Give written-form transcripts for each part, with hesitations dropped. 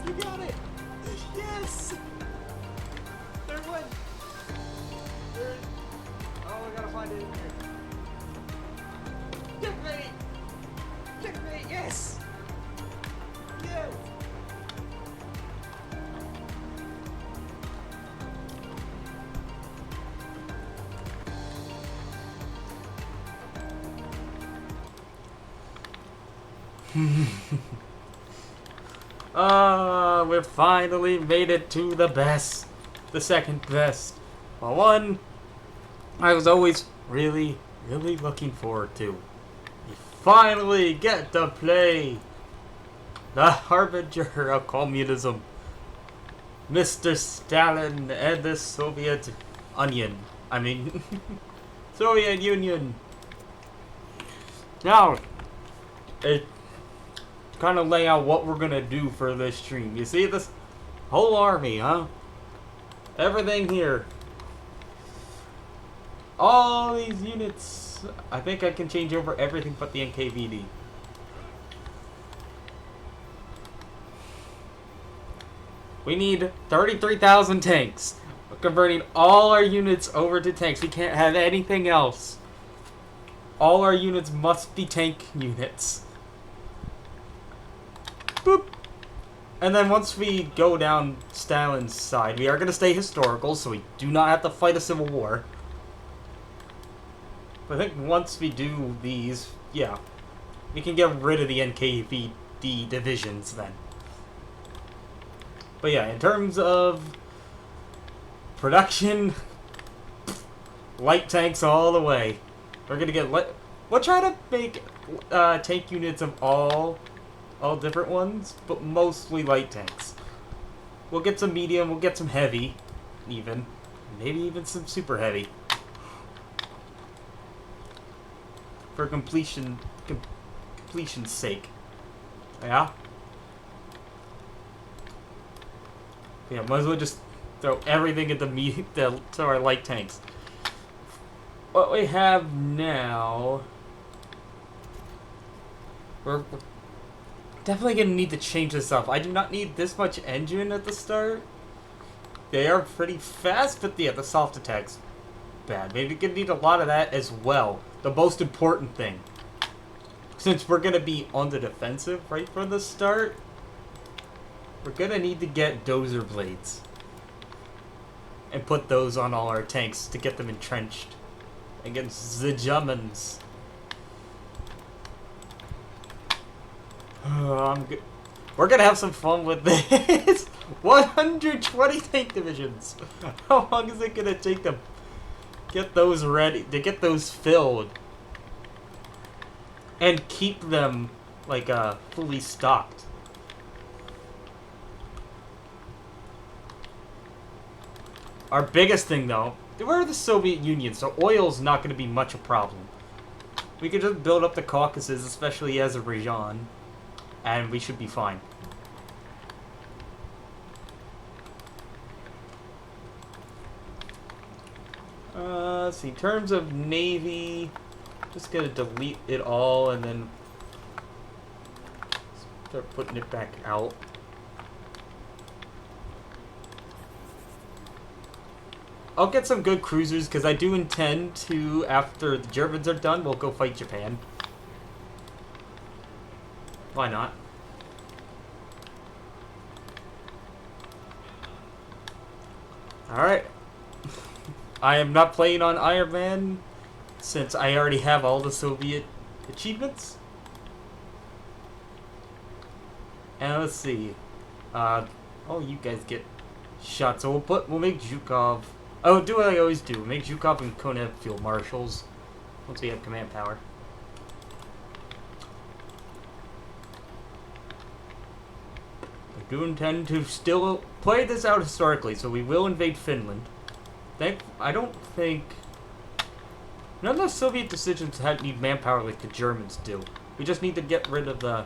You got it! Yes! Third one! Third. Oh, I gotta find it in here. Checkmate! Checkmate, yes! Yes! We finally made it to the best. The second best. Well, one I was always really, really looking forward to. We finally get to play the harbinger of communism, Mr. Stalin and the Soviet Onion. I mean, Soviet Union. Now, it kind of lay out what we're gonna do for this stream. You see this whole army, huh? Everything here. All these units. I think I can change over everything but the NKVD. We need 33,000 tanks. We're converting all our units over to tanks. We can't have anything else. All our units must be tank units. Boop. And then once we go down Stalin's side, we are going to stay historical, so we do not have to fight a civil war. But I think once we do these, yeah, we can get rid of the NKVD divisions then. But yeah, in terms of production, light tanks all the way. We're going to get we'll try to make tank units of all different ones, but mostly light tanks. We'll get some medium, we'll get some heavy, even. Maybe even some super heavy. For completion's sake. Yeah? Yeah, might as well just throw everything at to our light tanks. What we have now... We're definitely going to need to change this up. I do not need this much engine at the start. They are pretty fast, but yeah, the soft attack's bad. Maybe we're going to need a lot of that as well. The most important thing. Since we're going to be on the defensive right from the start, we're going to need to get dozer blades. And put those on all our tanks to get them entrenched against the Germans. I'm good. We're gonna have some fun with this. 120 tank divisions. How long is it gonna take to get those ready? To get those filled and keep them like fully stocked. Our biggest thing though, we're the Soviet Union, so oil's not gonna be much a problem. We could just build up the Caucasus, especially Azerbaijan. And we should be fine. Let's see. In terms of Navy, just gonna delete it all and then start putting it back out. I'll get some good cruisers because I do intend to, after the Germans are done, we'll go fight Japan. Why not? Alright. I am not playing on Iron Man since I already have all the Soviet achievements. And let's see. Oh, you guys get shot. So we'll make Zhukov. Oh, do what I always do. Make Zhukov and Konev field marshals once we have command power. I do intend to still play this out historically, so we will invade Finland. I don't think... None of the Soviet decisions need manpower like the Germans do. We just need to get rid of the...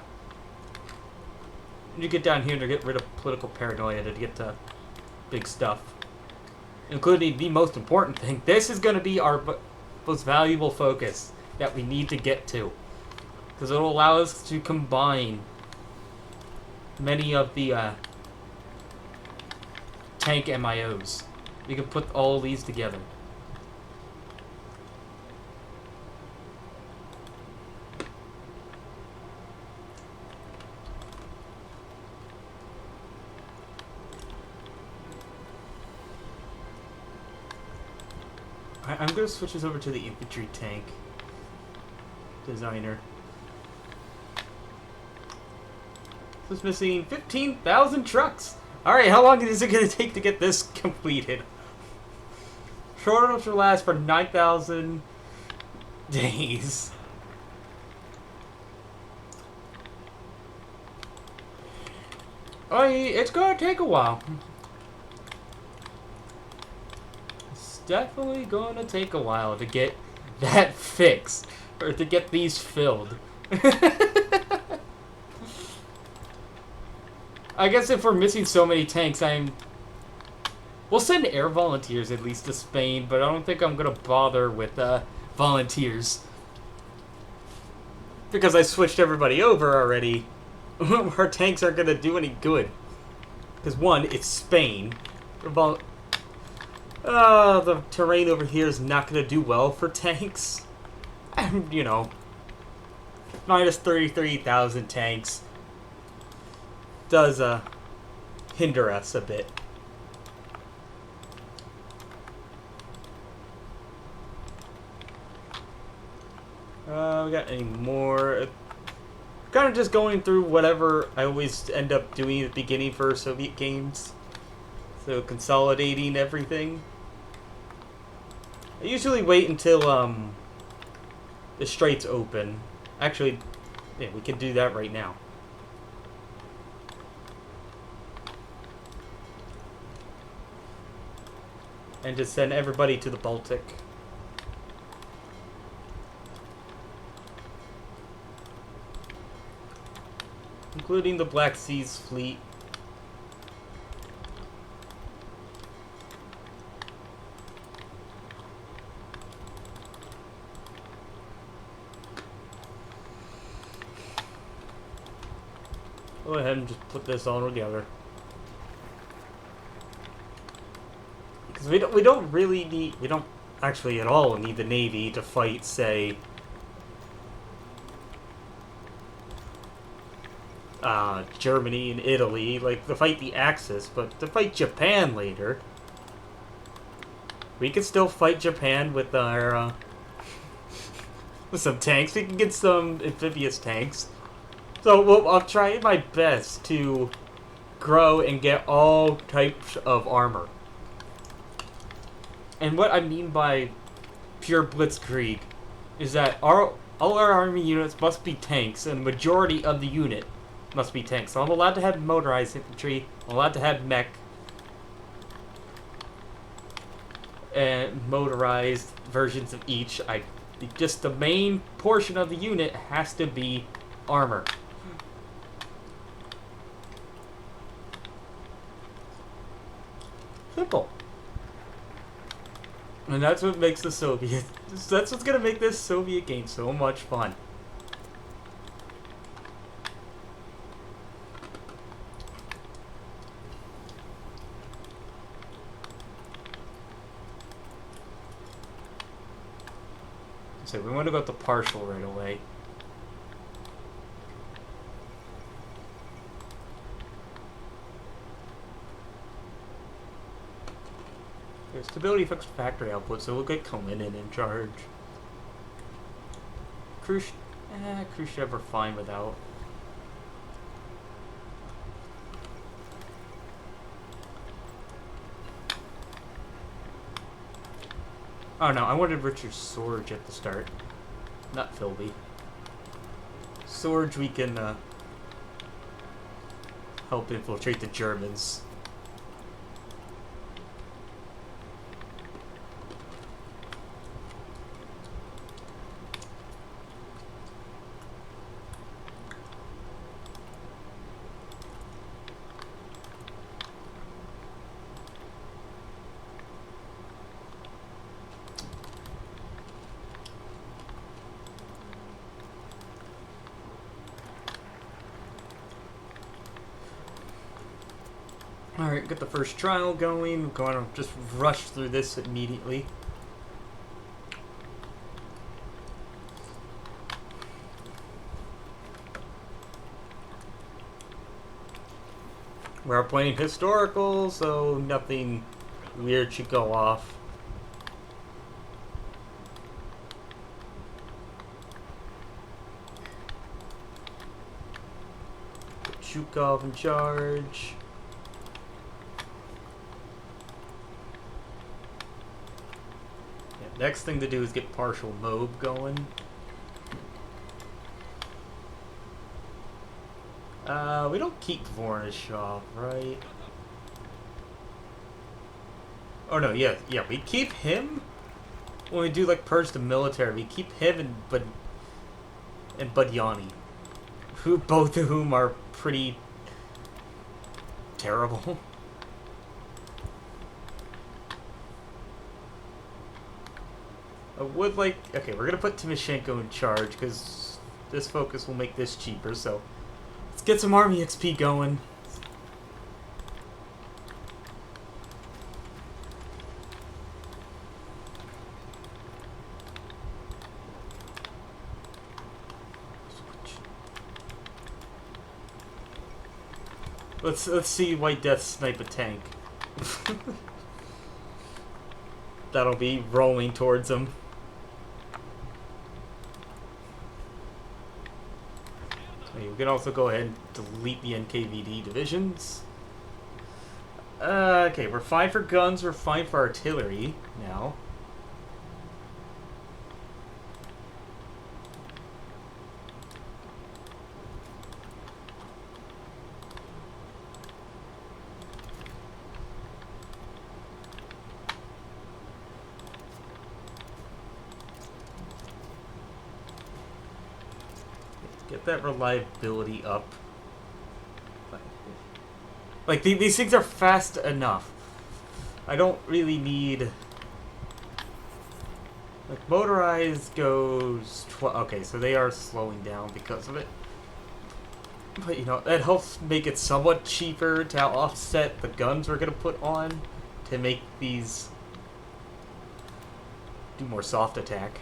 You get down here to get rid of political paranoia to get to big stuff. Including the most important thing. This is going to be our most valuable focus that we need to get to. Because it will allow us to combine many of the tank MIOs. You can put all these together. I'm going to switch this over to the infantry tank designer. This is missing 15,000 trucks. Alright, how long is it going to take to get this completed? Shortage will last for 9,000 days. Oh, it's going to take a while. Definitely going to take a while to get that fixed, or to get these filled. I guess if we're missing so many tanks, we'll send air volunteers at least to Spain, but I don't think I'm going to bother with volunteers. Because I switched everybody over already. Our tanks aren't going to do any good. Because one, it's Spain. The terrain over here is not going to do well for tanks. And, you know, minus 33,000 tanks does hinder us a bit. We got any more? Kind of just going through whatever I always end up doing at the beginning for Soviet games. So consolidating everything. I usually wait until the straits open. Actually, yeah, we can do that right now. And just send everybody to the Baltic. Including the Black Seas fleet. Go ahead and just put this all together. Because we don't really need, we don't actually at all need the Navy to fight, say, Germany and Italy, like to fight the Axis, but to fight Japan later, we can still fight Japan with our with some tanks. We can get some amphibious tanks. So I'll try my best to grow and get all types of armor. And what I mean by pure blitzkrieg is that all our army units must be tanks, and the majority of the unit must be tanks. So I'm allowed to have motorized infantry, I'm allowed to have mech, and motorized versions of each. Just the main portion of the unit has to be armor. Simple. And that's what makes the Soviet... That's what's gonna make this Soviet game so much fun. So we want to go to partial right away. There's stability fixed factory output, so we'll get Kalinin in charge. Khrushchev we're fine without. Oh no, I wanted Richard Sorge at the start, not Philby. Sorge we can help infiltrate the Germans. Alright, get the first trial going. We're going to just rush through this immediately. We're playing historical, so nothing weird should go off. Chukov in charge. Yeah, next thing to do is get partial mob going. We don't keep Vornishov, right? Oh no, yeah, we keep him when we do like purge the military. We keep him and Budyani, who both of whom are pretty terrible. I would like... Okay, we're gonna put Timoshenko in charge because this focus will make this cheaper, so let's get some army XP going. Let's see White Death snipe a tank. That'll be rolling towards him. So we can also go ahead and delete the NKVD divisions. Okay, we're fine for guns, we're fine for artillery now. Get that reliability up. Like, these things are fast enough. I don't really need... Like, motorized goes... Okay, so they are slowing down because of it. But, you know, that helps make it somewhat cheaper to offset the guns we're going to put on to make these do more soft attack.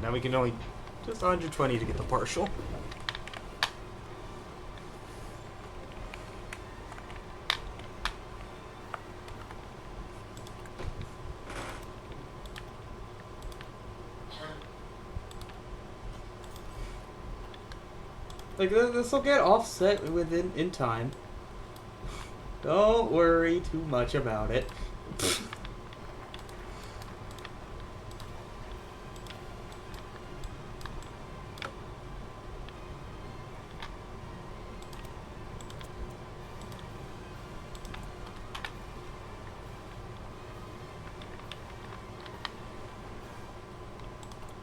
Now we can only just 120 to get the partial. Like, this will get offset in time. Don't worry too much about it.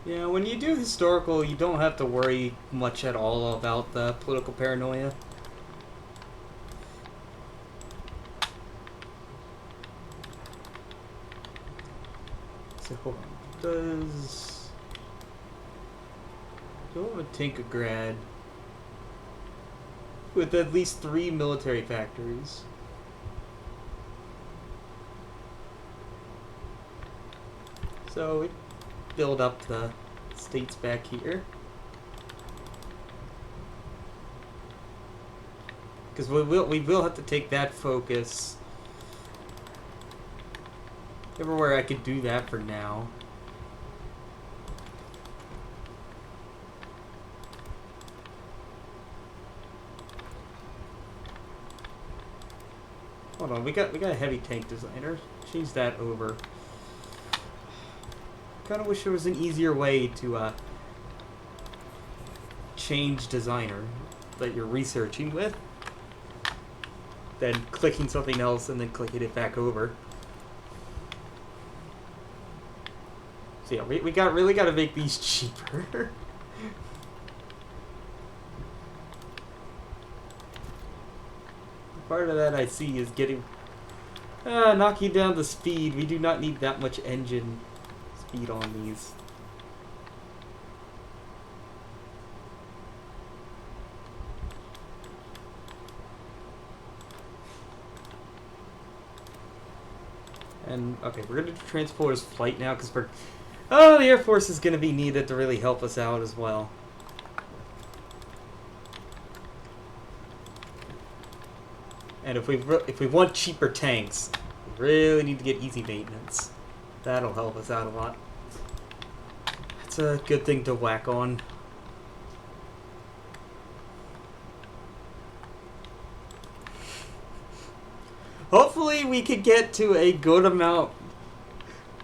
Yeah, when you do historical, you don't have to worry much at all about the political paranoia. So, hold on. Does... Do I have a Tinkograd with at least 3 military factories? So, it build up the states back here. Because we will have to take that focus. Everywhere I could do that for now. Hold on, we got a heavy tank designer. Change that over. Kind of wish there was an easier way to change designer that you're researching with than clicking something else and then clicking it back over. So yeah, we really got to make these cheaper. Part of that I see is getting... knocking down the speed. We do not need that much engine speed on these. And, okay, we're going to transport his flight now, because we're... Oh, the Air Force is going to be needed to really help us out as well. And if we want cheaper tanks, we really need to get easy maintenance. That'll help us out a lot. That's a good thing to whack on. Hopefully we could get to a good amount,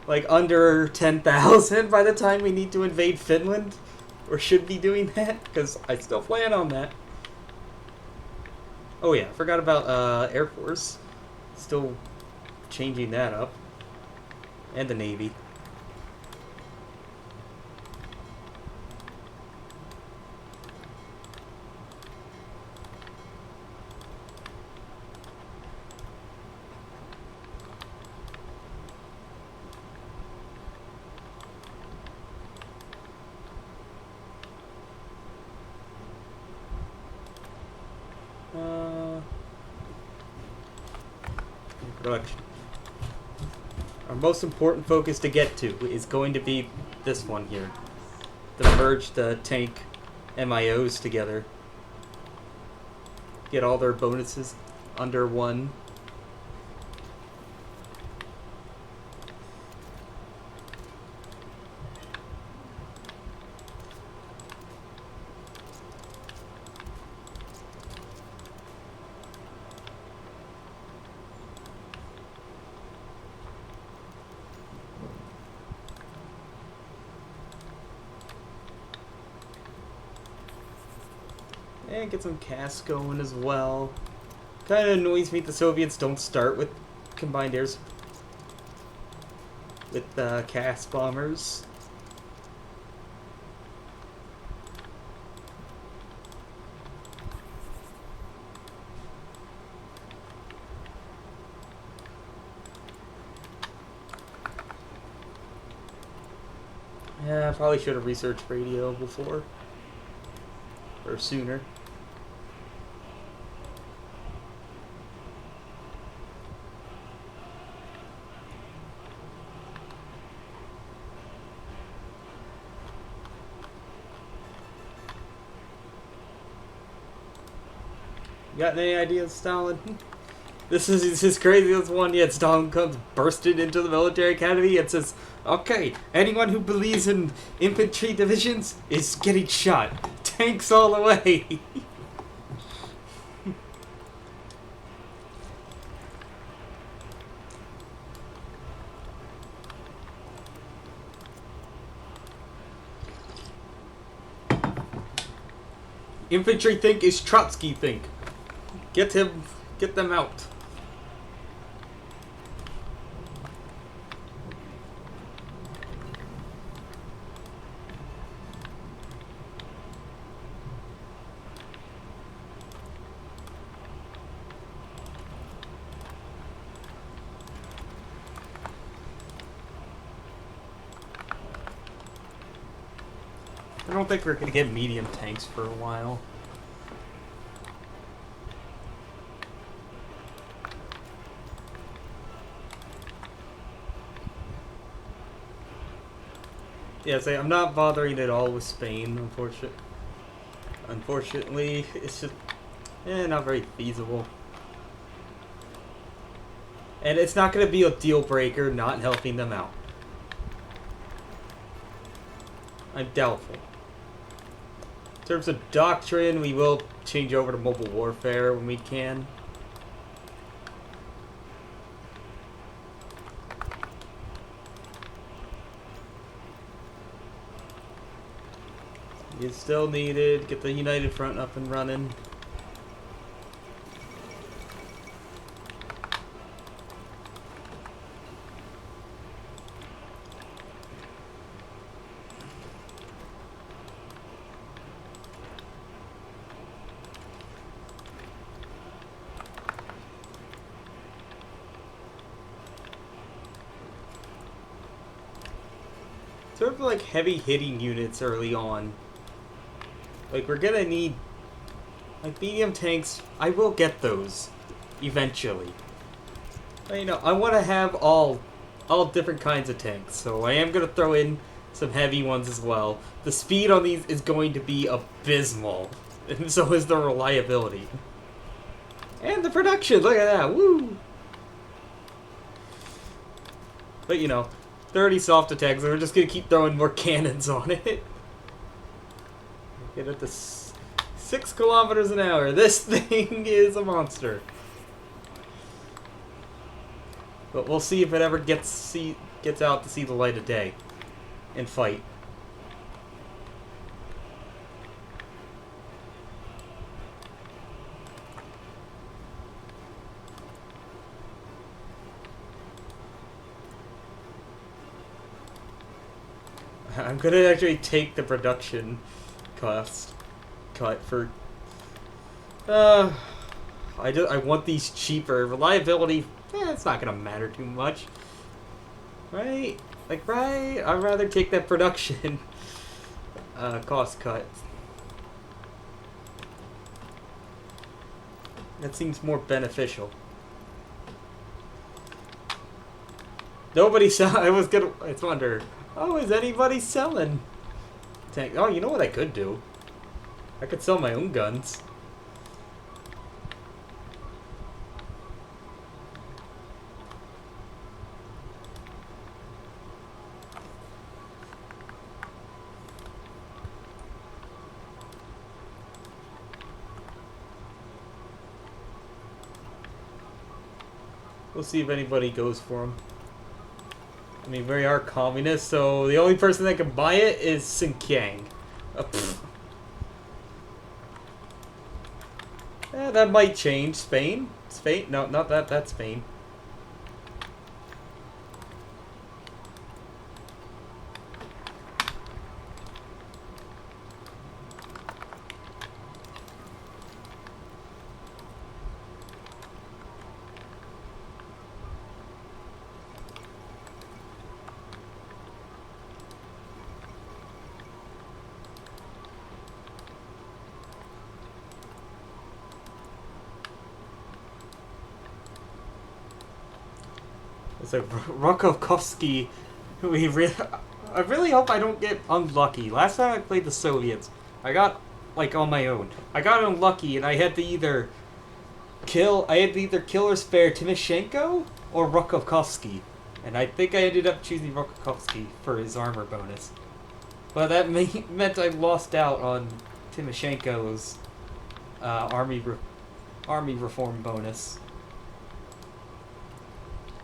like under 10,000 by the time we need to invade Finland. Or should be doing that, because I still plan on that. Oh yeah, I forgot about Air Force. Still changing that up. And the Navy. Production. Our most important focus to get to is going to be this one here. To merge the tank MIOs together. Get all their bonuses under one. And get some CAS going as well. Kind of annoys me the Soviets don't start with combined airs with CAS bombers. Yeah, I probably should have researched radio before. Or sooner. Got any ideas, Stalin? This is crazy. This one yet. Stalin comes bursting into the military academy and says, "Okay, anyone who believes in infantry divisions is getting shot. Tanks all the way." Infantry think is Trotsky think. Get them out. I don't think we're gonna get medium tanks for a while. Yeah, say I'm not bothering at all with Spain, unfortunately, it's just not very feasible. And it's not going to be a deal breaker not helping them out. I'm doubtful. In terms of doctrine, we will change over to mobile warfare when we can. It's still needed. Get the United Front up and running. sort of like heavy hitting units early on. Like, we're gonna need, like, medium tanks. I will get those eventually. But, you know, I want to have all different kinds of tanks, so I am gonna throw in some heavy ones as well. The speed on these is going to be abysmal, and so is the reliability. And the production, look at that, woo! But, you know, 30 soft attacks, and we're just gonna keep throwing more cannons on it. Get it to 6 kilometers an hour. This thing is a monster. But we'll see if it ever gets out to see the light of day and fight. I'm gonna actually take the production cost cut for. I want these cheaper. Reliability, it's not gonna matter too much, right? Like, right? I'd rather take that production cost cut. That seems more beneficial. Nobody sell. I was gonna. I wonder. Oh, is anybody selling tank? Oh, you know what I could do? I could sell my own guns. We'll see if anybody goes for them. I mean, we are communists, so the only person that can buy it is Xinjiang. That might change. Spain? Spain? No, not that. That's Spain. It's like Rokokovsky. I really hope I don't get unlucky. Last time I played the Soviets, I got, like, on my own. I got unlucky, and I had to either kill or spare Timoshenko or Rokokovsky. And I think I ended up choosing Rokokovsky for his armor bonus. But that meant I lost out on Timoshenko's army reform bonus.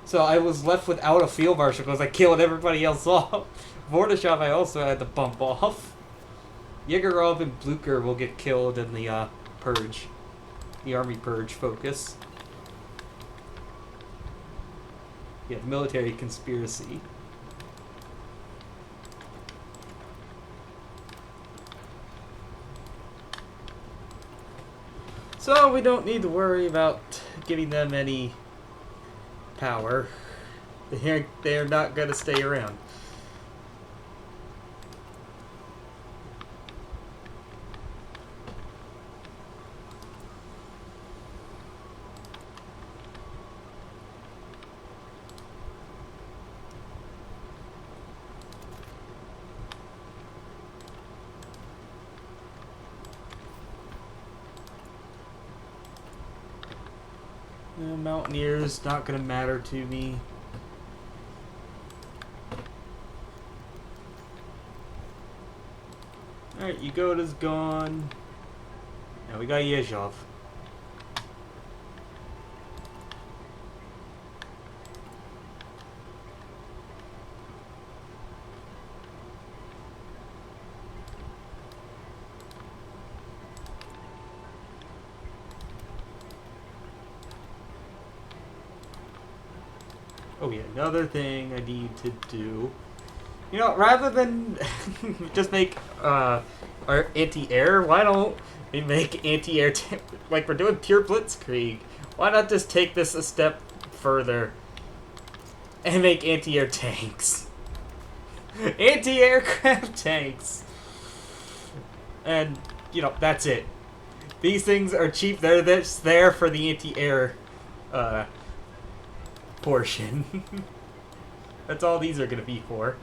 So I was left without a field marshal because I killed everybody else off. Vortashov I also had to bump off. Yegorov and Blucher will get killed in the purge. The army purge focus. Yeah, military conspiracy. So we don't need to worry about giving them any power. They're not gonna stay around. Mountaineers not gonna matter to me. Alright, Yugota's gone. Now we got Yezhov. Oh yeah, another thing I need to do. You know, rather than just make our anti-air, why don't we make anti-air like we're doing pure blitzkrieg? Why not just take this a step further and make anti-air tanks? Anti-aircraft tanks. And, you know, that's it. These things are cheap. They're just there for the anti-air portion. That's all these are going to be for.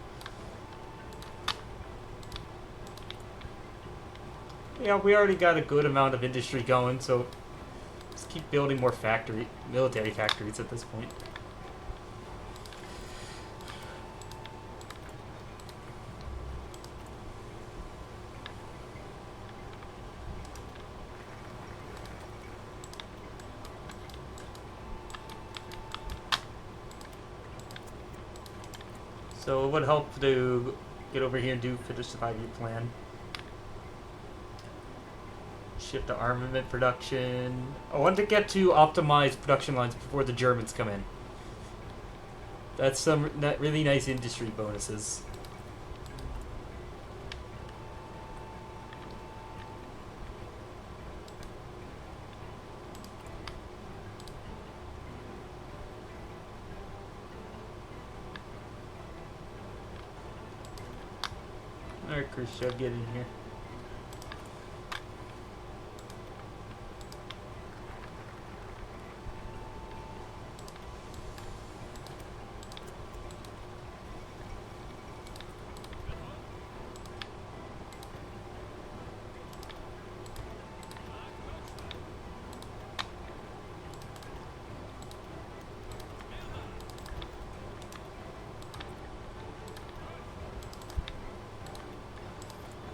Yeah, we already got a good amount of industry going, so just keep building more military factories at this point. So it would help to get over here and finish the 5-year plan. Shift to armament production. I want to get to optimized production lines before the Germans come in. That's some really nice industry bonuses. Alright, Khrushchev, get in here.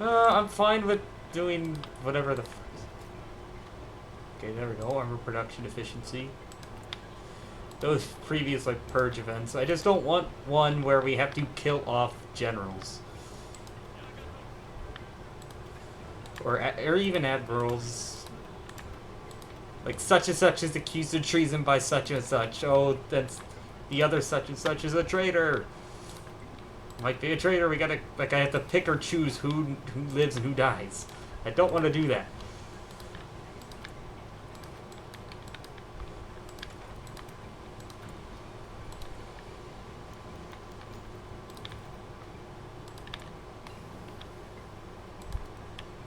I'm fine with doing whatever the... Okay, there we go. Armor production efficiency. Those previous, like, purge events. I just don't want one where we have to kill off generals. Or even admirals. Like, such and such is accused of treason by such and such. Oh, that's... The other such and such is a traitor. Might be a traitor. We gotta, like, I have to pick or choose who lives and who dies. I don't want to do that.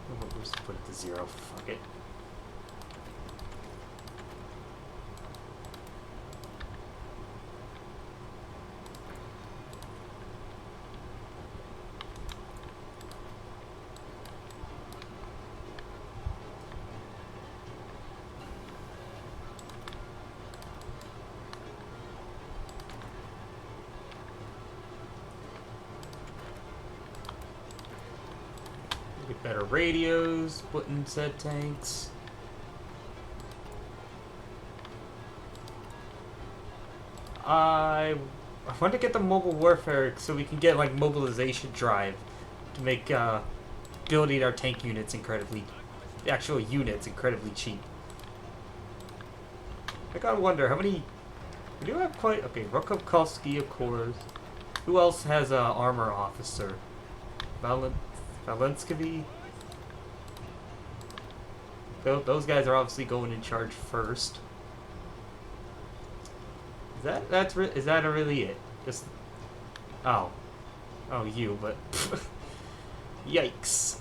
We'll just put it to 0. Fuck it. Get better radios, putting said tanks. I want to get the mobile warfare so we can get like mobilization drive to make building our tank units incredibly, actual units incredibly cheap. I gotta wonder how many. We do have quite okay. Rokovkovsky, of course. Who else has a armor officer? Valenskivy. Those guys are obviously going in charge first. Is that really it? Just oh you, but yikes.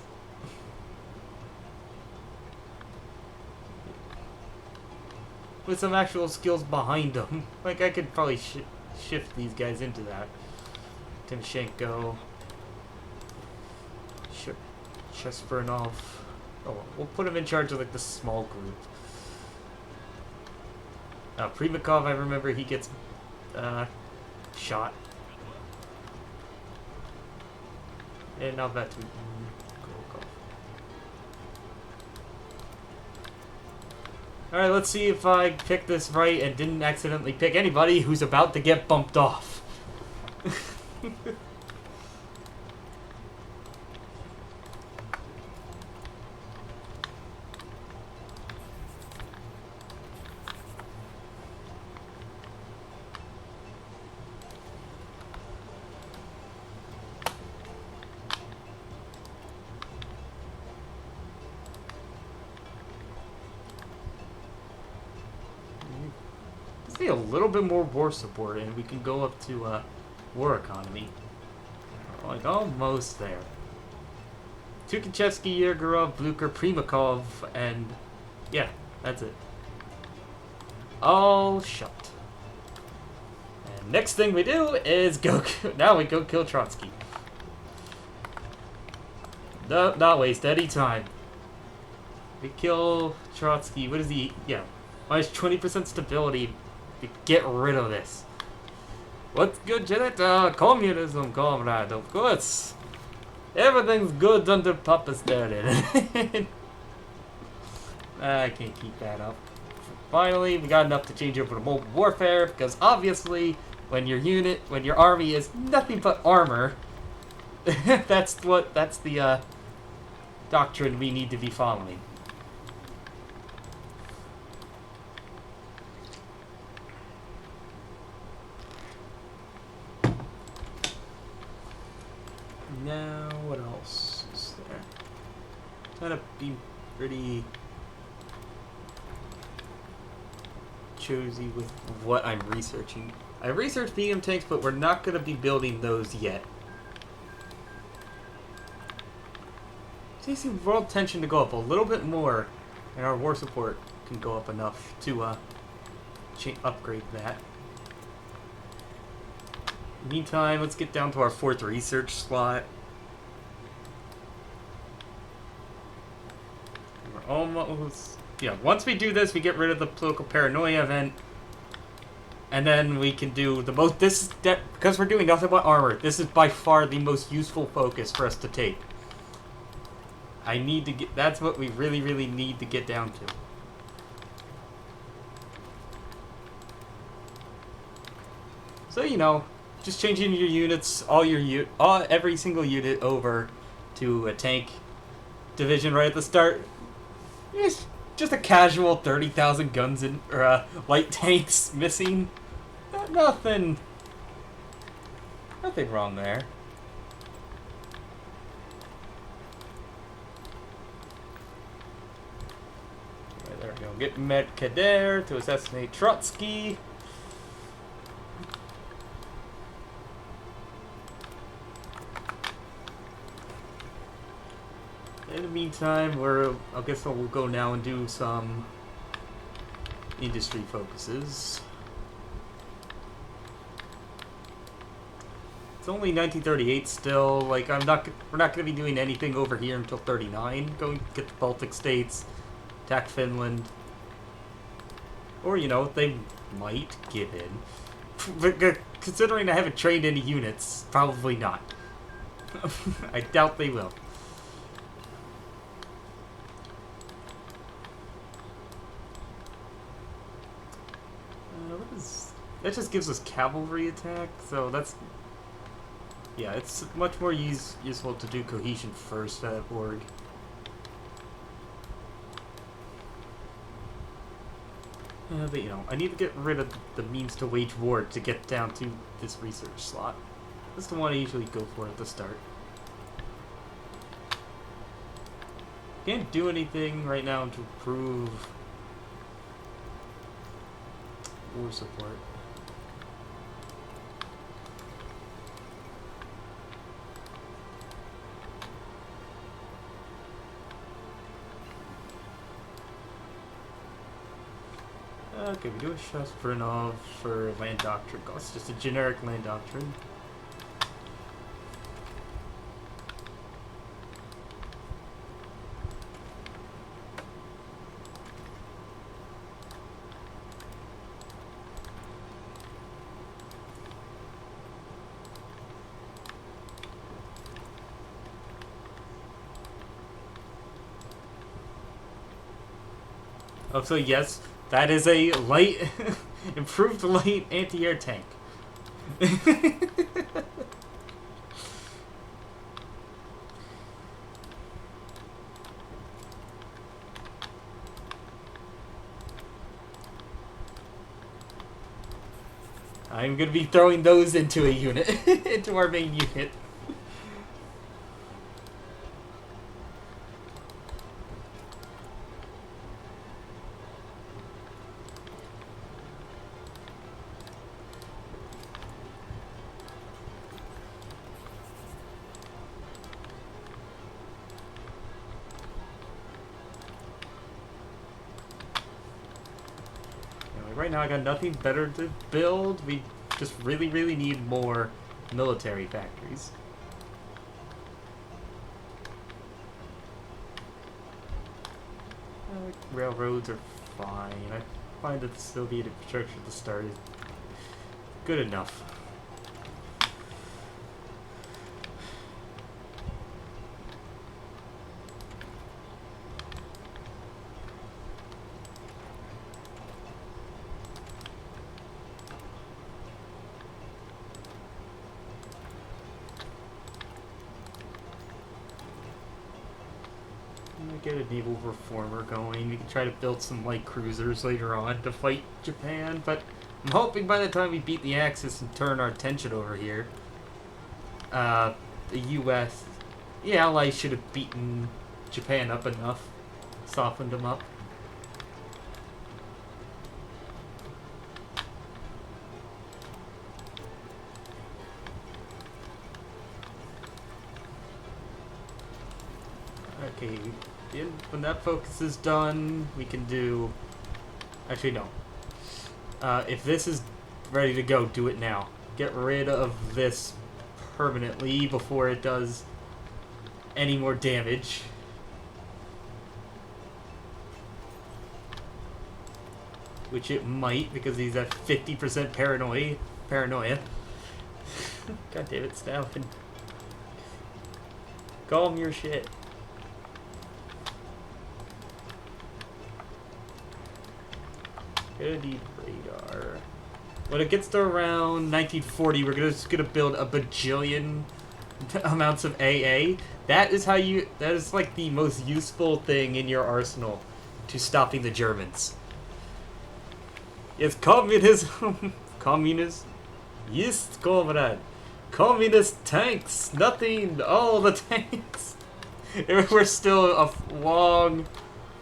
With some actual skills behind them, like I could probably shift these guys into that. Timoshenko. Chesburnov. Oh, we'll put him in charge of like the small group. Primakov, I remember he gets shot. And now back to Alright, let's see if I picked this right and didn't accidentally pick anybody who's about to get bumped off. A little bit more war support and we can go up to war economy. Like, almost there. Tukhachevsky, Yergorov, Blucher, Primakov, and... yeah, that's it. All shot. And next thing we do is go... now we go kill Trotsky. No, not waste any time. We kill Trotsky. What is he? Yeah. Minus 20% stability. We get rid of this. What's good, Janet? Communism, comrade, of course. Everything's good under Papa started. I can't keep that up. Finally, we got enough to change over to mobile warfare, because obviously, when your army is nothing but armor, that's the doctrine we need to be following. Now, what else is there? Trying to be pretty choosy with what I'm researching. I researched medium tanks, but we're not going to be building those yet. So you see world tension to go up a little bit more, and our war support can go up enough to upgrade that. Meantime, let's get down to our 4th research slot. We're almost... yeah, once we do this, we get rid of the political paranoia event. And then we can do the most... because we're doing nothing but armor, this is by far the most useful focus for us to take. I need to get... that's what we really, really need to get down to. So, you know... just changing your units, every single unit over to a tank division right at the start. It's just a casual 30,000 guns and light tanks missing. Nothing wrong there. Right, there we go. Get Medkader to assassinate Trotsky. In the meantime, I guess we'll go now and do some industry focuses. It's only 1938 still. Like we're not going to be doing anything over here until 39. Going to get the Baltic states, attack Finland, or you know they might give in. But considering I haven't trained any units, probably not. I doubt they will. That just gives us cavalry attack, so that's... yeah, it's much more useful to do cohesion first at org. But you know, I need to get rid of the means to wage war to get down to this research slot. That's the one I usually go for at the start. Can't do anything right now to improve war support. Okay, we do a Shastrinov for land doctrine costs, just a generic land doctrine. Oh, so yes, that is a light, improved light anti-air tank. I'm going to be throwing those into a unit, into our main unit. Right now I got nothing better to build. We just really, really need more military factories. Railroads are fine. I find that the Soviet infrastructure at the start is good enough. Get a naval reformer going. We can try to build some light cruisers later on to fight Japan, but I'm hoping by the time we beat the Axis and turn our attention over here, the U.S., the Allies should have beaten Japan up enough, softened them up. Okay, when that focus is done, we can do... Actually, no. If this is ready to go, do it now. Get rid of this permanently before it does any more damage. Which it might, because he's at 50% paranoia. God damn it, Stalin. Calm your shit. Gonna need radar. When it gets to around 1940, we're just gonna build a bajillion amounts of AA. That is like the most useful thing in your arsenal to stopping the Germans. It's communism. Communist. Yes, comrade. Communist tanks. Nothing. All the tanks. We're still a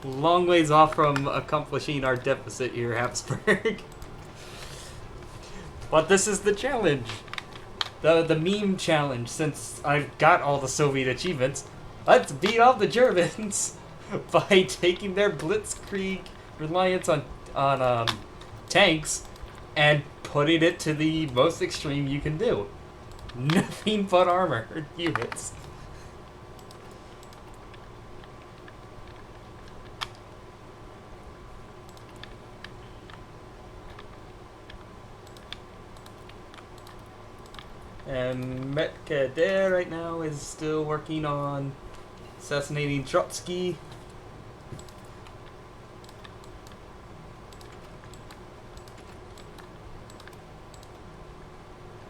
long ways off from accomplishing our deficit here, Habsburg. But this is the challenge. The meme challenge, since I've got all the Soviet achievements. Let's beat off the Germans by taking their blitzkrieg reliance on tanks and putting it to the most extreme you can do. Nothing but armored units. And Metkader right now is still working on assassinating Trotsky.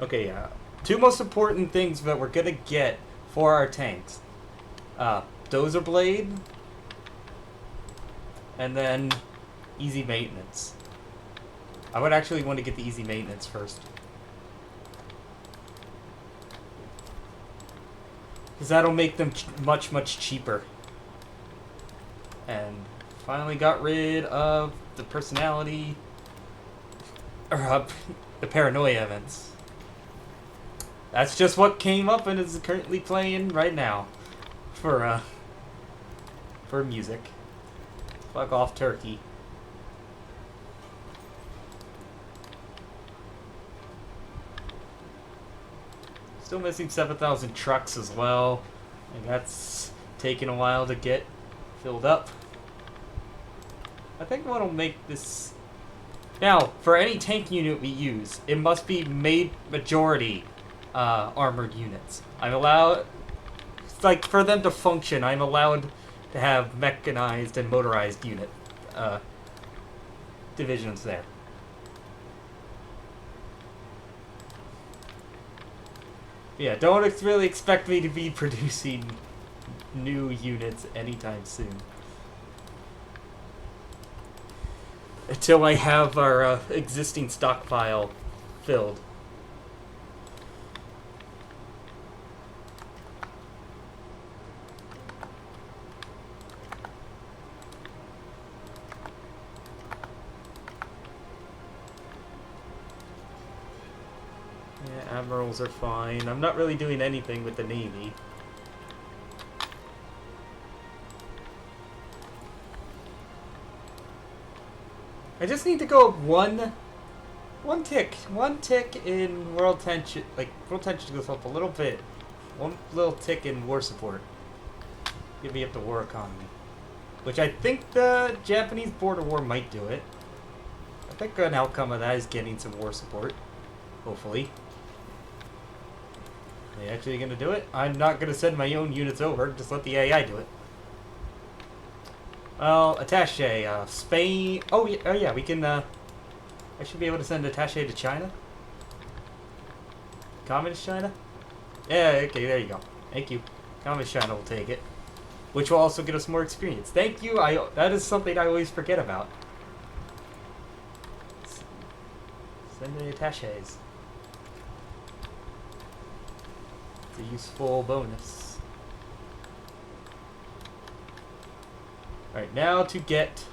Okay, yeah. Two most important things that we're gonna get for our tanks. Dozer Blade. And then easy maintenance. I would actually want to get the easy maintenance first. Because that'll make them much cheaper. And finally got rid of the personality... Or the paranoia events. That's just what came up and is currently playing right now. For music. Fuck off, Turkey. Still missing 7,000 trucks as well. And that's taking a while to get filled up. I think what'll make this... Now, for any tank unit we use, it must be made majority armored units. I'm allowed... Like, for them to function, I'm allowed to have mechanized and motorized unit divisions there. Yeah, don't really expect me to be producing new units anytime soon. Until I have our existing stockpile filled. Yeah, admirals are fine. I'm not really doing anything with the Navy. I just need to go up one tick in world tension. Like world tension goes up a little bit. One little tick in war support. Get me up to war economy, which I think the Japanese border war might do it. I think an outcome of that is getting some war support. Hopefully. Are they actually going to do it? I'm not going to send my own units over. Just let the AI do it. Well, attache, Spain. Oh yeah, we can. I should be able to send attache to China. Communist China. Yeah. Okay. There you go. Thank you. Communist China will take it, which will also get us more experience. Thank you. That is something I always forget about. Send the attaches. It's a useful bonus. Alright, now to get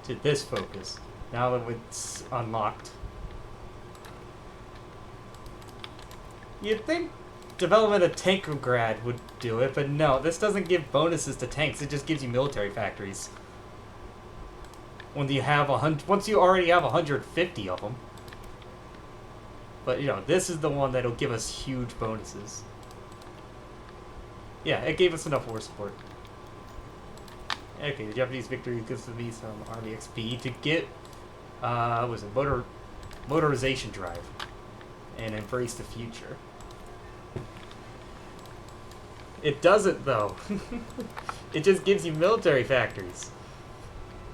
to this focus. Now that it's unlocked. You'd think development of Tankograd would do it, but no, this doesn't give bonuses to tanks, it just gives you military factories. When you have once you already have 150 of them. But, you know, this is the one that'll give us huge bonuses. Yeah, it gave us enough war support. Okay, the Japanese victory gives me some army XP to get, was it motorization drive. And embrace the future. It doesn't, though. It just gives you military factories.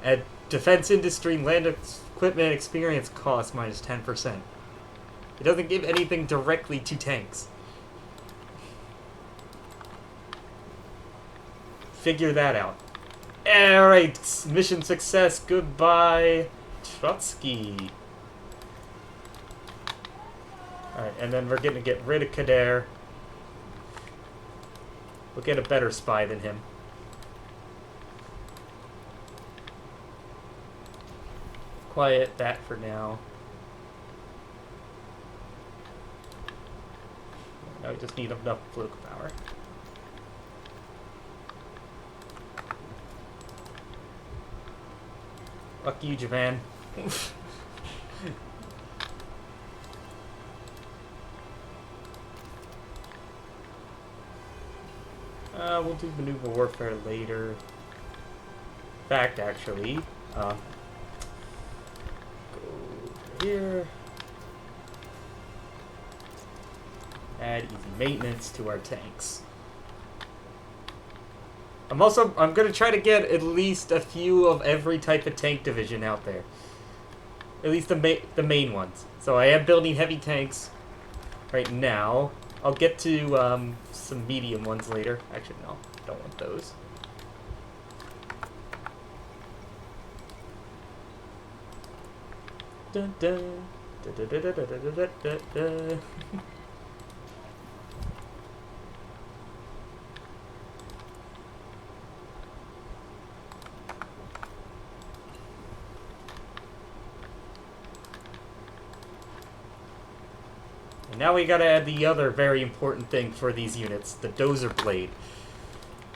At defense industry, land equipment experience cost minus 10%. It doesn't give anything directly to tanks. Figure that out. Alright, mission success. Goodbye, Trotsky. Alright, and then we're gonna get rid of Kader. We'll get a better spy than him. Quiet that for now. Now we just need enough political power. Fuck you, Japan. We'll do maneuver warfare later. In fact, actually, go over here. Add easy maintenance to our tanks. I'm gonna try to get at least a few of every type of tank division out there. At least the main ones. So I am building heavy tanks right now. I'll get to some medium ones later. Actually, no, don't want those. Dun, dun, dun, dun, dun, dun, dun, dun, dun, dun. Now we gotta add the other very important thing for these units, the dozer blade.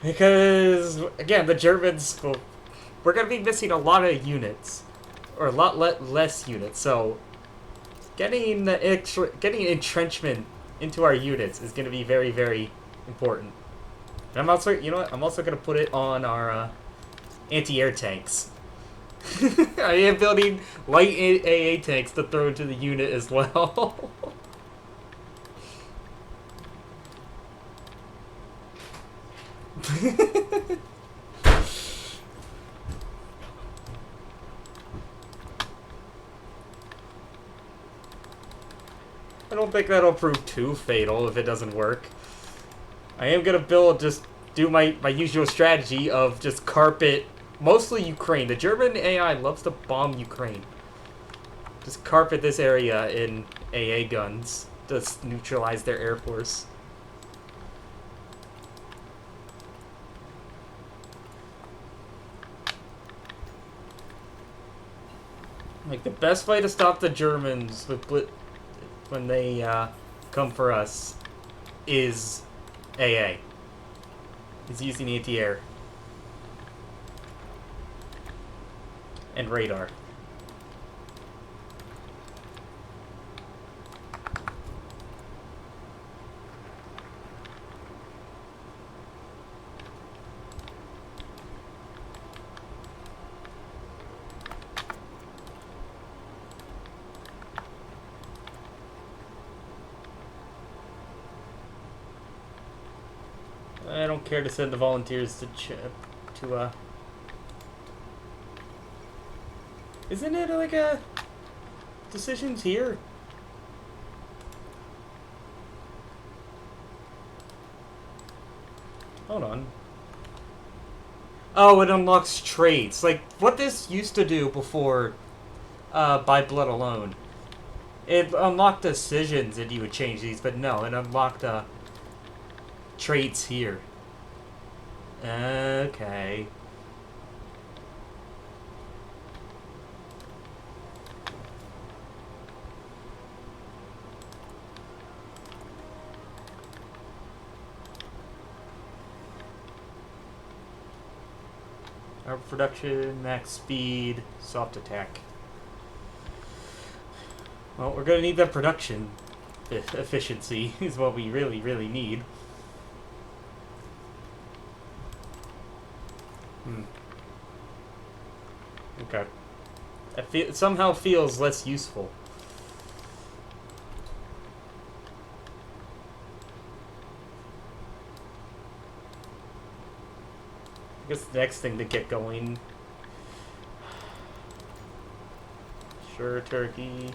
Because, again, the Germans, well, we're gonna be missing a lot of units. Or a lot less units, so getting entrenchment into our units is gonna be very, very important. And I'm also, you know what, I'm also gonna put it on our anti-air tanks. I am building light AA tanks to throw into the unit as well. I don't think that'll prove too fatal if it doesn't work. I am gonna do my usual strategy of just carpet mostly Ukraine. The German AI loves to bomb Ukraine. Just carpet this area in AA guns. Just neutralize their air force. Like, the best way to stop the Germans when they come for us is AA. Is using anti-air. And radar. I don't care to send the volunteers to Isn't it like a decisions here? Hold on. Oh, it unlocks traits. Like what this used to do before by blood alone. It unlocked decisions and you would change these, but no, it unlocked traits here. Okay. Our production, max speed, soft attack. Well, we're gonna need that production efficiency is what we really, really need. Okay. It somehow feels less useful. I guess the next thing to get going. Sure, turkey.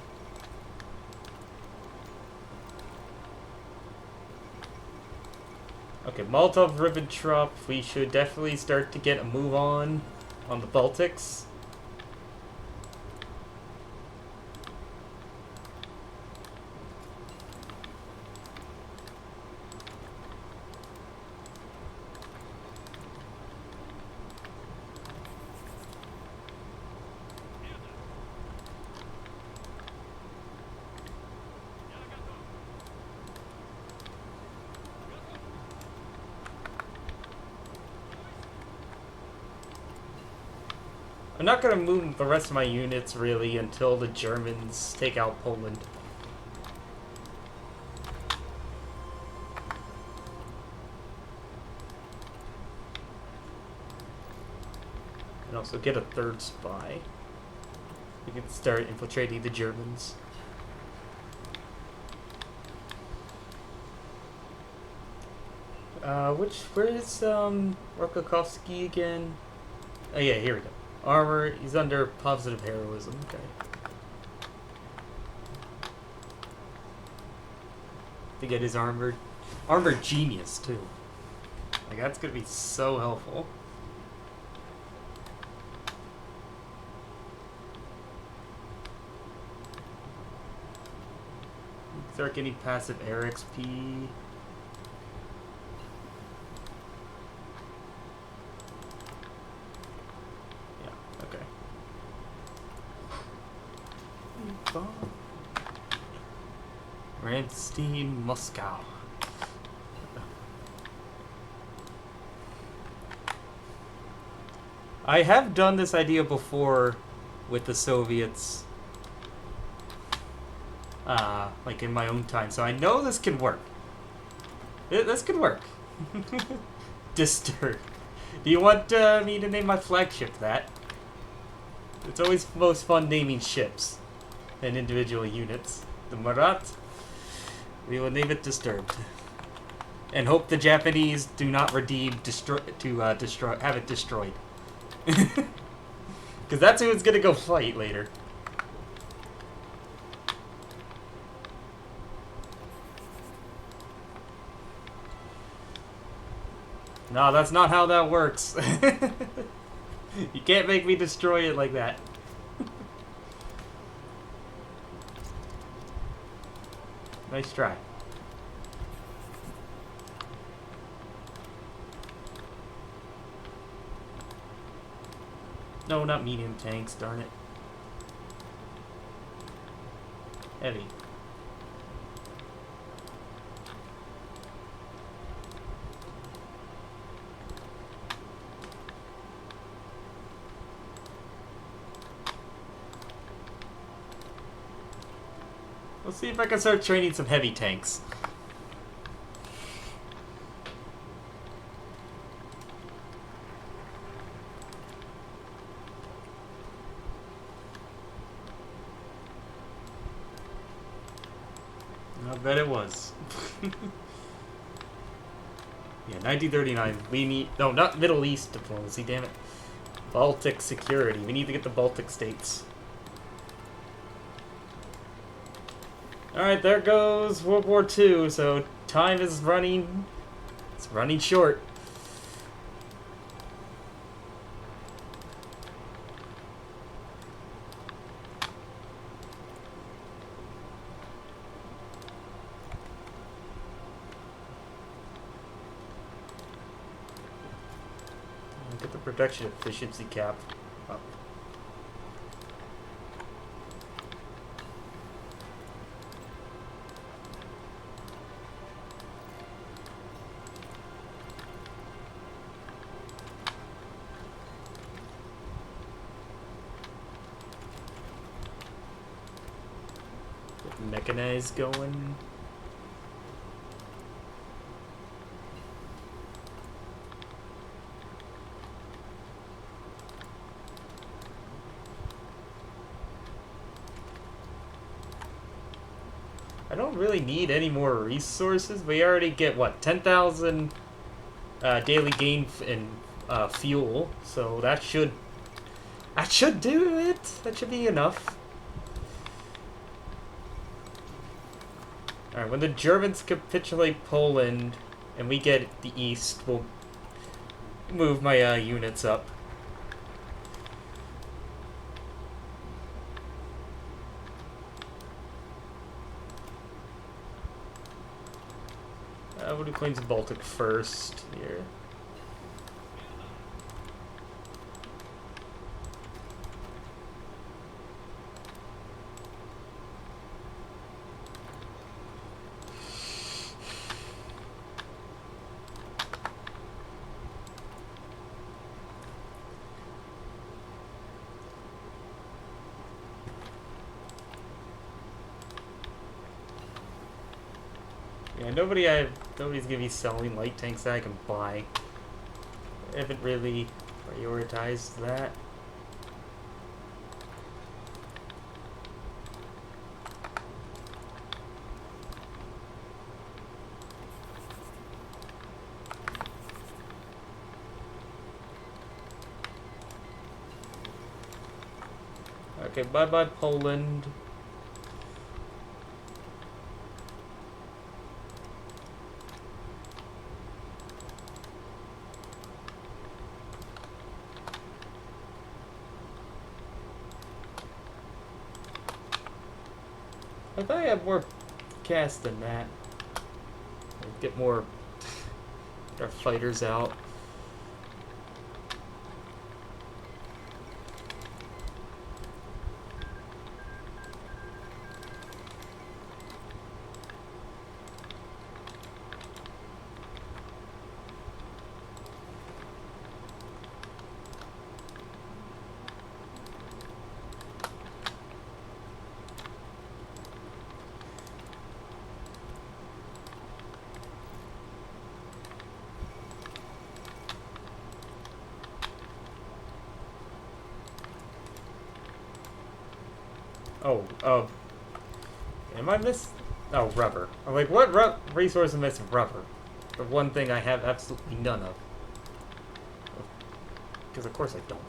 Okay, Molotov-Ribbentrop. We should definitely start to get a move on the Baltics. I'm not going to move the rest of my units, really, until the Germans take out Poland. And also get a third spy. We can start infiltrating the Germans. Where is, Rokokovsky again? Oh yeah, here we go. Armor, he's under positive heroism, okay. To get his armor genius, too. Like, that's gonna be so helpful. Start getting passive air XP. Ramstein, Moscow. I have done this idea before with the Soviets. Like in my own time, so I know this can work. This could work. Disturb. Do you want me to name my flagship that? It's always most fun naming ships and individual units. The Marat. We will name it Disturbed. And hope the Japanese do not have it destroyed. Because that's who it's gonna go fight later. No, that's not how that works. You can't make me destroy it like that. Nice try. No, not medium tanks, darn it. Heavy. Let's see if I can start training some heavy tanks. I bet it was. Yeah, 1939. We need... No, not Middle East diplomacy, damn it. Baltic security. We need to get the Baltic states. Alright, there goes World War II, so time is running... It's running short. Get the production efficiency cap up. Get mechanized going. I don't really need any more resources. We already get, what, 10,000 daily gain in fuel, so that should do it. That should be enough. Alright, when the Germans capitulate Poland and we get the east, we'll move my units up. We'll do claims of Baltic first here. Yeah, nobody's gonna be selling light tanks that I can buy. I haven't really prioritized that. Okay, bye-bye Poland. I thought I had more cast than that. Get more our fighters out. Oh, am I miss? Oh, rubber. I'm like, what resource am I missing? Rubber. The one thing I have absolutely none of. Because of course I don't.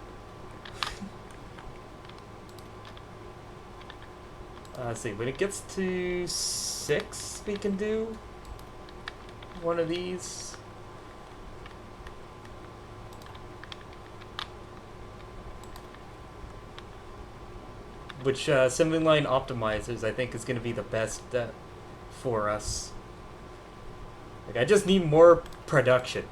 Let's see, when it gets to 6, we can do one of these. Which assembly line optimizers I think is going to be the best for us. Like, I just need more production.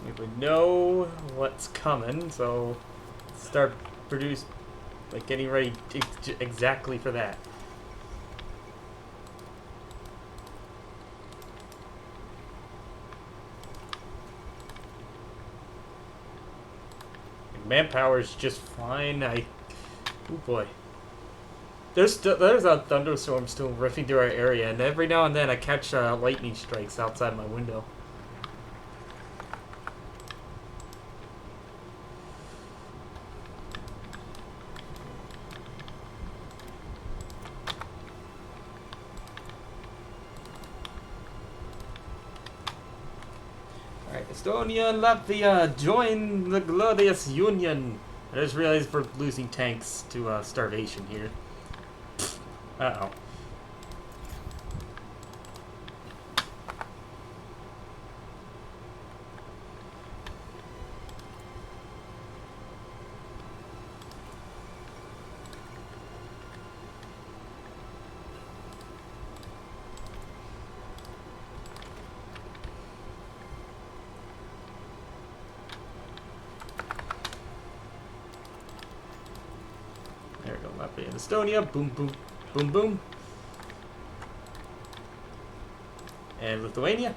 We know what's coming, so start getting ready exactly for that. Manpower is just fine. Oh boy. There's a thunderstorm still ripping through our area, and every now and then I catch lightning strikes outside my window. Alright, Estonia and Latvia join the glorious union. I just realized we're losing tanks to starvation here. Uh-oh. There we go, Latvia and Estonia. Boom, boom, boom, boom. And Lithuania.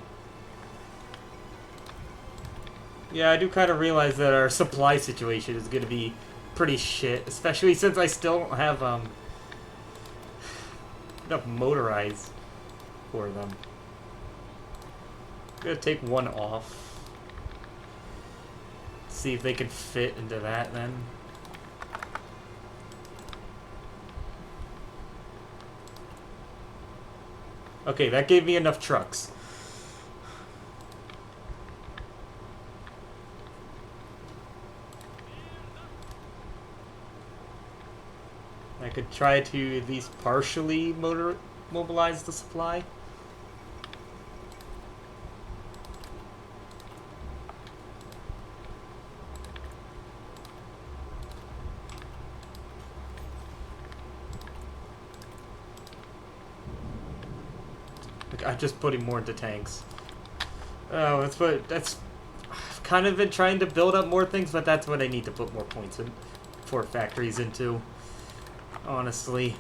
Yeah, I do kind of realize that our supply situation is going to be pretty shit, especially since I still don't have enough motorized for them. I'm going to take one off. See if they can fit into that then. Okay, that gave me enough trucks. I could try to at least partially mobilize the supply. I'm just putting more into tanks. Oh, that's I've kind of been trying to build up more things, but that's what I need to put more points in for factories into. Honestly.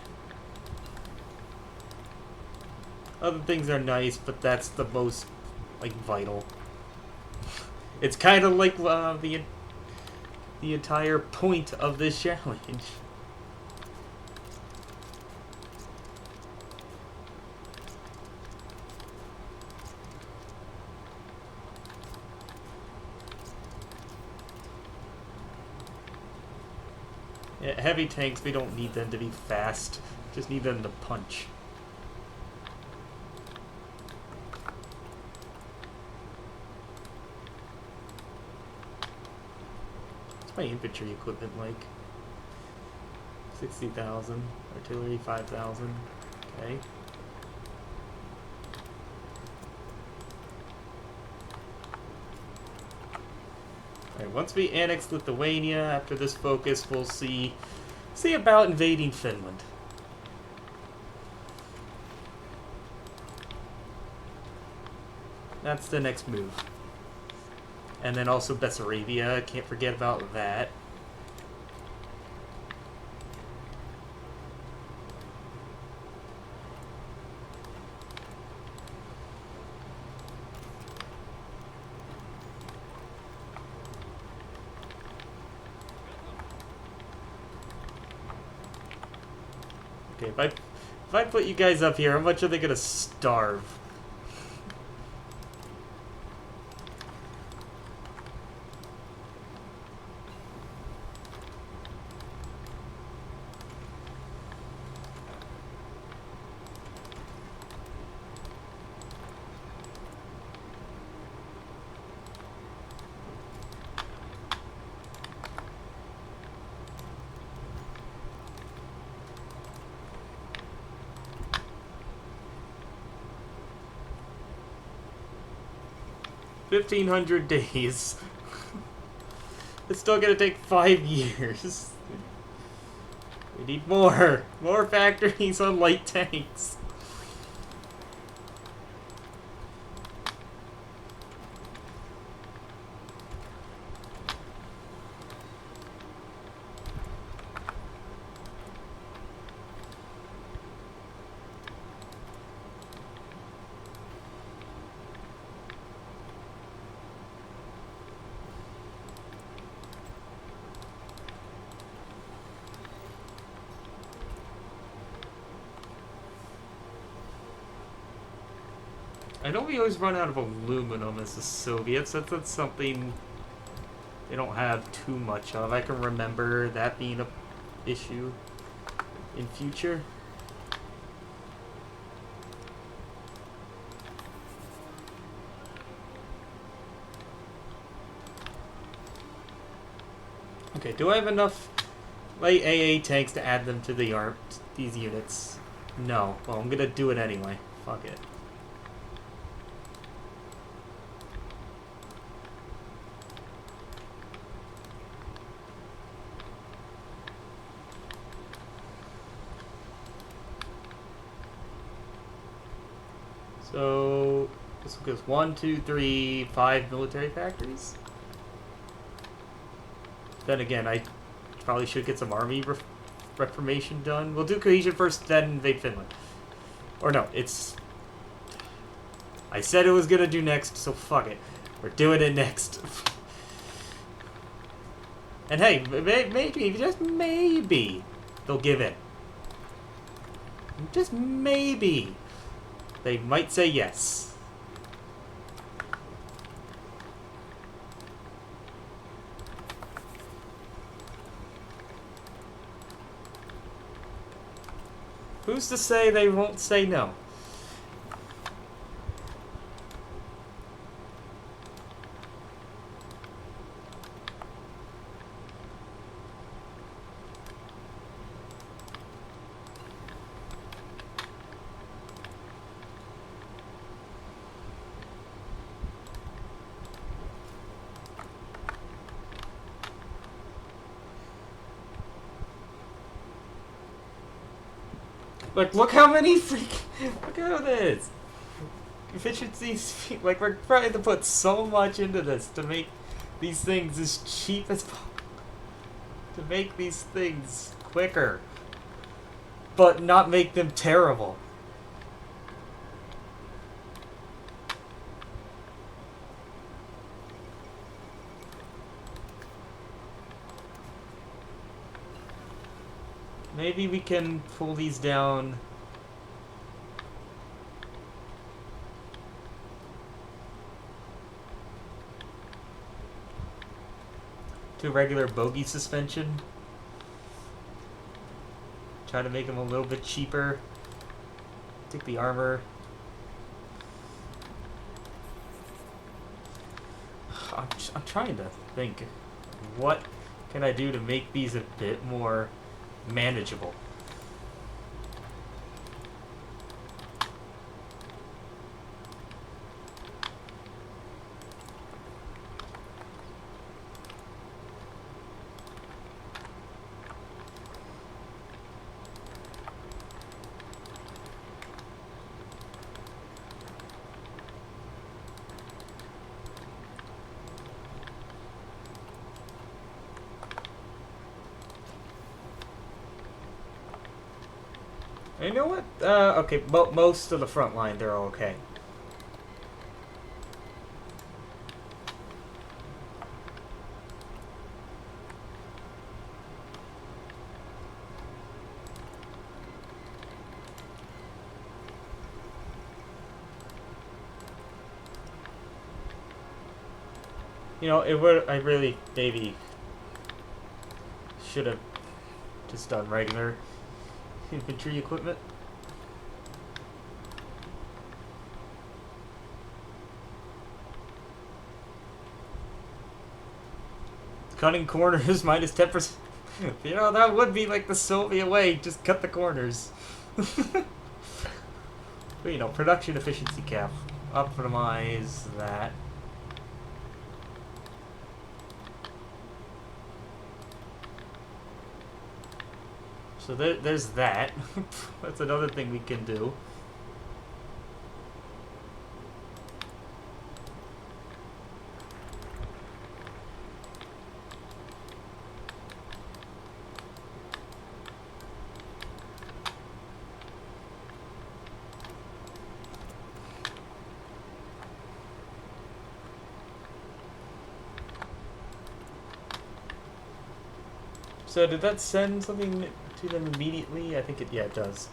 Other things are nice, but that's the most, like, vital. It's kind of like the entire point of this challenge. Yeah, heavy tanks, we don't need them to be fast. Just need them to punch. What's my infantry equipment like? 60,000. Artillery, 5,000. Okay. Alright, once we annex Lithuania, after this focus, we'll see about invading Finland. That's the next move. And then also Bessarabia, can't forget about that. Okay, if I put you guys up here, how much are they gonna starve? $1,500 days. It's still gonna take 5 years. We need more factories on light tanks. I know we always run out of aluminum as the Soviets. That's something they don't have too much of. I can remember that being a issue in future. Okay, do I have enough light AA tanks to add them to these units? No. Well, I'm gonna do it anyway. Fuck it. So this goes 1, 2, 3, 5 military factories. Then again, I probably should get some army reformation done. We'll do cohesion first, then invade Finland. Or no, it's... I said it was gonna do next, so fuck it. We're doing it next. And hey, maybe, just maybe, they'll give in. Just maybe. They might say yes. Who's to say they won't say no? Like, look how many look at this! Efficiencies, like, we're trying to put so much into this to make these things as cheap as possible. To make these things quicker. But not make them terrible. Maybe we can pull these down to regular bogey suspension. Try to make them a little bit cheaper. Take the armor. I'm trying to think. What can I do to make these a bit more manageable? You know what? Okay, most of the front line, they're okay. You know, I really maybe should have just done regular infantry equipment. Cutting corners minus 10%. You know, that would be like the Soviet way. Just cut the corners. But, you know, production efficiency cap. Optimize that. So there's that. That's another thing we can do. So did that send something to them immediately? I think it, yeah, it does.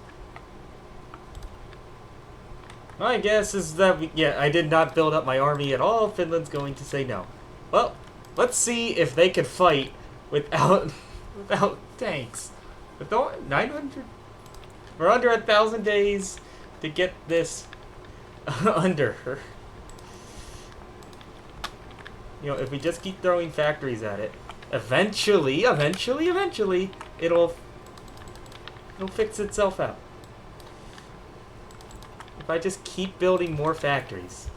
My guess is that I did not build up my army at all. Finland's going to say no. Well, let's see if they could fight without without tanks. With 900, we're under 1,000 days to get this under her. You know, if we just keep throwing factories at it, eventually, it'll fix itself out. If I just keep building more factories.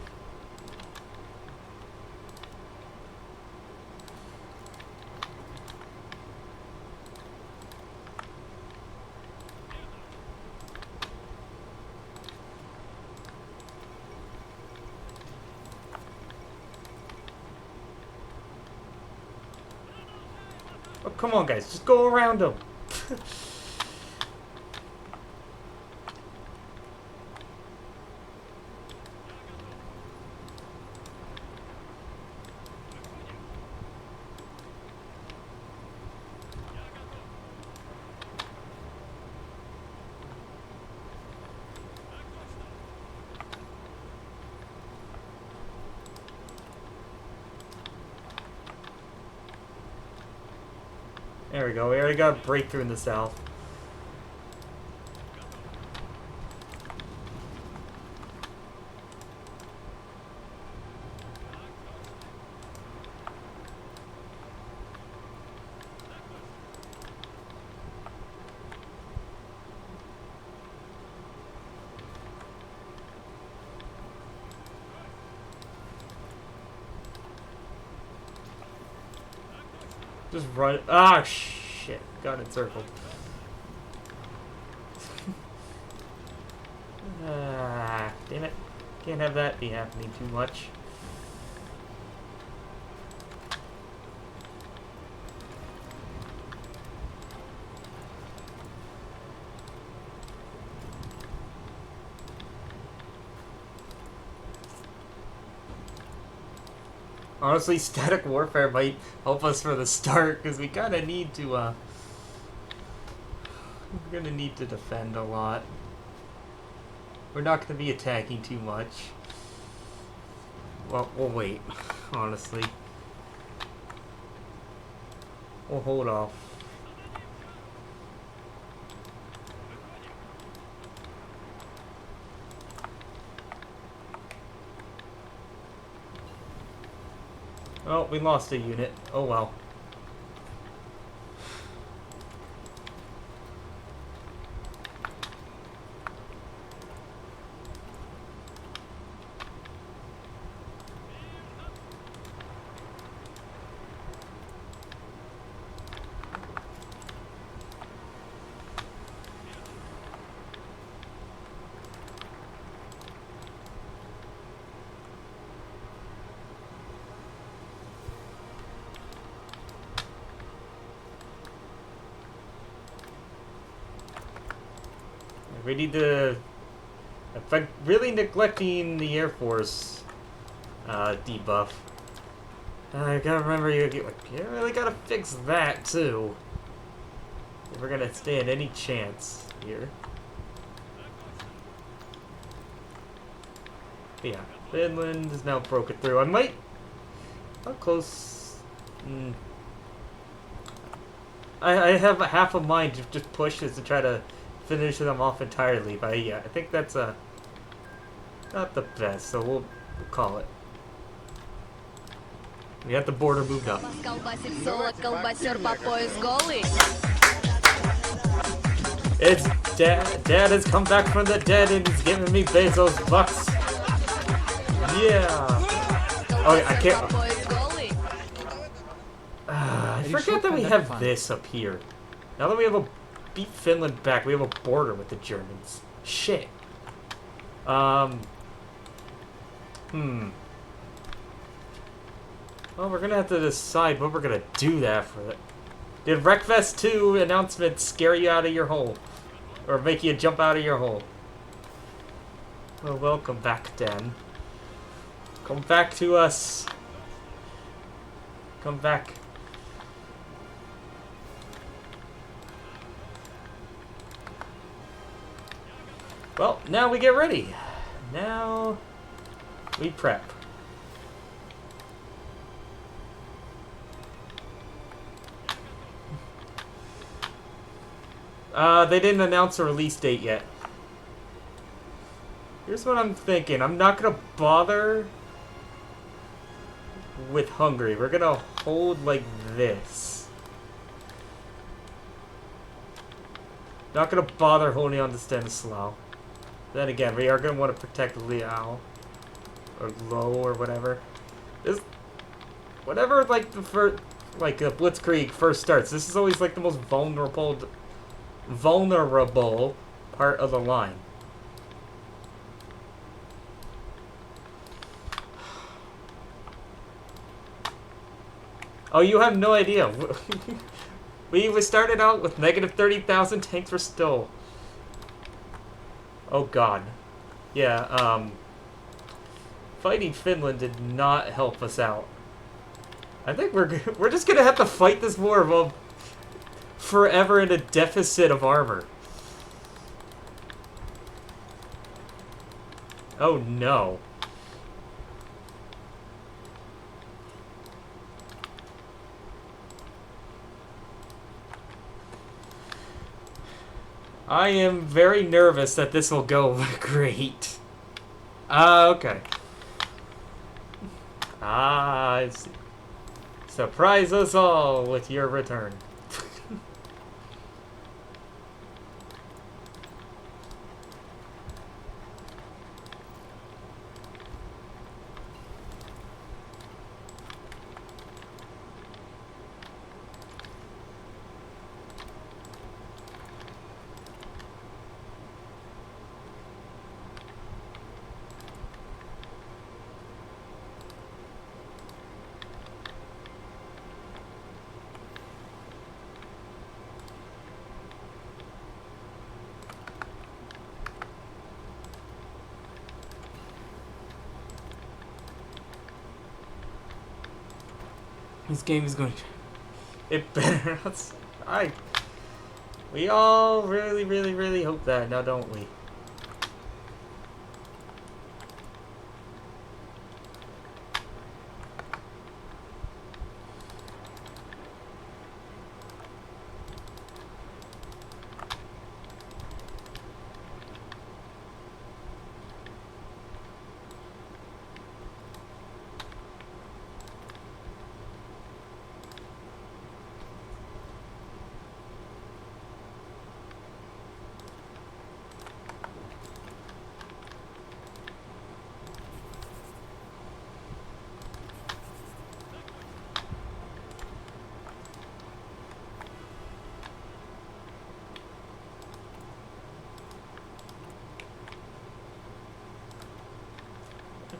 Oh, come on, guys. Just go around them. There we go. We already got a breakthrough in the south. Just run. Ah, shit. Got encircled. Ah, damn it. Can't have that be happening too much. Honestly, static warfare might help us for the start, because we kind of need to, we're gonna need to defend a lot. We're not gonna be attacking too much. Well, we'll wait, honestly. We'll hold off. Oh, we lost a unit. Oh well. We need to... If I'm really neglecting the Air Force debuff. I gotta remember, you really gotta fix that too. If we're gonna stand any chance here. But yeah, Finland is now broken through. I might... How close... I have a half a mind to just push this to try to finish them off entirely, but yeah, I think that's not the best, so we'll call it. We got the border moved up. It's Dad. Dad has come back from the dead and he's giving me Bezos bucks. Yeah. Oh, I can't. I forget that we have this up here. Now that we have beat Finland back, we have a border with the Germans. Shit. Well, we're gonna have to decide what we're gonna do that for it. Did Wreckfest 2 announcement scare you out of your hole? Or make you jump out of your hole? Well, welcome back, Dan. Come back to us. Come back. Well, now we get ready. Now we prep. They didn't announce a release date yet. Here's what I'm thinking. I'm not gonna bother with Hungary. We're gonna hold like this. Not gonna bother holding on to Stanislaw. Then again, we are gonna want to protect Liao. Or Low or whatever. This, whatever like the first, like the blitzkrieg first starts, this is always like the most vulnerable part of the line. Oh, you have no idea. We started out with negative 30,000. Tanks were still. Oh God. Yeah. Fighting Finland did not help us out. I think we're just gonna have to fight this war while forever in a deficit of armor. Oh no. I am very nervous that this will go great. Okay. I see. Surprise us all with your return. This game is going to... It better... We all really, really, really hope that, now don't we?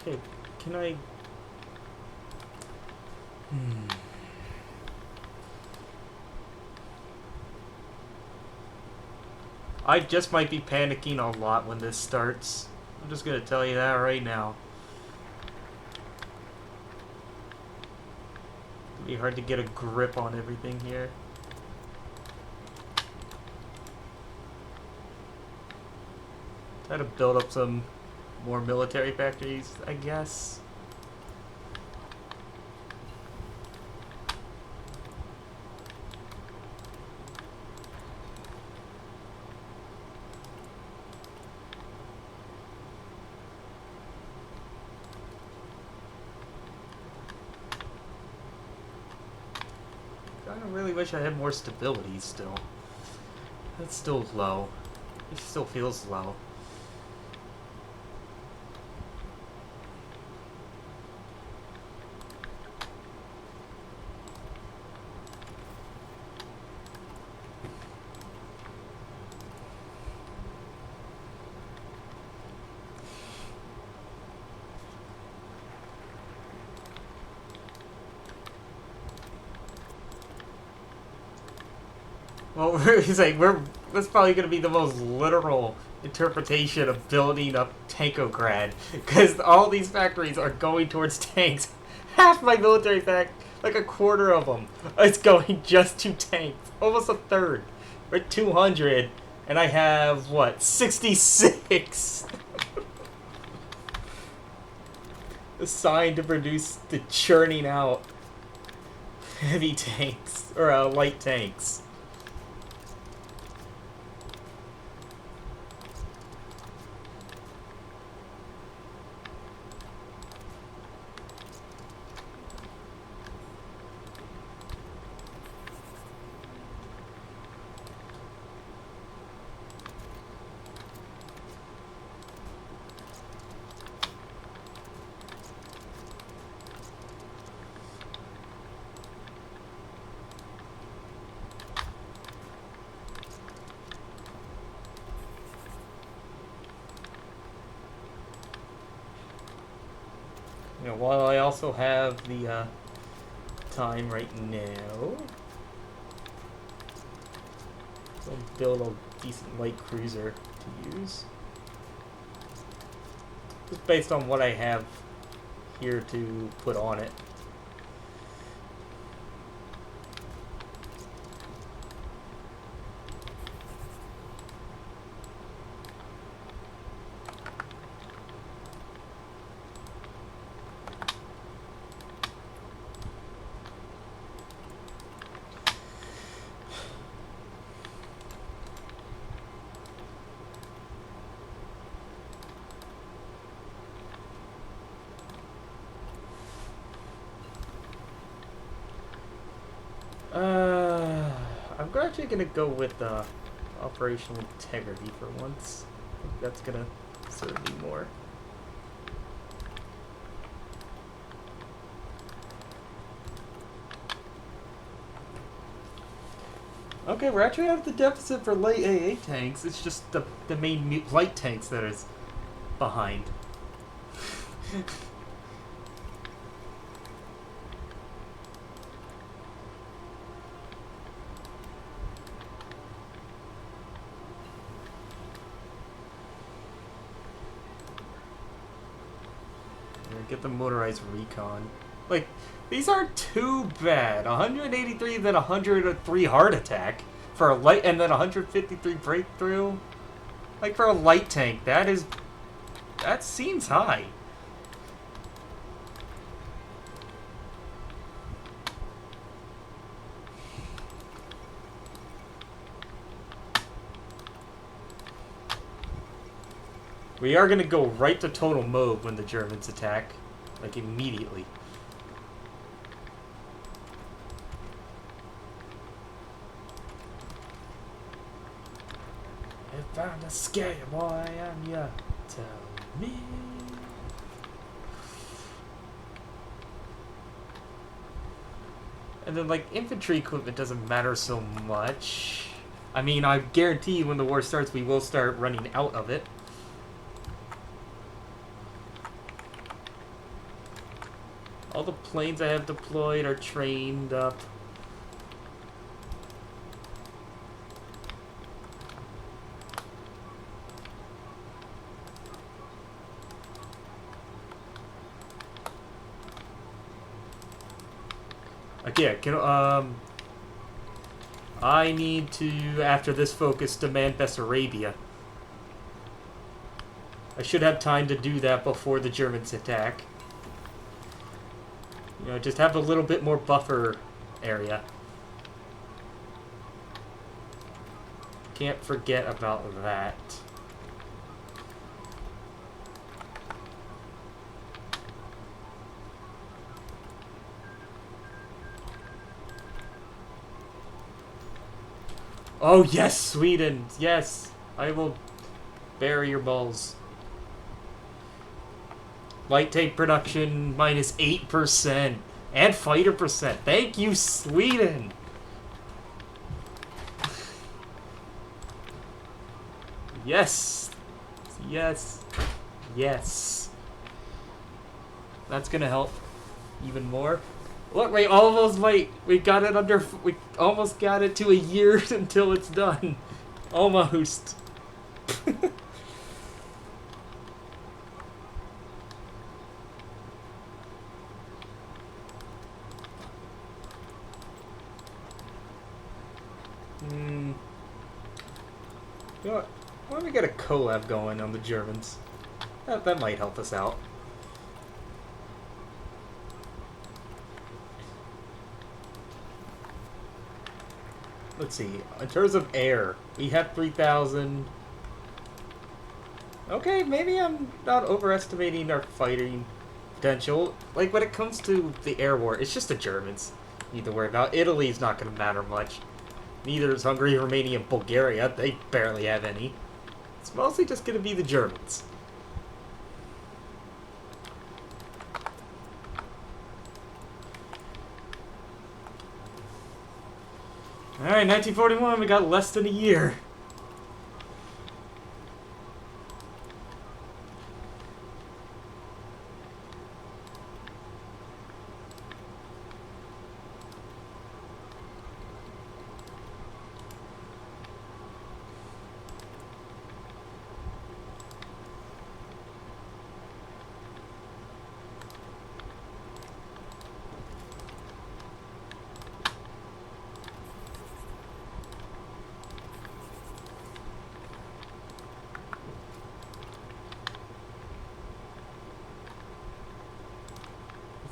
Okay, can I... I just might be panicking a lot when this starts. I'm just gonna tell you that right now. It'll be hard to get a grip on everything here. Try to build up some more military factories, I guess. I really wish I had more stability still. That's still low. It still feels low. Well, he's like, that's probably going to be the most literal interpretation of building up Tankograd, because all these factories are going towards tanks. Half my military like a quarter of them, is going just to tanks. Almost a third. We're at 200, and I have, what, 66? assigned to produce the churning out heavy tanks or light tanks. You know, while I also have the time right now, so I'll build a decent light cruiser to use. Just based on what I have here to put on it. I'm actually gonna go with operational integrity for once. I think that's gonna serve me more. Okay, we're actually at the deficit for light AA tanks. It's just the main light tanks that is behind. Get the motorized recon. Like, these aren't too bad. 183, then 103 heart attack for a light, and then 153 breakthrough. Like, for a light tank, that seems high. We are going to go right to total mode when the Germans attack. Like, immediately. If I'm a scary boy, I'm ya. Tell me. And then, like, infantry equipment doesn't matter so much. I mean, I guarantee when the war starts, we will start running out of it. All the planes I have deployed are trained up. Okay, I need to, after this focus, demand Bessarabia. I should have time to do that before the Germans attack. You know, just have a little bit more buffer area. Can't forget about that. Oh yes, Sweden! Yes! I will bury your balls. Light tank production minus 8%. And fighter percent. Thank you, Sweden! Yes! Yes! Yes! That's gonna help even more. Look, we almost we got it under, we almost got it to a year until it's done. Almost. You know what? Why don't we get a collab going on the Germans? That might help us out. let's see. In terms of air, we have 3,000. Okay, maybe I'm not overestimating our fighting potential. Like, when it comes to the air war, it's just the Germans you need to worry about. Italy's not going to matter much. Neither is Hungary, Romania, and Bulgaria. They barely have any. It's mostly just going to be the Germans. Alright, 1941, we got less than a year.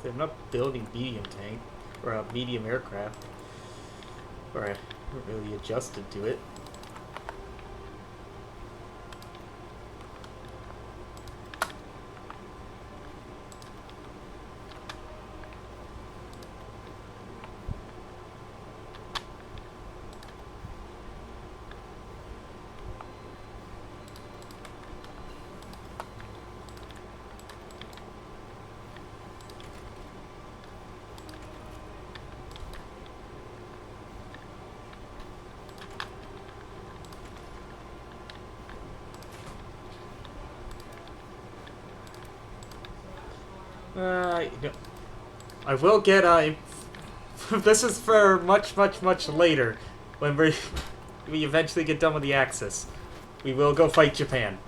I'm not building medium tank or a medium aircraft, or I haven't really adjusted to it. You know, I will get this is for much, much, much later, when we eventually get done with the Axis. We will go fight Japan.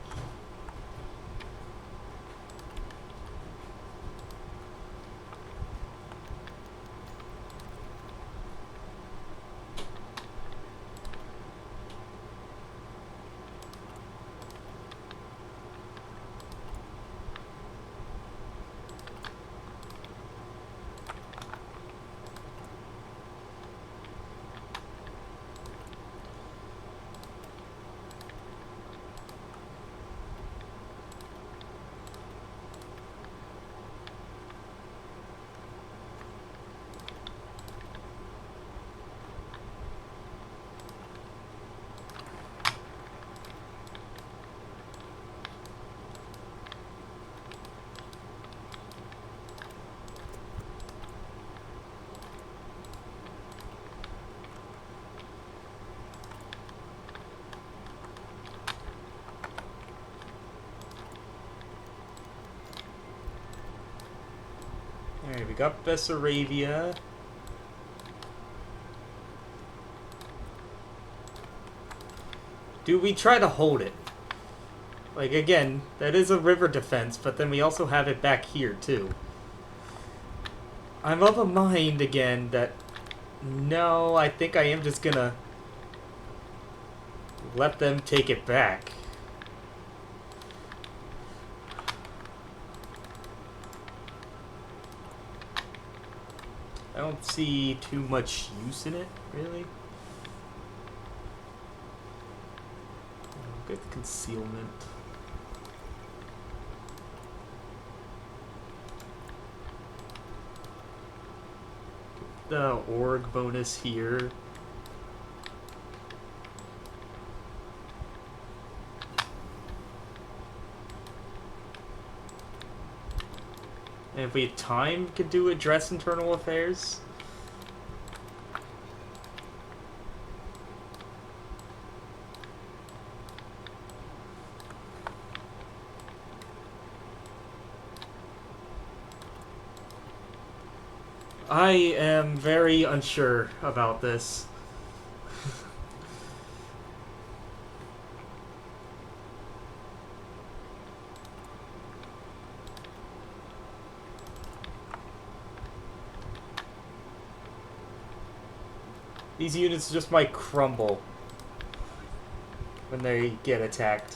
Alright, we got Bessarabia. Do we try to hold it? Like, again, that is a river defense, but then we also have it back here, too. I'm of a mind, again, that... No, I think I am just gonna... let them take it back. I don't see too much use in it, really. Get the concealment. The org bonus here. And if we had time, could do address internal affairs. I am very unsure about this. These units just might crumble when they get attacked.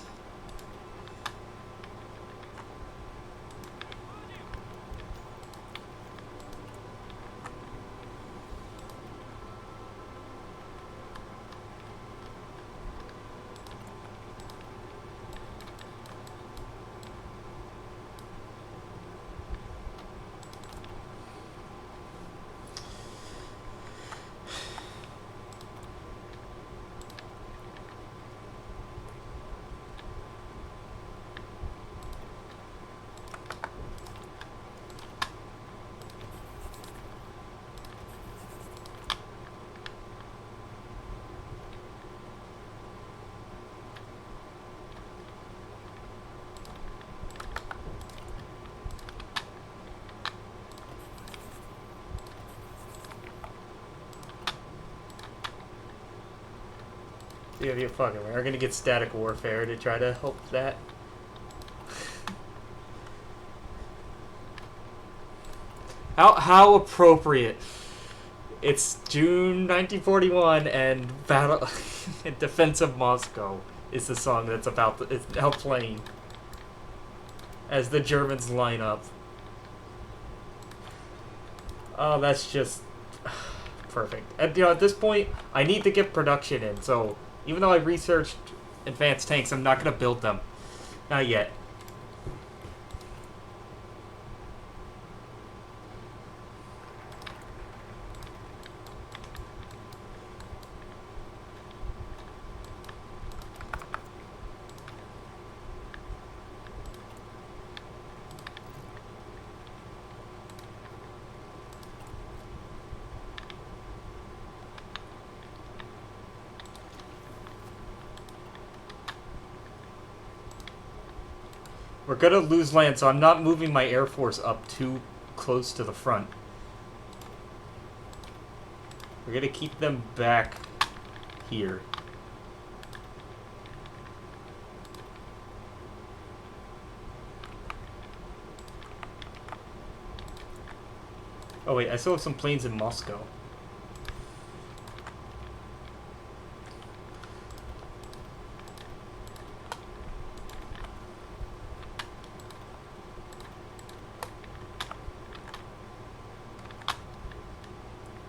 Yeah, fucking. We're gonna get static warfare to try to help that. How appropriate. It's June 1941 and Battle in Defense of Moscow is the song that's it's now playing as the Germans line up. Oh, that's just perfect. And at this point, I need to get production in. So even though I researched advanced tanks, I'm not gonna build them. Not yet. We're gonna lose land, so I'm not moving my Air Force up too close to the front. We're gonna keep them back here. Oh wait, I still have some planes in Moscow.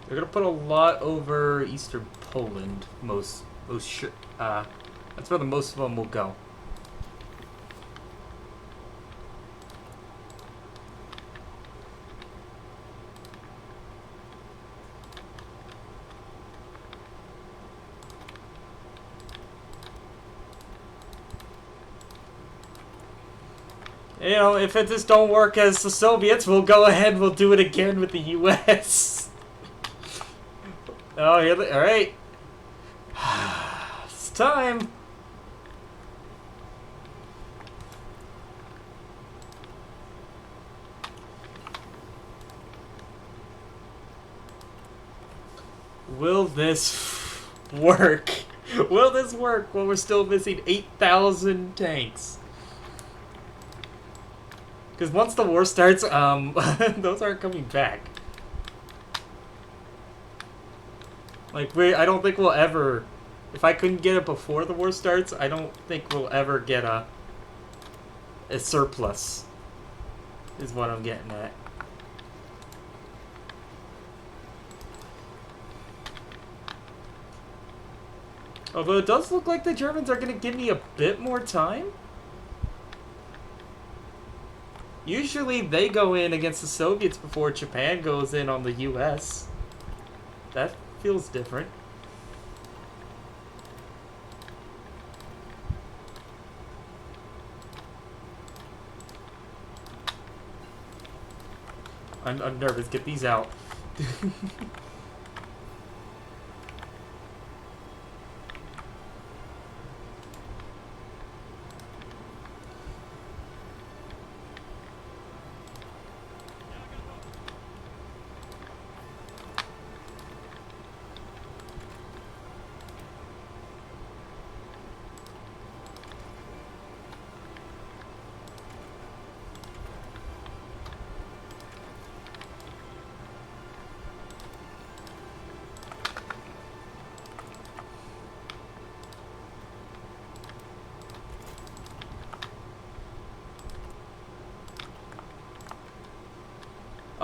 They're gonna put a lot over eastern Poland. That's where the most of them will go. You know, if it just don't work as the Soviets, we'll go ahead and we'll do it again with the U.S. Oh, here, all right. It's time. Will this work? Will this work when we're still missing 8,000 tanks? Because once the war starts, those aren't coming back. Like, I don't think we'll ever... If I couldn't get it before the war starts, I don't think we'll ever get a surplus. Is what I'm getting at. Although it does look like the Germans are going to give me a bit more time. Usually they go in against the Soviets before Japan goes in on the US. That feels different. I'm nervous. Get these out.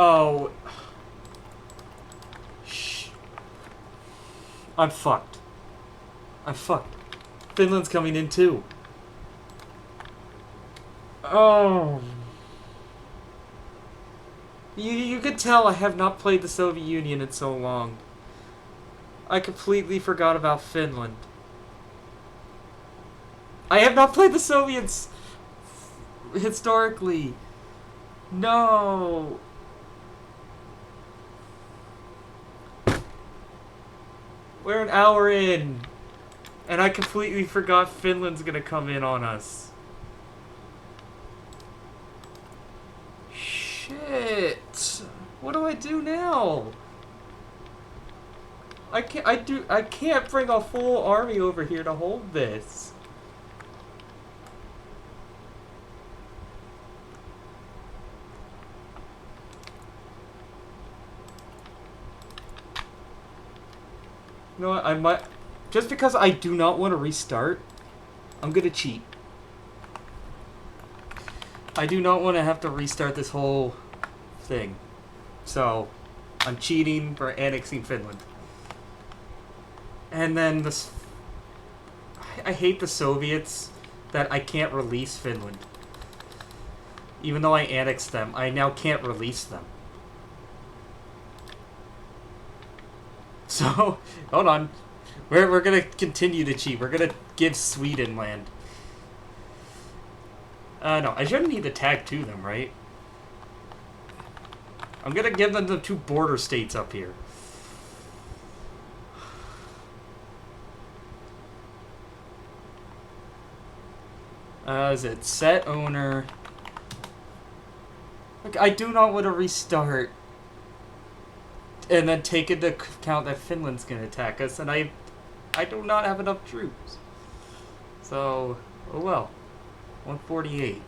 Oh. Shh. I'm fucked. I'm fucked. Finland's coming in too. Oh. You could tell I have not played the Soviet Union in so long. I completely forgot about Finland. I have not played the Soviets historically. No. We're an hour in, and I completely forgot Finland's gonna come in on us. Shit. What do I do now? I can't bring a full army over here to hold this. You know what, I might... Just because I do not want to restart, I'm gonna cheat. I do not want to have to restart this whole thing. So, I'm cheating for annexing Finland. And then this... I hate the Soviets that I can't release Finland. Even though I annexed them, I now can't release them. So, hold on. We're gonna continue to cheat. We're gonna give Sweden land. No, I shouldn't need to tag to them, right? I'm gonna give them the 2 border states up here. Is it set owner? Look, I do not want to restart. And then take into account that Finland's gonna attack us, and I do not have enough troops. So, oh well. 148.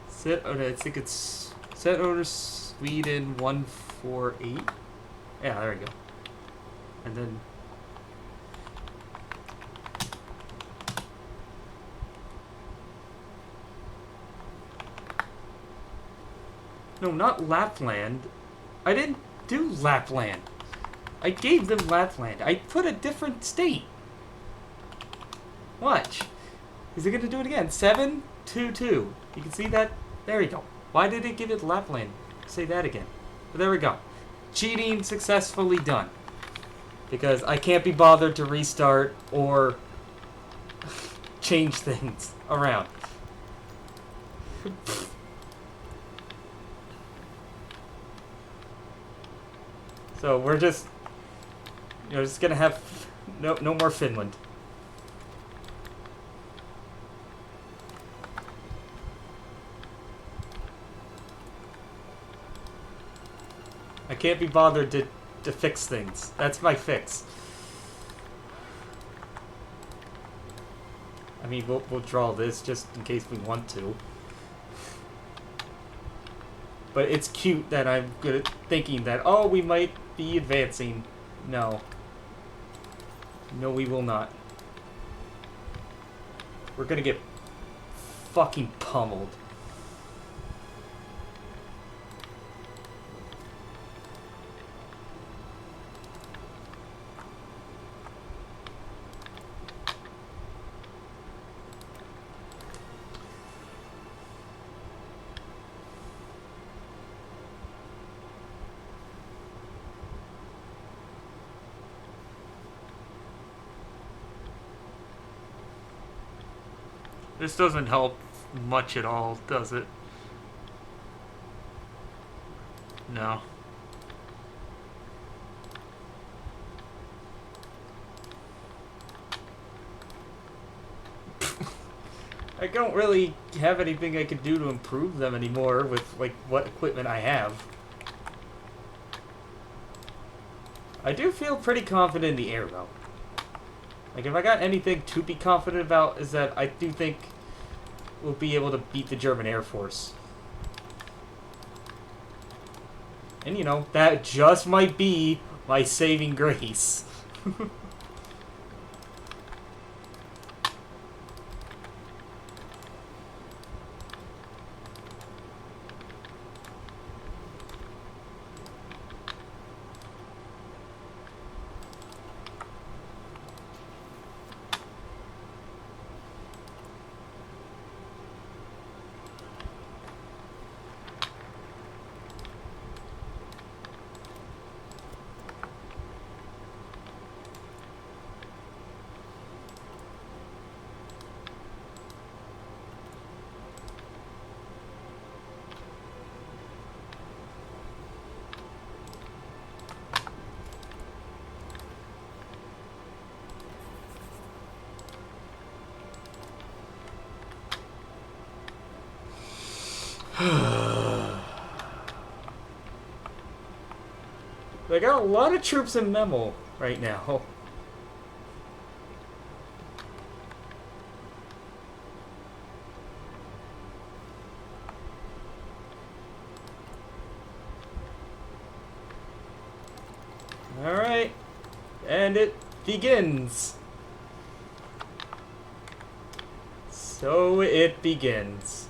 Set owner, I think it's set owner Sweden 148. Yeah, there we go. And then no, not Lapland. I didn't do Lapland. I gave them Lapland. I put a different state. Watch. Is it going to do it again? 722. You can see that? There we go. Why did it give it Lapland? Say that again. But there we go. Cheating successfully done. Because I can't be bothered to restart or change things around. So we're just, just gonna have no more Finland. I can't be bothered to fix things. That's my fix. I mean, we'll draw this just in case we want to. But it's cute that I'm good at thinking that, oh, we might be advancing. No. No, we will not. We're gonna get fucking pummeled. This doesn't help much at all, does it? No. I don't really have anything I could do to improve them anymore with, like, what equipment I have. I do feel pretty confident in the air, though. Like, if I got anything to be confident about, is that I do think we'll be able to beat the German Air Force. And, that just might be my saving grace. They got a lot of troops in Memo right now. Alright. And it begins. So it begins.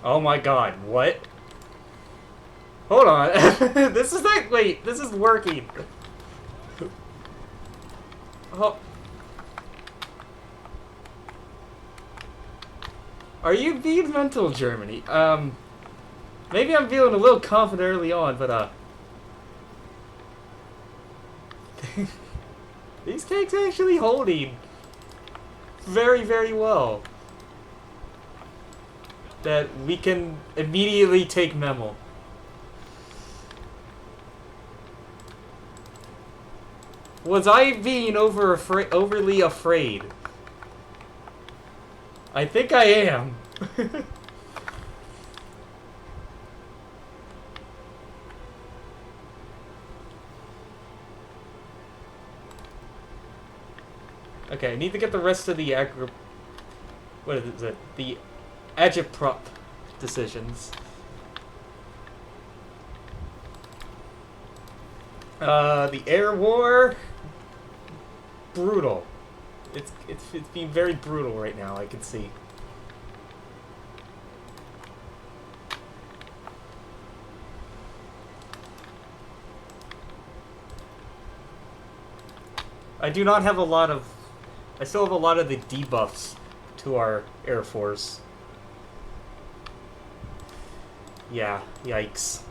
Oh my god, what? Hold on. This is like, wait, this is working. Oh. Are you being mental, Germany? Maybe I'm feeling a little confident early on, but, these tanks actually holding very, very well. That we can immediately take Memo. Was I being overly afraid? I think I am. Okay, I need to get the rest of the what is it? The agitprop decisions. The air war, brutal. It's being very brutal right now. I can see. I do not have a lot of. I still have a lot of the debuffs to our Air Force. Yeah, yikes.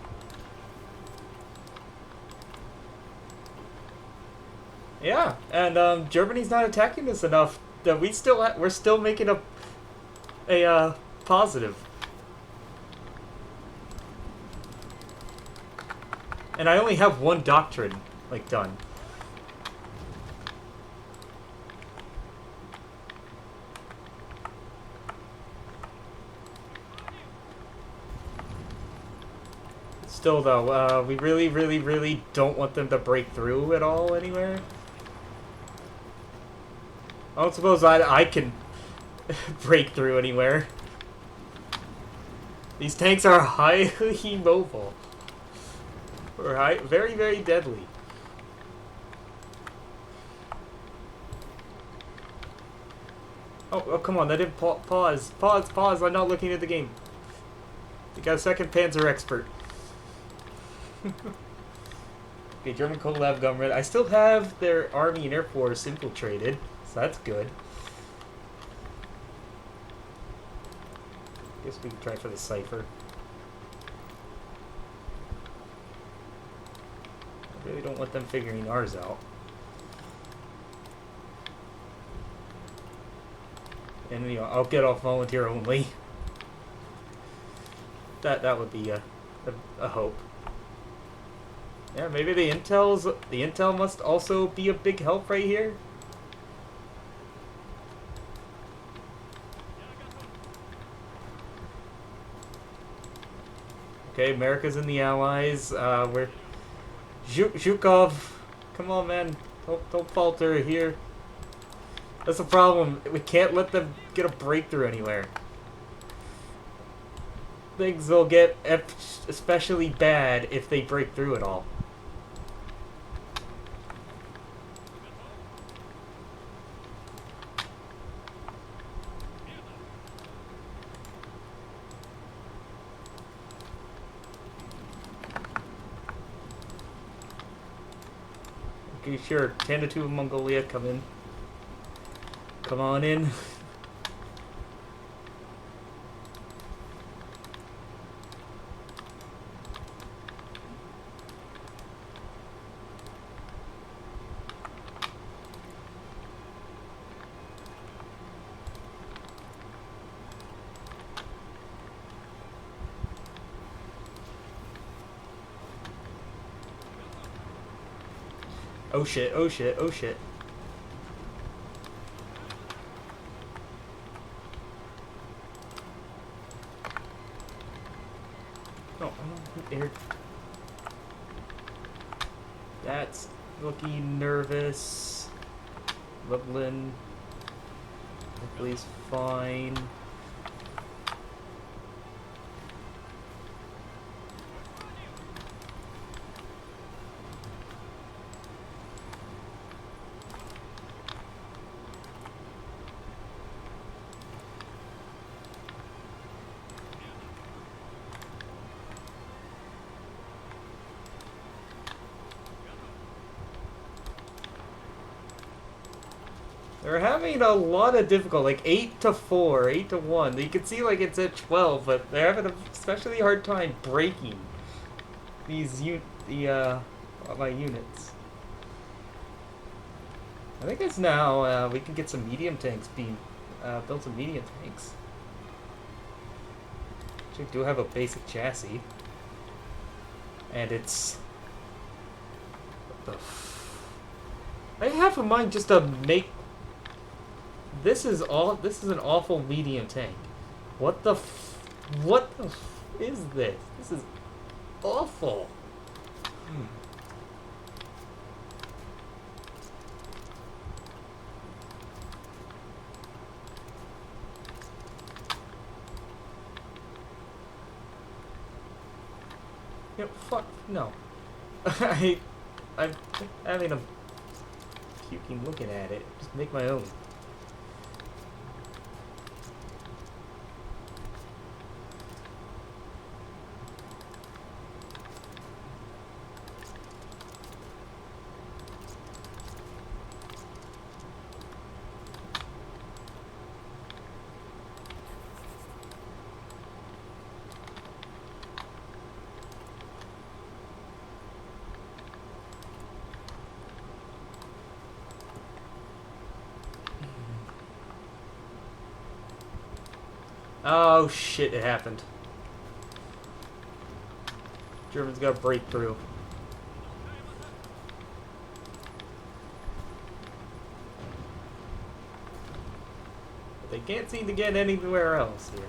Yeah, and Germany's not attacking us enough that we're still making a positive. And I only have one doctrine like done. Still though, we really, really, really don't want them to break through at all anywhere. I don't suppose I can break through anywhere. These tanks are highly mobile. Or very, very deadly. Oh, come on, that didn't pause. Pause, I'm not looking at the game. We got a second Panzer expert. Okay, German collab government. I still have their army and air force infiltrated, so that's good. Guess we can try for the cipher. I really don't want them figuring ours out. And you know, I'll get off volunteer only. That would be a hope. Yeah, maybe the intel must also be a big help right here. Okay, America's in the Allies. We're Zhukov. Come on, man. Don't falter here. That's the problem. We can't let them get a breakthrough anywhere. Things will get especially bad if they break through at all. Okay, sure. Tanda of Mongolia, come in. Come on in. Oh shit, oh shit, oh shit. Oh, air. That's looking nervous. Lublin. Hopefully he's fine. They're having a lot of difficulty, like 8 to 4, 8 to 1. You can see like it's at 12, but they're having an especially hard time breaking these my units. I think it's now we can get some medium tanks being build some medium tanks. Which do have a basic chassis, and it's what the. I have in mind just to make. This is an awful medium tank. What the is this? This is awful. You know, fuck no. I'm having a puking looking at it. Just make my own. Oh shit, it happened. Germans got to break through. But they can't seem to get anywhere else here.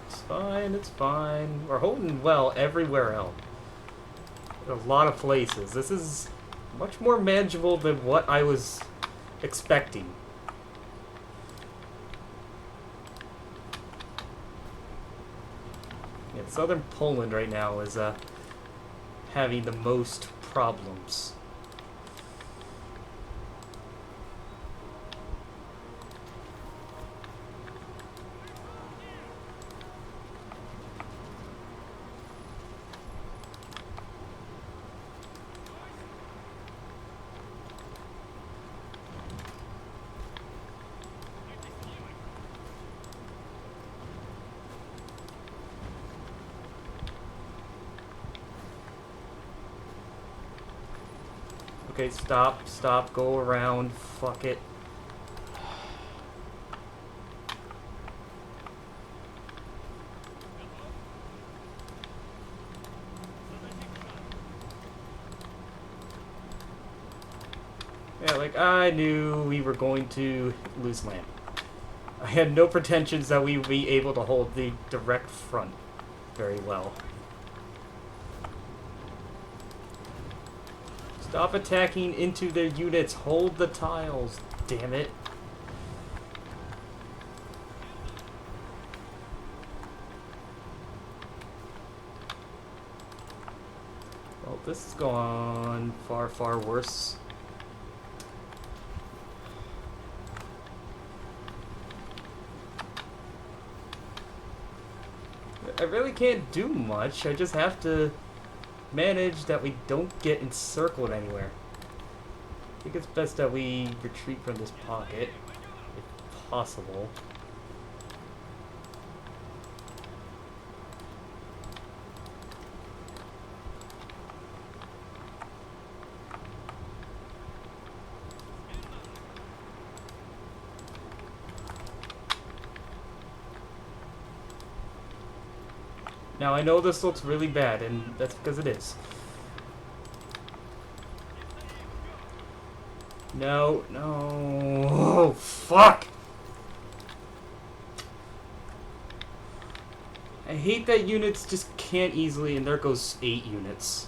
It's fine, it's fine. We're holding well everywhere else. A lot of places. This is much more manageable than what I was expecting. Yeah, southern Poland right now is having the most problems. Okay, stop, go around, fuck it. Yeah, like, I knew we were going to lose land. I had no pretensions that we would be able to hold the direct front very well. Stop attacking into their units. Hold the tiles. Damn it. Well, this has gone far, far worse. I really can't do much. I just have to manage that we don't get encircled anywhere. I think it's best that we retreat from this pocket, if possible. Now I know this looks really bad, and that's because it is. No, no. Oh, fuck! I hate that units just can't easily, and there goes 8 units.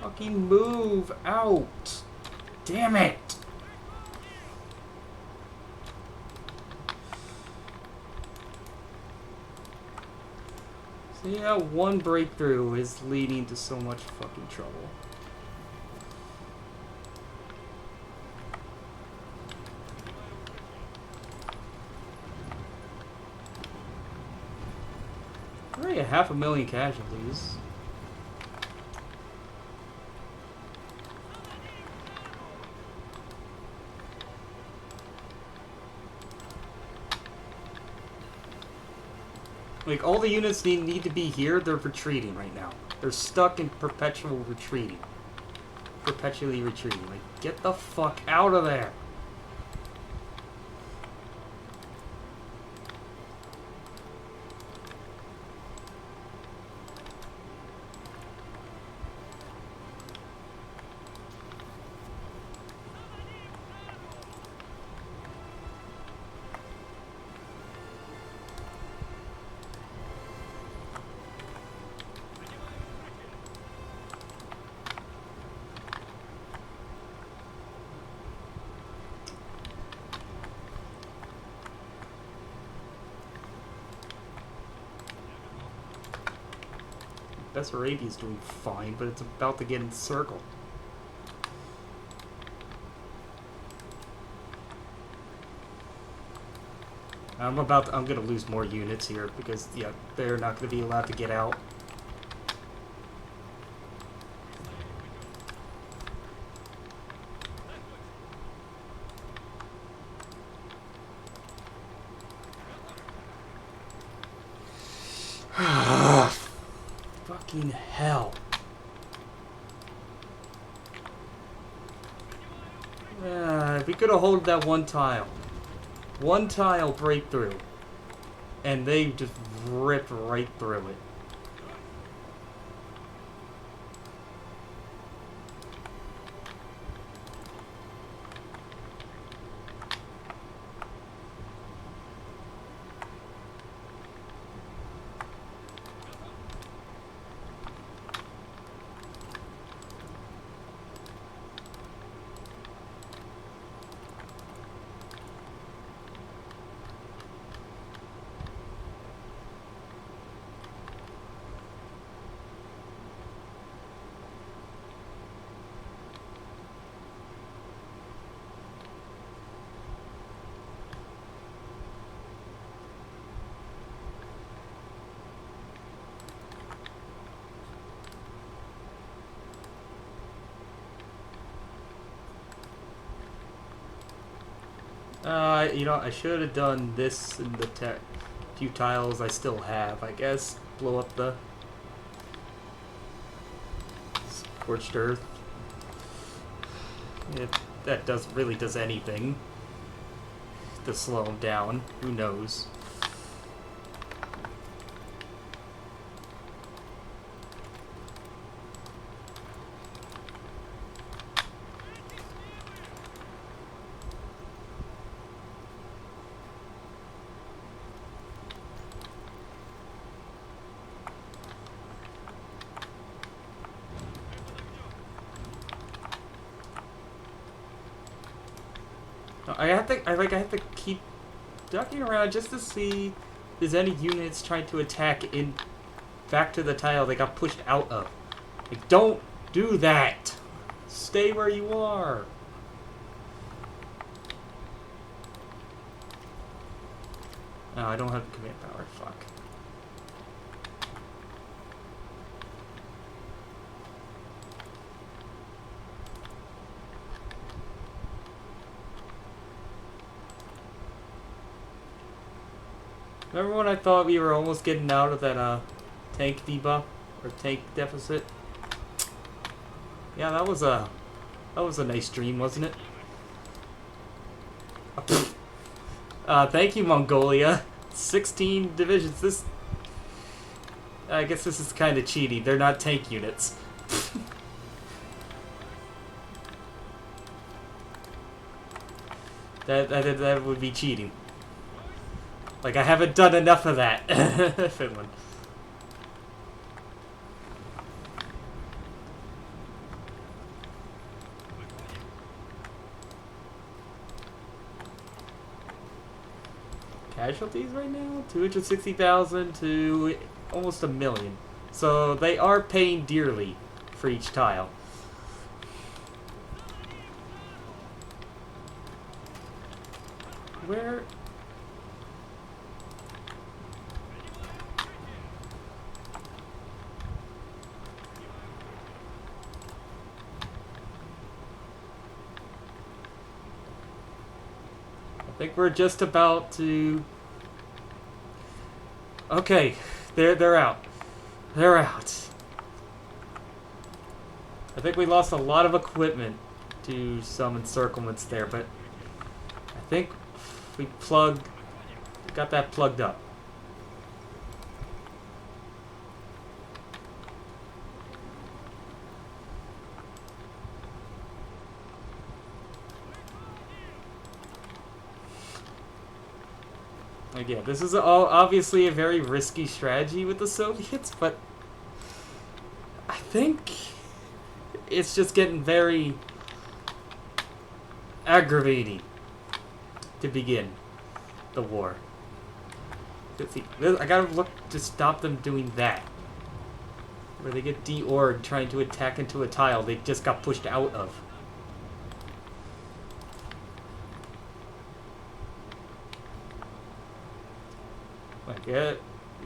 Fucking move out! Damn it! See how one breakthrough is leading to so much fucking trouble. Already 500,000 casualties. Like, all the units need to be here, they're retreating right now. They're stuck in perpetual retreating. Perpetually retreating. Like, get the fuck out of there! Bessarabia's doing fine, but it's about to get encircled. I'm gonna lose more units here because, yeah, they're not gonna be allowed to get out. Fucking hell. We could have held that one tile. One tile breakthrough. And they just ripped right through it. You know, I should have done this in the few tiles I still have, I guess. Blow up the scorched earth. If that really does anything to slow him down, who knows? I have to keep ducking around just to see if there's any units trying to attack back to the tile they got pushed out of. Like, don't do that! Stay where you are! No, I don't have the command power, fuck. Remember when I thought we were almost getting out of that tank debuff or tank deficit? Yeah, that was a nice dream, wasn't it? Thank you, Mongolia. 16 divisions. This... I guess this is kind of cheating. They're not tank units. That would be cheating. Like, I haven't done enough of that. Finland. Casualties right now? 260,000 to almost 1 million. So they are paying dearly for each tile. Where? I think we're just about to... Okay, they're out. They're out. I think we lost a lot of equipment to some encirclements there, but I think we got that plugged up. Again, this is obviously a very risky strategy with the Soviets, but I think it's just getting very aggravating to begin the war. Let's see, I gotta look to stop them doing that. Where they get de-orged trying to attack into a tile they just got pushed out of.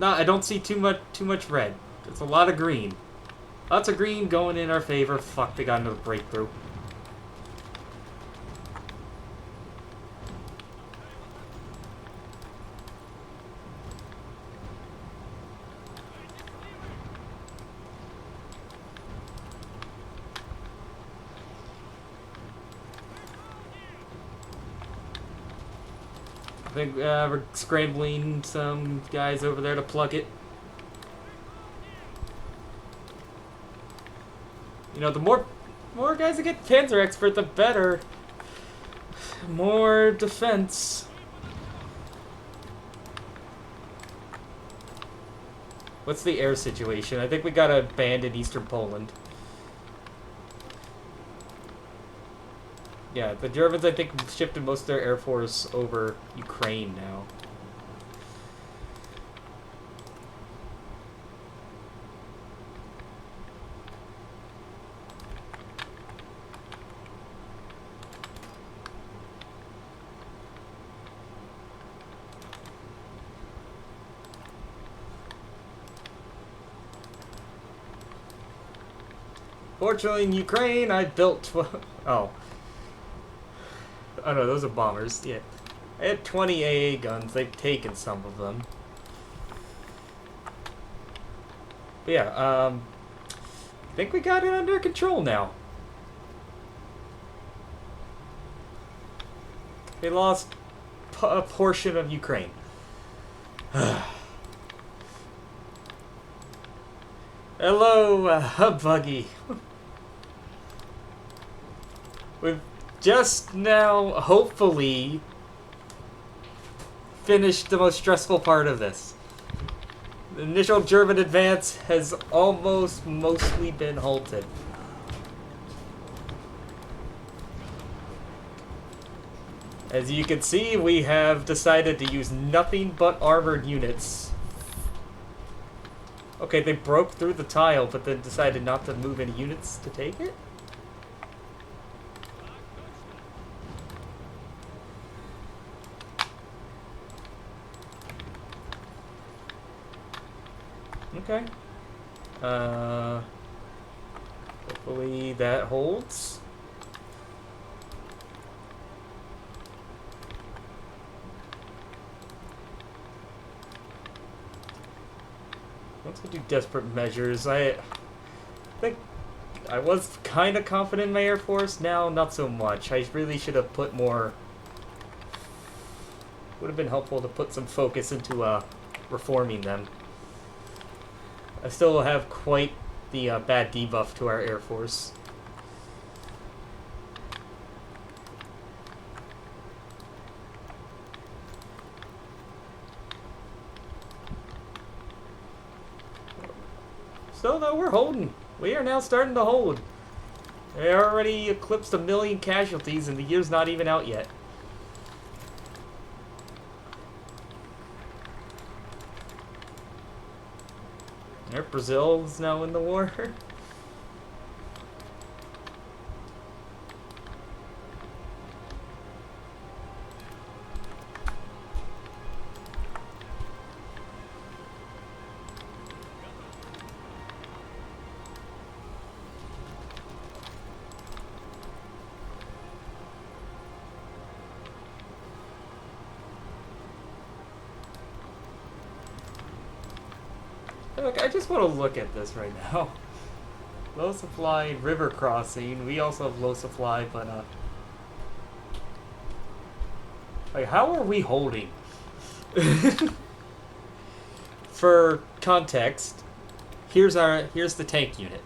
No, I don't see too much red. It's a lot of green. Lots of green going in our favor. Fuck, they got another breakthrough. I think we're scrambling some guys over there to plug it. You know, the more guys that get Panzer Expert, the better. More defense. What's the air situation? I think we got a band in eastern Poland. Yeah, the Germans, I think, shifted most of their air force over Ukraine now. Fortunately, in Ukraine, I built 12... Oh. Oh no, those are bombers. Yeah. I had 20 AA guns. They've taken some of them. But yeah, I think we got it under control now. They lost a portion of Ukraine. Hello, Buggy. We've just now, hopefully, finished the most stressful part of this. The initial German advance has almost mostly been halted. As you can see, we have decided to use nothing but armored units. Okay, they broke through the tile, but then decided not to move any units to take it? Okay. Hopefully that holds. Once we do desperate measures, I think I was kind of confident in my Air Force. Now, not so much. I really should have put more Would have been helpful to put some focus into reforming them. I still have quite the bad debuff to our Air Force. So though we're holding. We are now starting to hold. They already eclipsed 1 million casualties and the year's not even out yet. There, Brazil's now in the war. Look, I just want to look at this right now. Low supply river crossing. We also have low supply, but like, how are we holding? For context, here's the tank unit.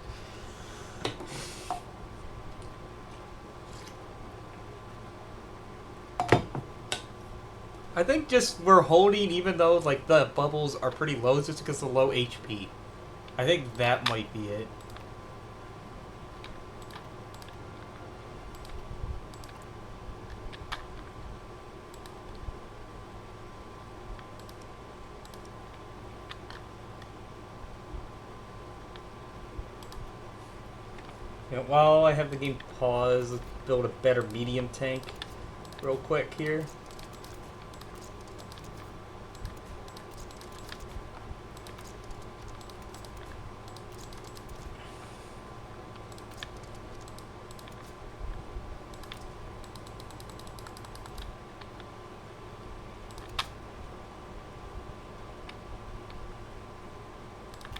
I think just we're holding even though like the bubbles are pretty low just because of low HP. I think that might be it. You know, while I have the game paused, let's build a better medium tank real quick here.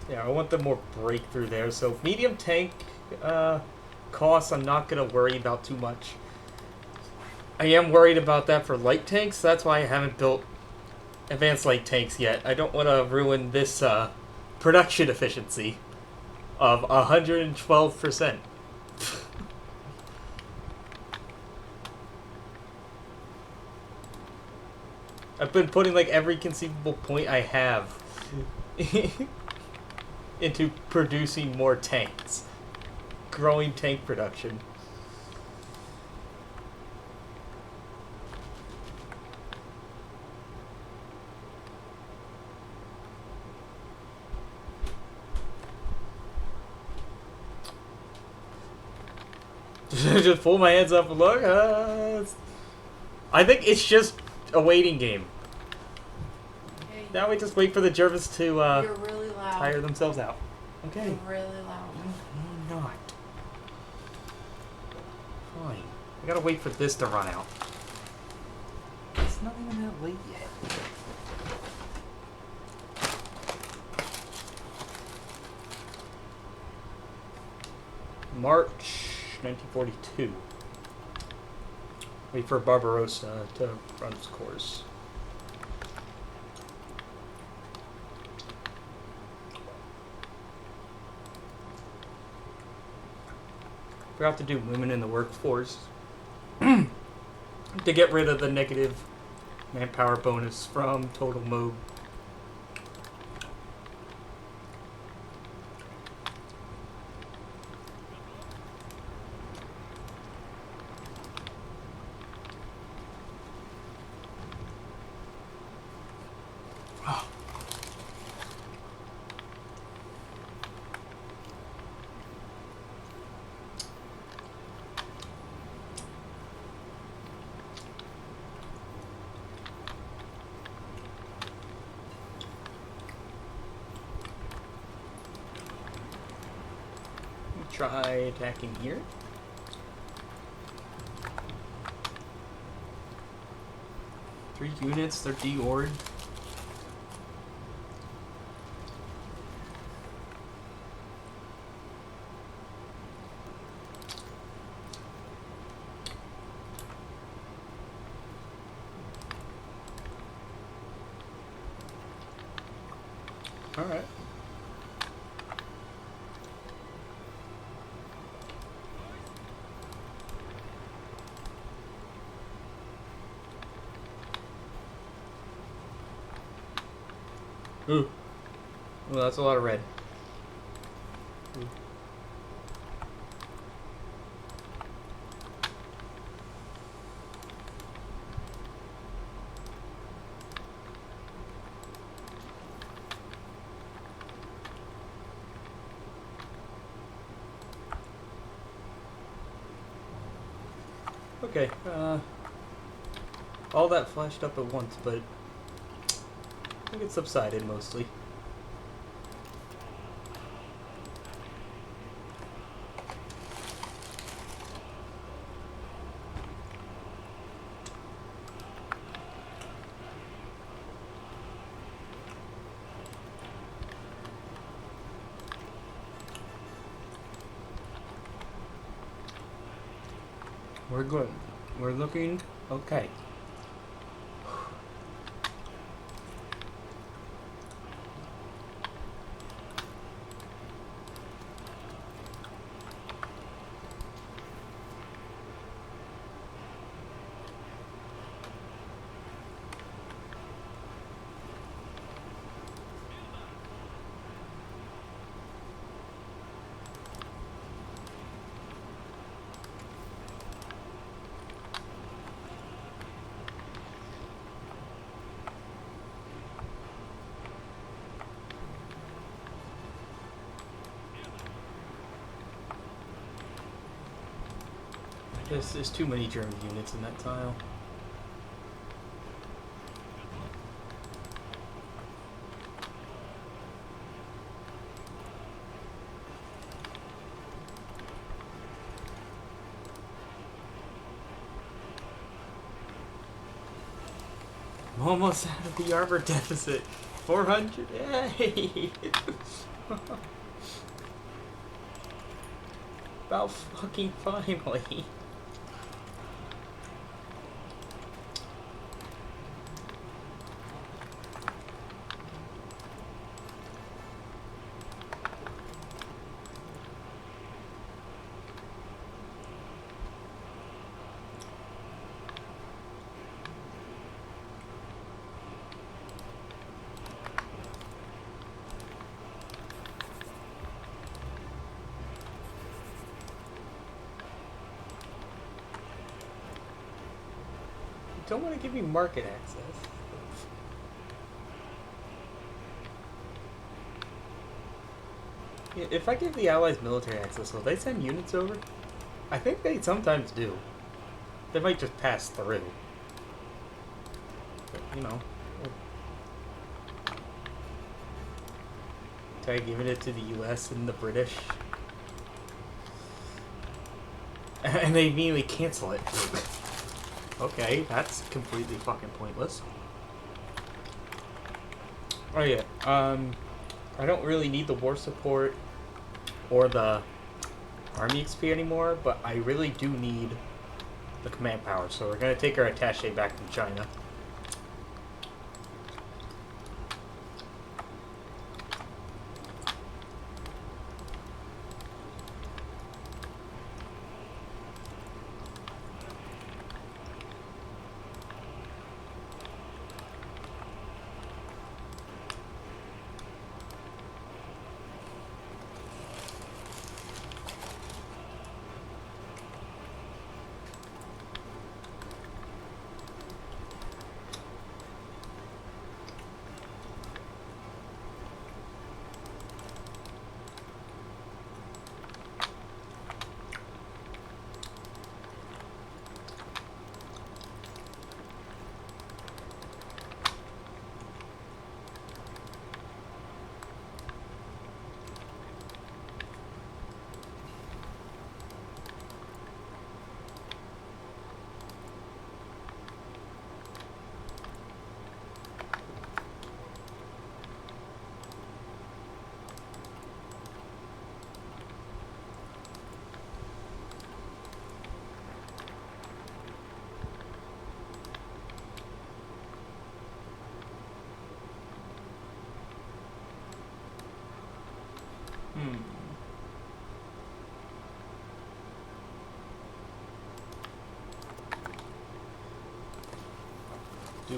Yeah, I want the more breakthrough there. So medium tank costs, I'm not going to worry about too much. I am worried about that for light tanks. That's why I haven't built advanced light tanks yet. I don't want to ruin this production efficiency of 112%. I've been putting like every conceivable point I have into producing more tanks. Growing tank production. Just pull my hands up and look. I think it's just a waiting game. Okay. Now we just wait for the Jervis to You're really loud. tire themselves out. Okay. You're really loud. No, I'm not. Fine. I gotta wait for this to run out. It's not even that late yet. March 1942. Wait for Barbarossa to run its course. Forgot to do women in the workforce to get rid of the negative manpower bonus from total mode. Try attacking here. Three units, they're de-ordered. Alright. Ooh. Well, that's a lot of red. Ooh. Okay, all that flashed up at once, but I think it subsided mostly. We're good. We're looking okay. There's too many German units in that tile. I'm almost out of the armor deficit. 400. Yay! About fucking finally. Don't want to give me market access. Yeah, if I give the Allies military access, will they send units over? I think they sometimes do. They might just pass through. But, you know. Try giving it to the US and the British. And they immediately cancel it. Okay, that's completely fucking pointless. Oh yeah, I don't really need the war support or the army XP anymore, but I really do need the command power, so we're gonna take our attaché back from China.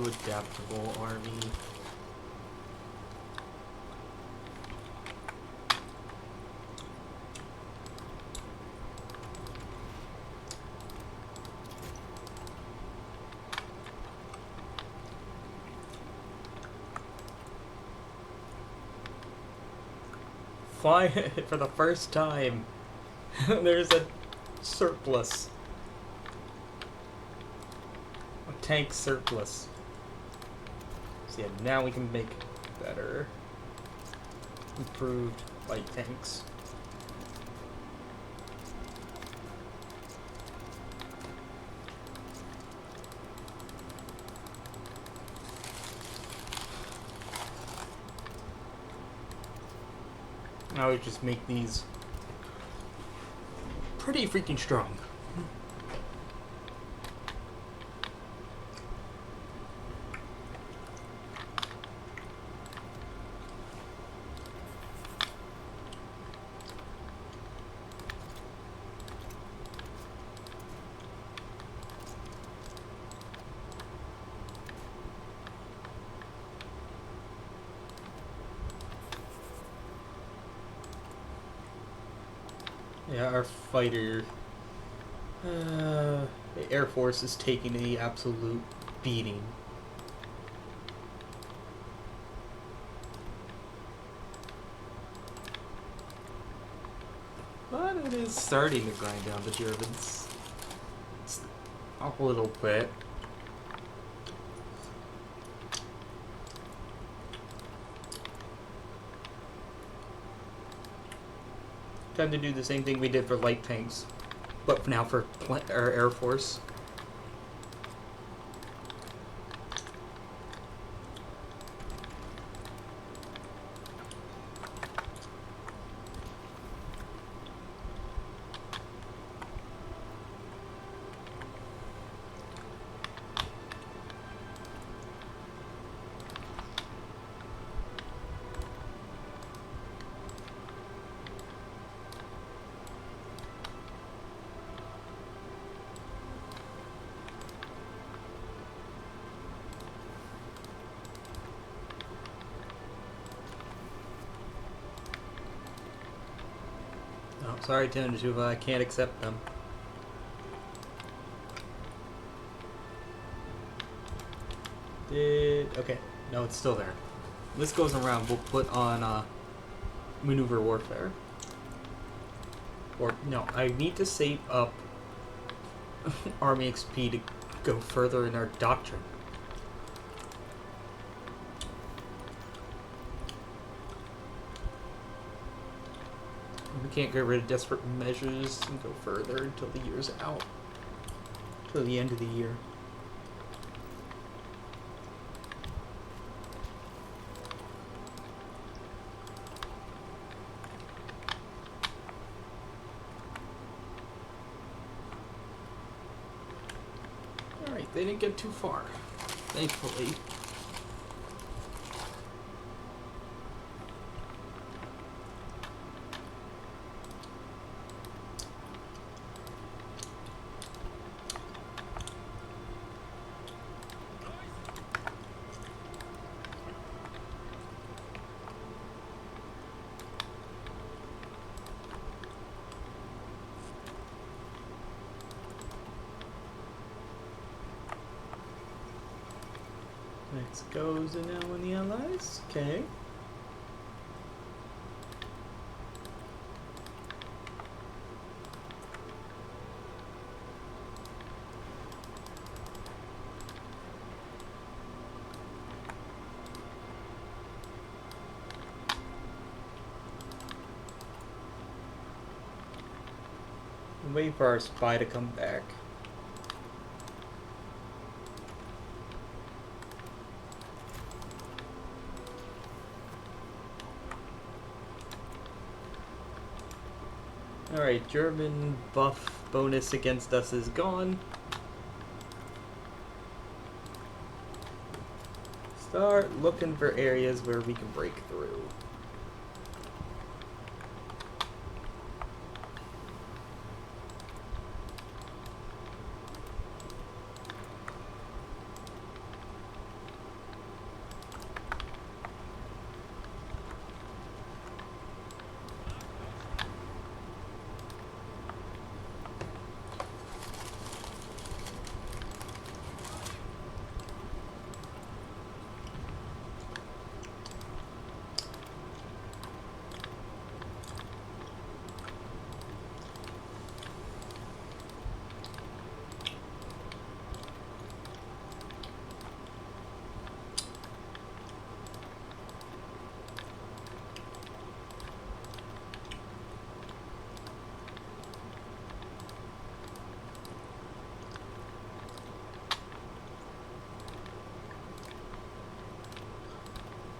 adaptable army. For the first time, there's a surplus. A tank surplus. So yeah, now we can make better, improved light tanks. I would just make these pretty freaking strong. Yeah, our fighter, the Air Force is taking the absolute beating. But it is starting to grind down the Germans. It's a little bit. Time to do the same thing we did for light tanks, but now for our Air Force. Oh, sorry, Tanajuva, I can't accept them. Okay, no, it's still there. This goes around, we'll put on maneuver warfare. Or, no, I need to save up Army XP to go further in our doctrine. We can't get rid of desperate measures and go further until the year's out. Till the end of the year. Alright, they didn't get too far. Thankfully. Mexico's now in the Allies. Okay. I'm waiting for our spy to come back. Alright, German buff bonus against us is gone. Start looking for areas where we can break through.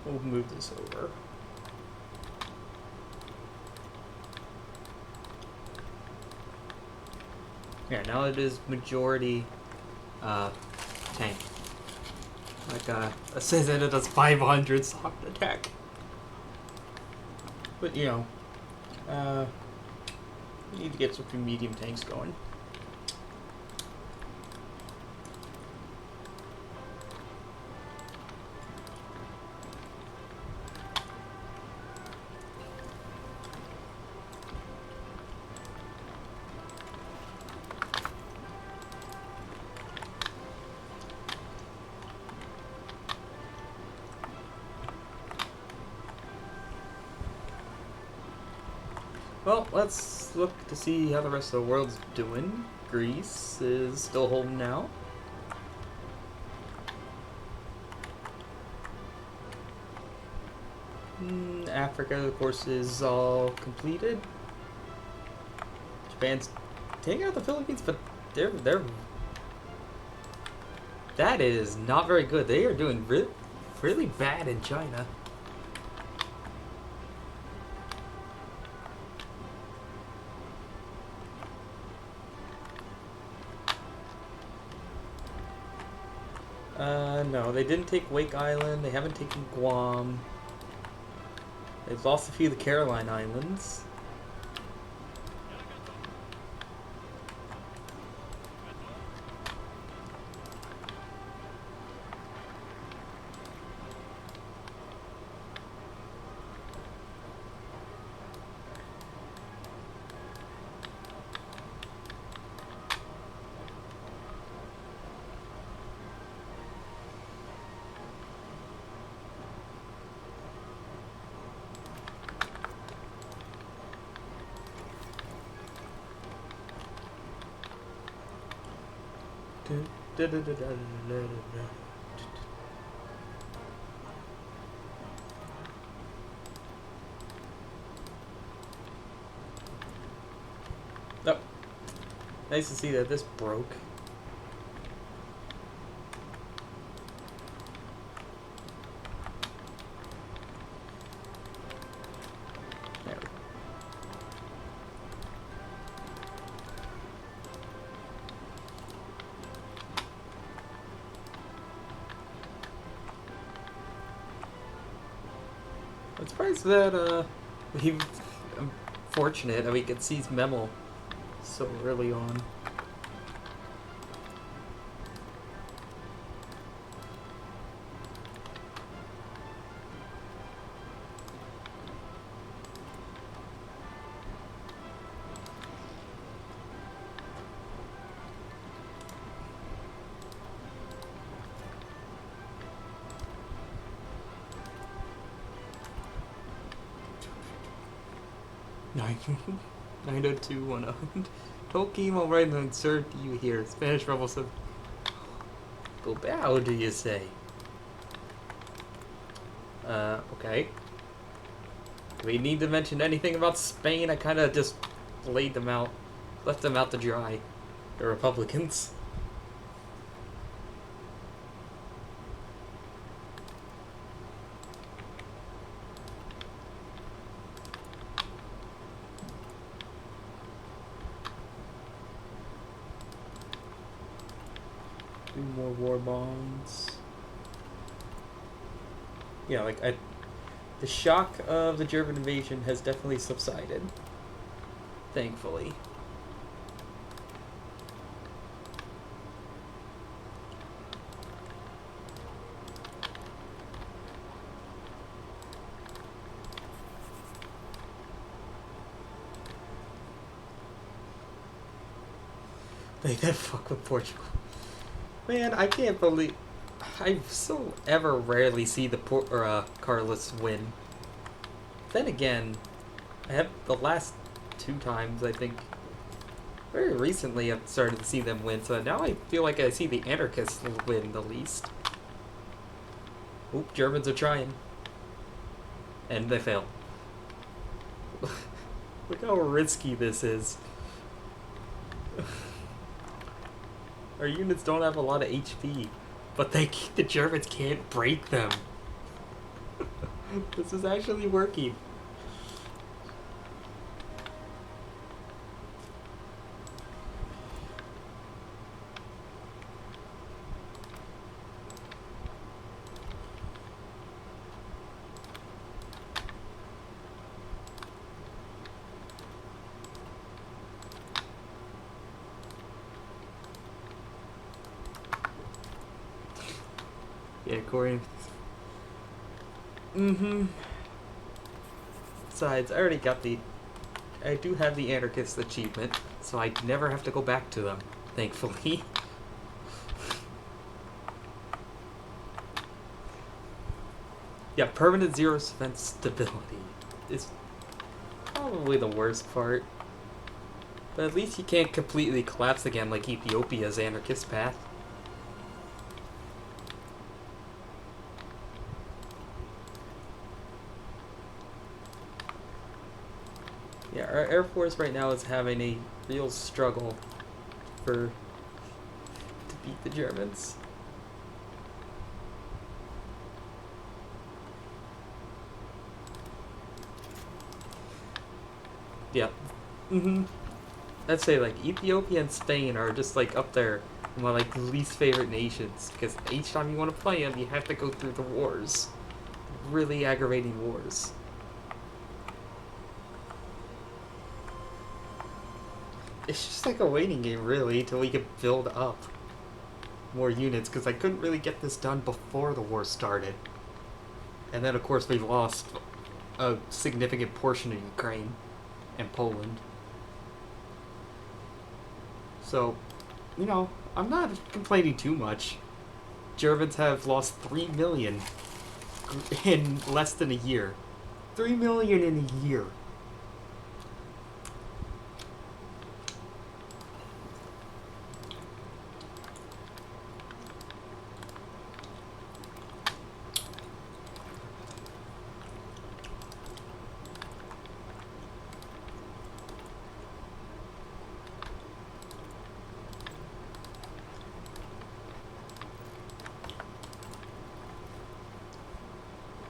We'll move this over. Yeah, now it is majority tank. Like it says that it does 500 soft attack. But you know, we need to get some medium tanks going. Well, let's look to see how the rest of the world's doing. Greece is still holding out. Africa, of course, is all completed. Japan's taking out the Philippines, but they're that is not very good. They are doing really bad in China. No, they didn't take Wake Island. They haven't taken Guam. They've lost a few of the Caroline Islands. Oh, nice to see that this broke. There we go. I'm surprised that I'm fortunate that we could seize Memel so early on. Nine 90210. Tolkien will write and insert you here. Spanish rebel said, "Go bow, do you say?" Okay. Do we need to mention anything about Spain? I kind of just laid them out, left them out to dry. The Republicans. Do more war bonds. Yeah, like the shock of the German invasion has definitely subsided. Thankfully. They did fuck with Portugal. Man, I can't believe I so ever rarely see the Carlos win. Then again, I have the last 2 times, I think, very recently I've started to see them win, so now I feel like I see the anarchists win the least. Oop, Germans are trying. And they fail. Look how risky this is. Our units don't have a lot of HP, but the Germans can't break them. This is actually working. Yeah, Corey. Besides, I do have the anarchist achievement, so I never have to go back to them, thankfully. Yeah, permanent zero defense stability is probably the worst part. But at least you can't completely collapse again like Ethiopia's anarchist path. Yeah, our Air Force right now is having a real struggle to beat the Germans. Yeah. I'd say like Ethiopia and Spain are just like up there, my like least favorite nations, because each time you want to play them, you have to go through the wars, really aggravating wars. It's just like a waiting game, really, till we could build up more units, because I couldn't really get this done before the war started. And then, of course, we've lost a significant portion of Ukraine and Poland. So, you know, I'm not complaining too much. Germans have lost 3 million in less than a year. 3 million in a year.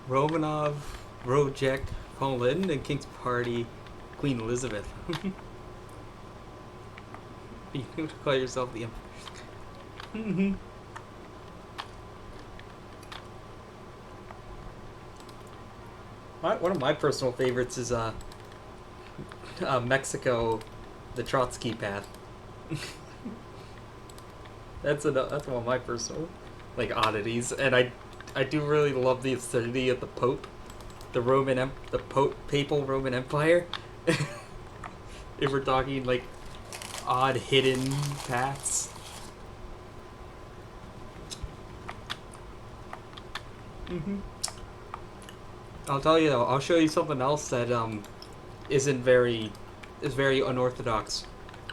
Romanov, Rojek, Poland, and King's Party, Queen Elizabeth. You can call yourself the Emperor. One of my personal favorites is Mexico, the Trotsky path. That's one of my personal like oddities, and I do really love the absurdity of the Pope, the Papal Roman Empire. If we're talking like odd hidden paths. I'll tell you though, I'll show you something else that is very unorthodox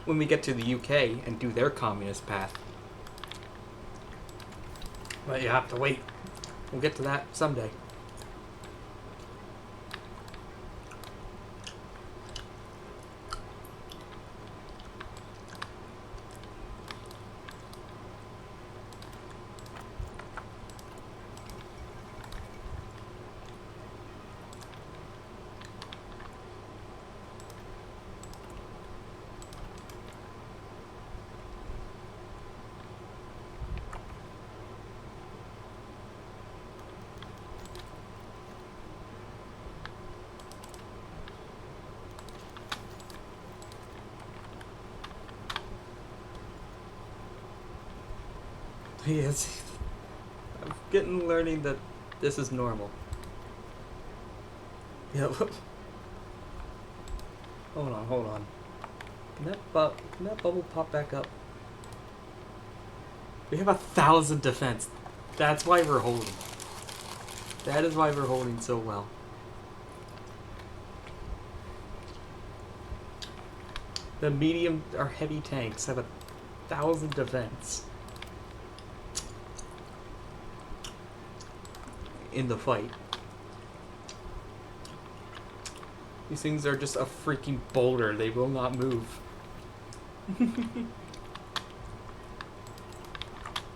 when we get to the UK and do their communist path. But you have to wait. We'll get to that someday. Yes. I'm learning that this is normal. Yeah. Hold on. Can that bubble pop back up? We have 1,000 defense. That's why we're holding. That is why we're holding so well. The medium or heavy tanks have 1,000 defense in the fight. These things are just a freaking boulder. They will not move.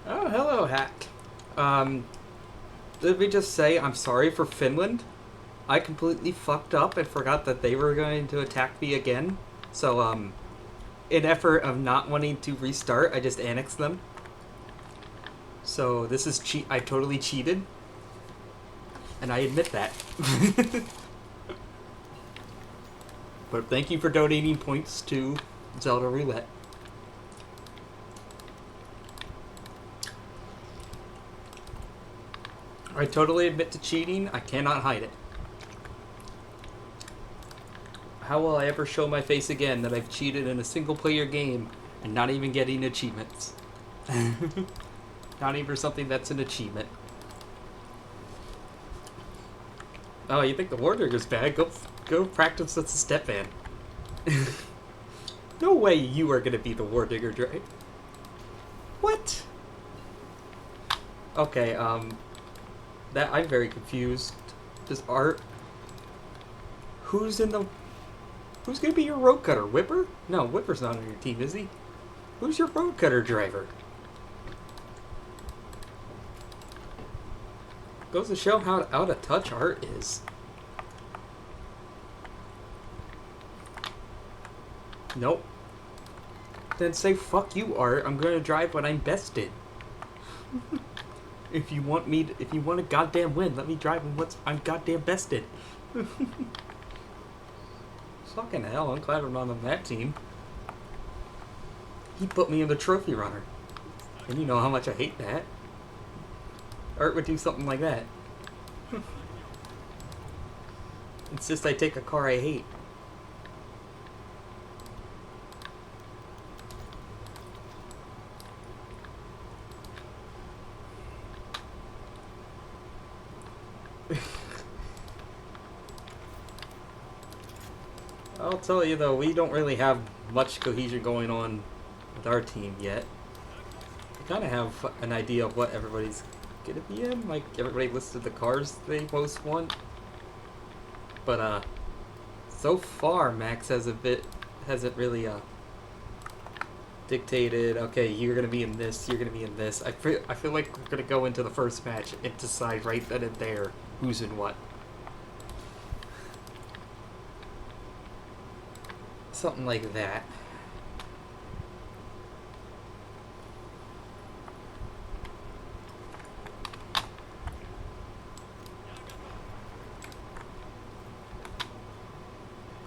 Oh, hello, Hack. Let me just say I'm sorry for Finland. I completely fucked up and forgot that they were going to attack me again. So, in effort of not wanting to restart, I just annexed them. So this is cheat. I totally cheated, and I admit that. But thank you for donating points to Zelda Roulette. I totally admit to cheating. I cannot hide it. How will I ever show my face again that I've cheated in a single-player game and not even getting achievements? Not even for something that's an achievement. Oh, you think the War Digger's bad? Go practice as a step van. No way you are gonna be the War Digger, right? What? Okay, that I'm very confused. Does Art? Who's gonna be your road cutter? Whipper? No, Whipper's not on your team, is he? Who's your road cutter driver? Goes to show how out of touch Art is. Nope. Then say fuck you, Art. I'm gonna drive what I'm best in. If you want a goddamn win, let me drive in what I'm goddamn best in. Fucking hell, I'm glad I'm not on that team. He put me in the trophy runner. And you know how much I hate that. Art would do something like that. Insist I take a car I hate. I'll tell you though, we don't really have much cohesion going on with our team yet. We kind of have an idea of what everybody's gonna be in. Like, everybody listed the cars they most want. But, so far, Max hasn't really, dictated, okay, you're gonna be in this, you're gonna be in this. I feel like we're gonna go into the first match and decide right then and there who's in what. Something like that.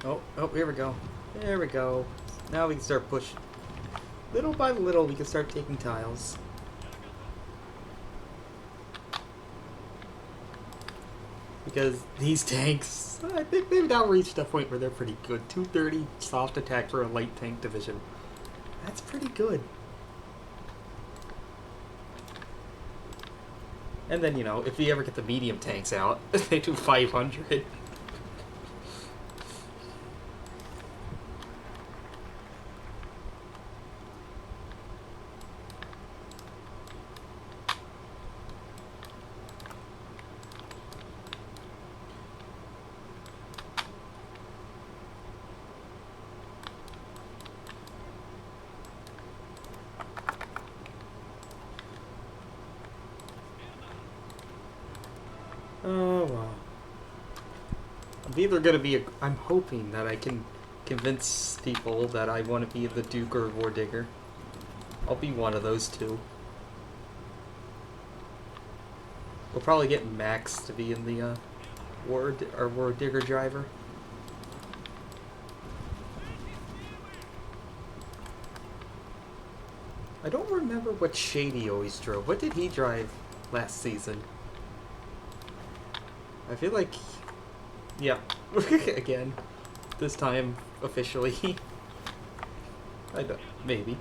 Oh, here we go. There we go. Now we can start pushing. Little by little, we can start taking tiles. Because these tanks, I think they've now reached a point where they're pretty good. 230 soft attack for a light tank division. That's pretty good. And then, you know, if you ever get the medium tanks out, they do 500. Oh, well. I'm either going to be I'm hoping that I can convince people that I want to be the Duke or War Digger. I'll be one of those two. We'll probably get Max to be in the War Digger driver. I don't remember what Shady always drove. What did he drive last season? I feel like, yeah, again, this time officially. I don't, maybe.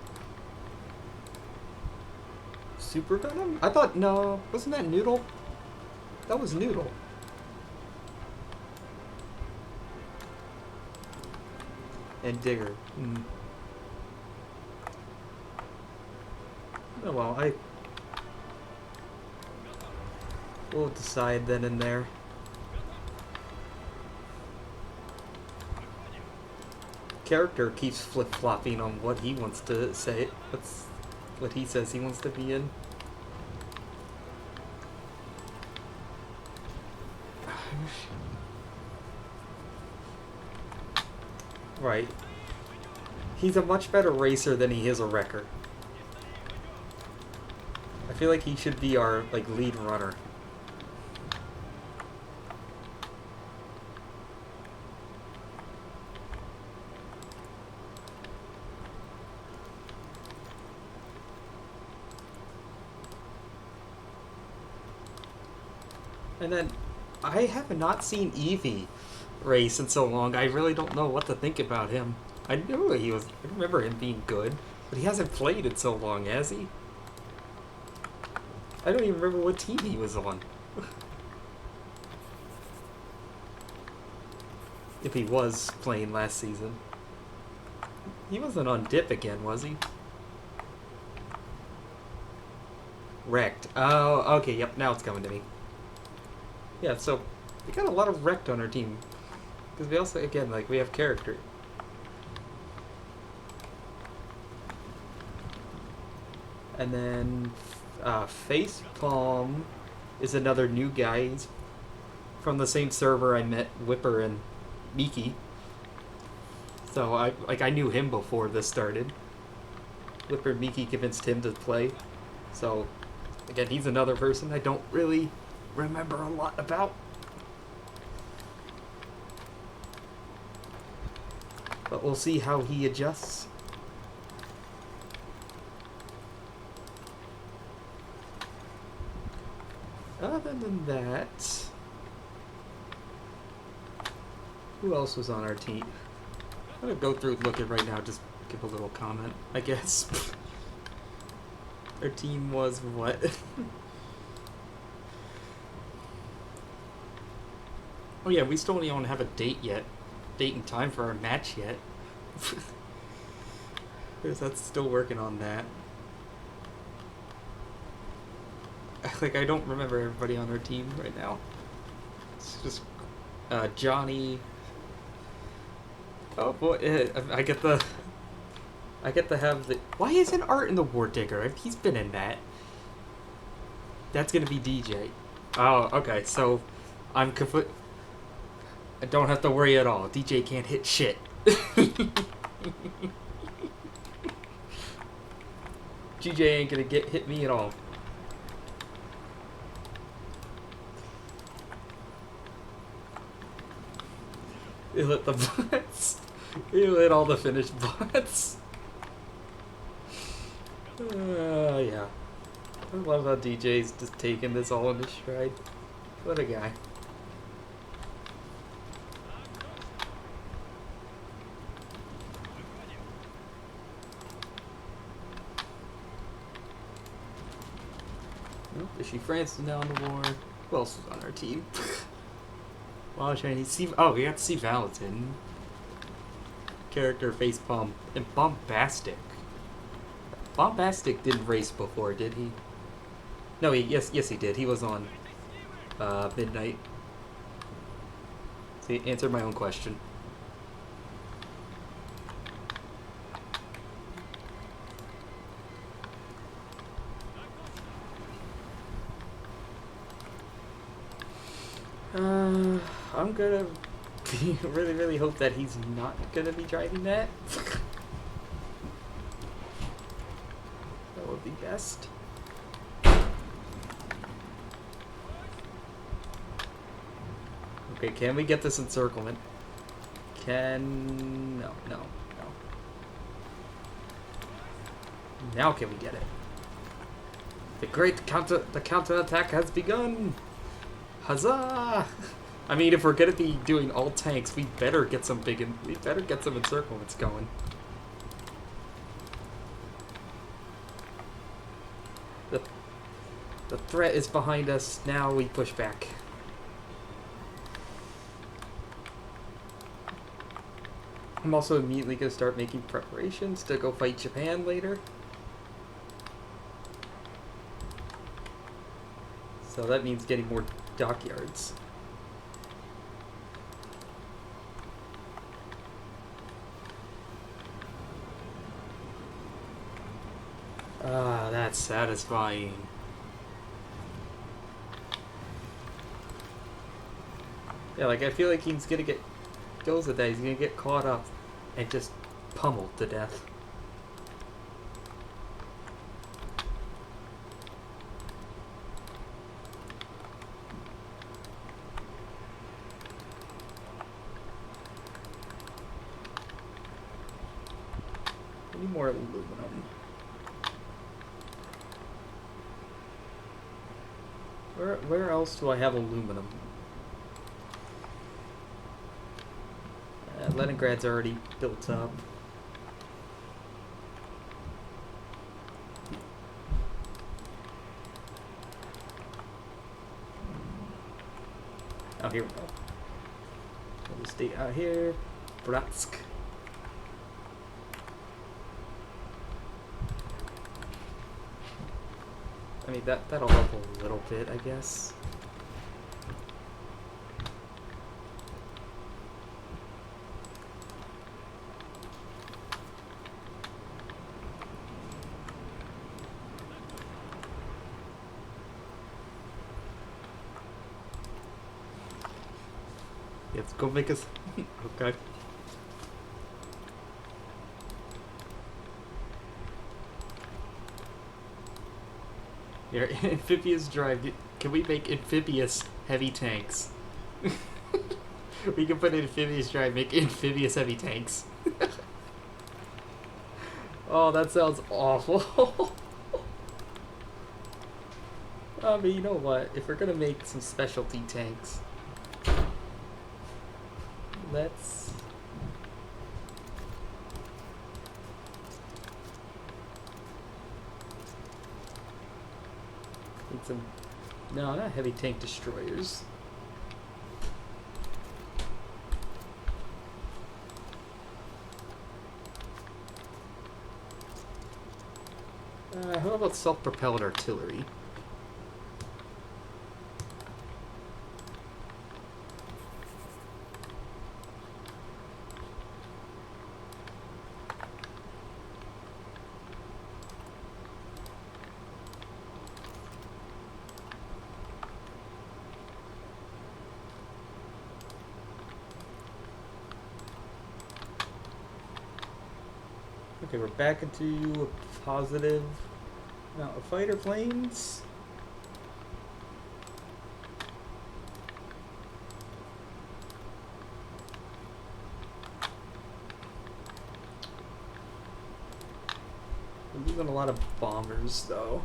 Super Venom? I thought, no, wasn't that Noodle? That was Noodle. And Digger. Mm. Oh well, we'll decide then and there. Character keeps flip-flopping on what he wants to say. What's what he says he wants to be in. Right. He's a much better racer than he is a wrecker. I feel like he should be our like lead runner. And then I have not seen Evie race in so long. I really don't know what to think about him. I knew he was. I remember him being good, but he hasn't played in so long, has he? I don't even remember what team he was on. If he was playing last season. He wasn't on dip again, was he? Wrecked. Oh, okay, yep, now it's coming to me. Yeah, so we got a lot of wrecked on our team. Because we also, again, like, we have character. And then Face Palm is another new guy. He's from the same server I met Whipper and Miki. So I knew him before this started. Whipper and Miki convinced him to play. So again, he's another person I don't really remember a lot about. But we'll see how he adjusts. Other than that, who else was on our team? I'm gonna go through looking right now, just give a little comment, I guess. Our team was what? Oh yeah, we still don't have a date yet. Date and time for our match yet. That's still working on that. Like, I don't remember everybody on our team right now. It's just Johnny. Oh boy, I get to have the. Why isn't Art in the War Digger? He's been in that. That's gonna be DJ. Oh, okay. So I'm complete. I don't have to worry at all. DJ can't hit shit. GJ ain't gonna hit me at all. He'll hit the butts. He'll hit all the finished butts. Yeah. I love how DJ's just taking this all in his stride. What a guy. Fishy France is now on the war. Who else was on our team? Well, Chinese. Oh, we got to see Valentin. Character, facepalm, and Bombastic. Bombastic didn't race before, did he? No, yes, he did. He was on Midnight. See, answered my own question. I'm gonna really hope that he's not gonna be driving that. That would be best. Okay, can we get this encirclement? No. Now can we get it? The counterattack has begun! Huzzah! I mean, if we're gonna be doing all tanks, we better get some encirclements going. The threat is behind us. Now we push back. I'm also immediately gonna start making preparations to go fight Japan later. So that means getting more dockyards. Ah, that's satisfying. Yeah, like I feel like he's gonna get goes with that. He's gonna get caught up and just pummeled to death. I need more aluminum. Where else do I have aluminum? Leningrad's already built up. Oh, here we go. We'll just stay out here. Bratsk. I mean, that'll help a little bit, I guess. Let's go make us. Okay. Here, amphibious drive. Can we make amphibious heavy tanks? We can put amphibious drive, make amphibious heavy tanks. Oh, that sounds awful. But you know what? If we're gonna make some specialty tanks, let's... Need some... No, not heavy tank destroyers. How about self-propelled artillery? Okay, we're back into a positive amount of fighter planes. We're losing a lot of bombers, though.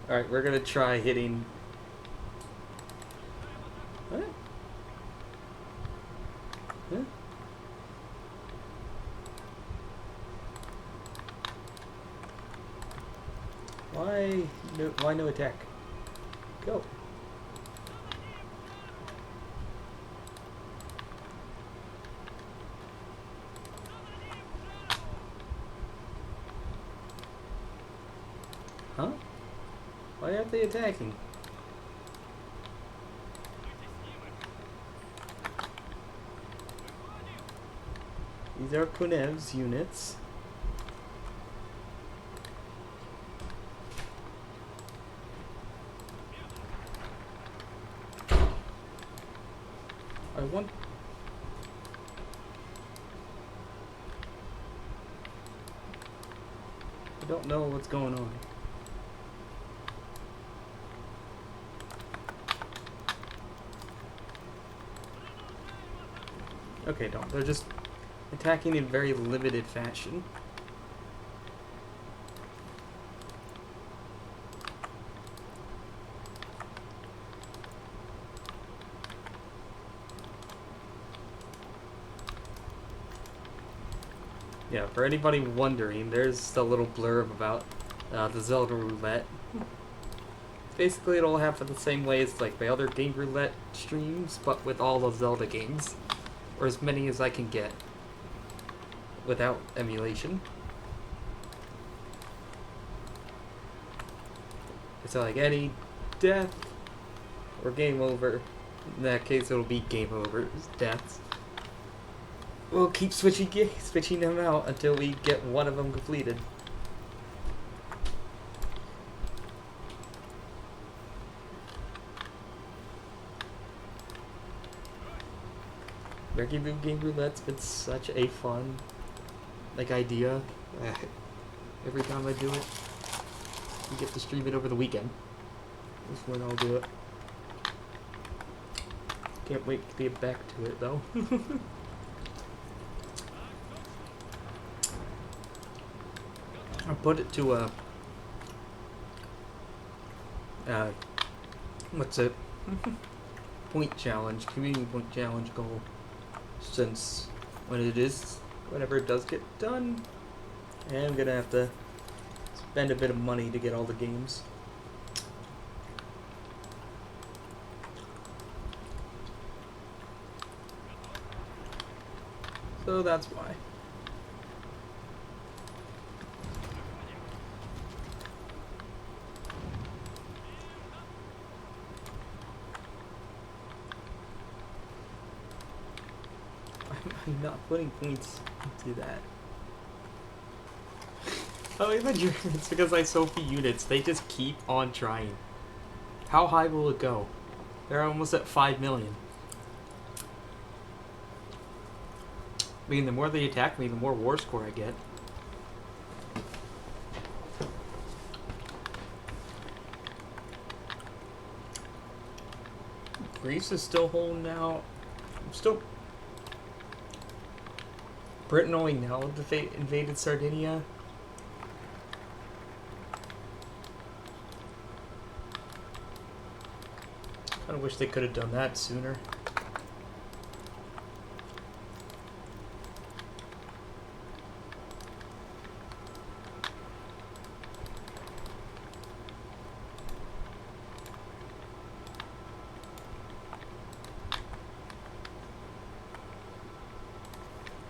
Alright, we're gonna try hitting... What? Huh? Why no attack? Go. Huh? Why aren't they attacking? These are Konev's units. I don't know what's going on. Okay, don't. They're just attacking in very limited fashion. Yeah, for anybody wondering, there's a little blurb about the Zelda roulette. Basically, it'll happen the same way as like my other game roulette streams, but with all the Zelda games, or as many as I can get without emulation. It's like any death or game over, In that case, it'll be game over. Deaths. We'll keep switching them out until we get one of them completed. Wrecking Boom Game Roulette's been such a fun, idea. Every time I do it, we get to stream it over the weekend. That's when I'll do it. Can't wait to get back to it though. I put it to a what's it? Point challenge, community point challenge goal. Since whenever it does get done, I'm gonna have to spend a bit of money to get all the games. So that's why. I'm not putting points into that. Oh, even it's because I sold few units. They just keep on trying. How high will it go? They're almost at 5 million. I mean, the more they attack me, the more war score I get. Greece is still holding out. I'm still... Britain only now invaded Sardinia. I wish they could have done that sooner.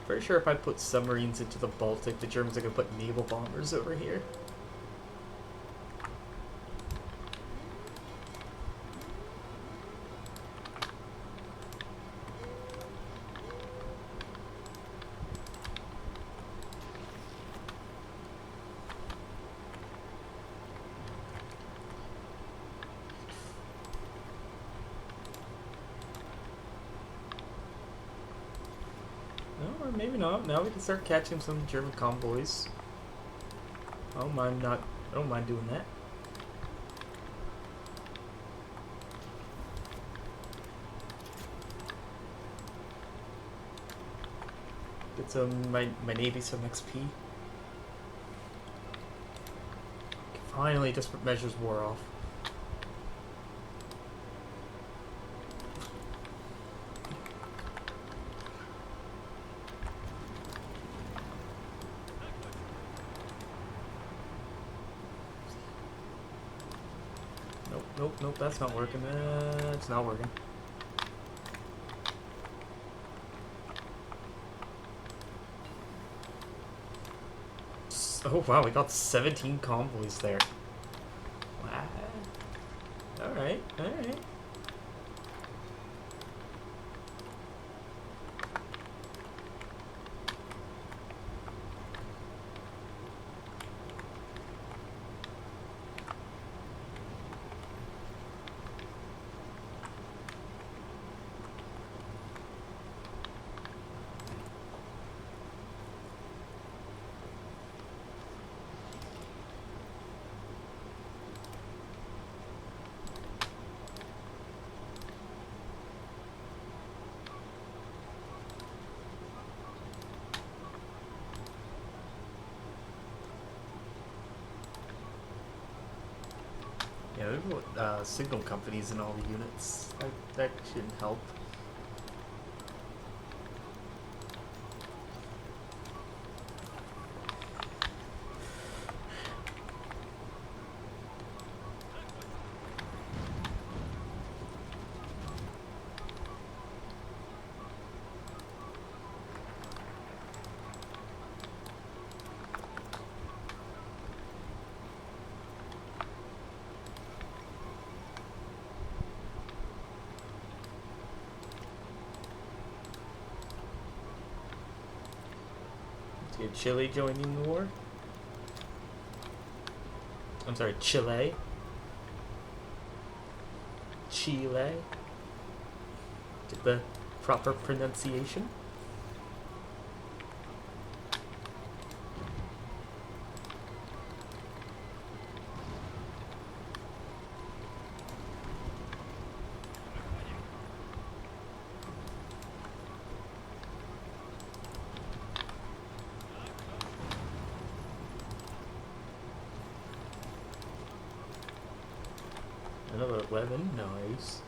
Pretty sure if I put submarines into the Baltic, the Germans are going to put naval bombers over here. No, or maybe not. Now we can start catching some German convoys. I don't mind doing that. Get my navy some XP. Finally, desperate measures wore off. Nope, that's not working. It's not working. Oh wow, we got 17 convoys there. Wow. Alright. Yeah, there's signal companies in all the units. That should help. get Chile joining the war. I'm sorry, Chile. Chile. Get the proper pronunciation. Another 11, nice.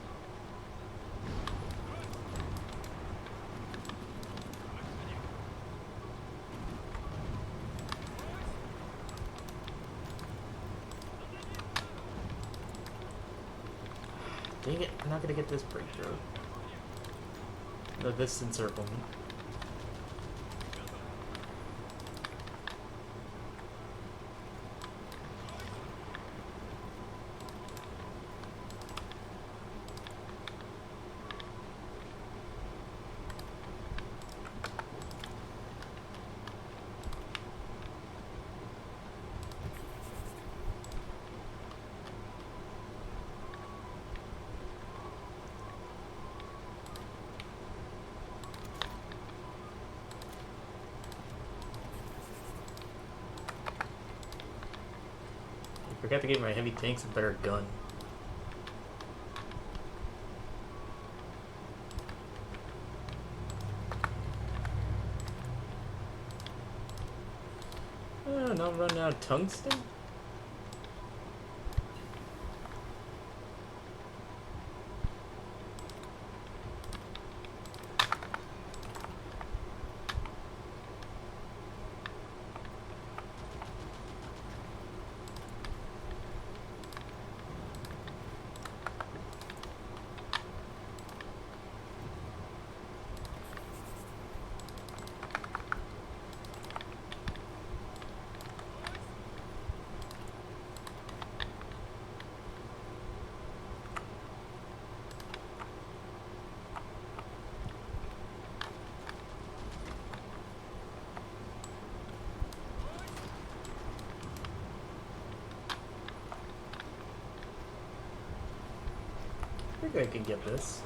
Dang it, I'm not gonna get this breakthrough. No, this encirclement. I forgot to give my heavy tanks a better gun. Oh, now I'm running out of tungsten? I think I can get this.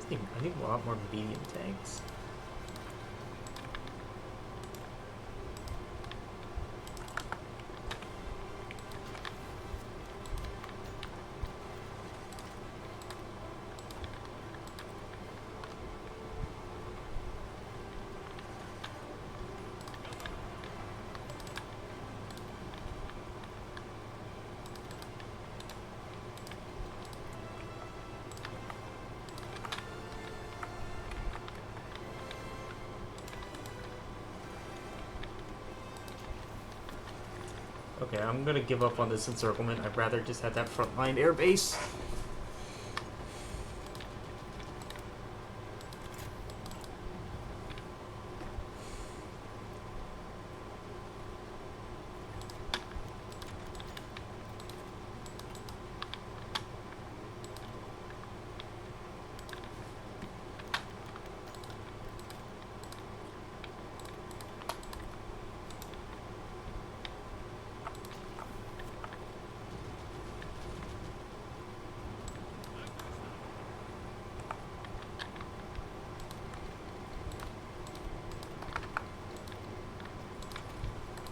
I need a lot more medium tanks. Okay, I'm gonna give up on this encirclement. I'd rather just have that frontline air base.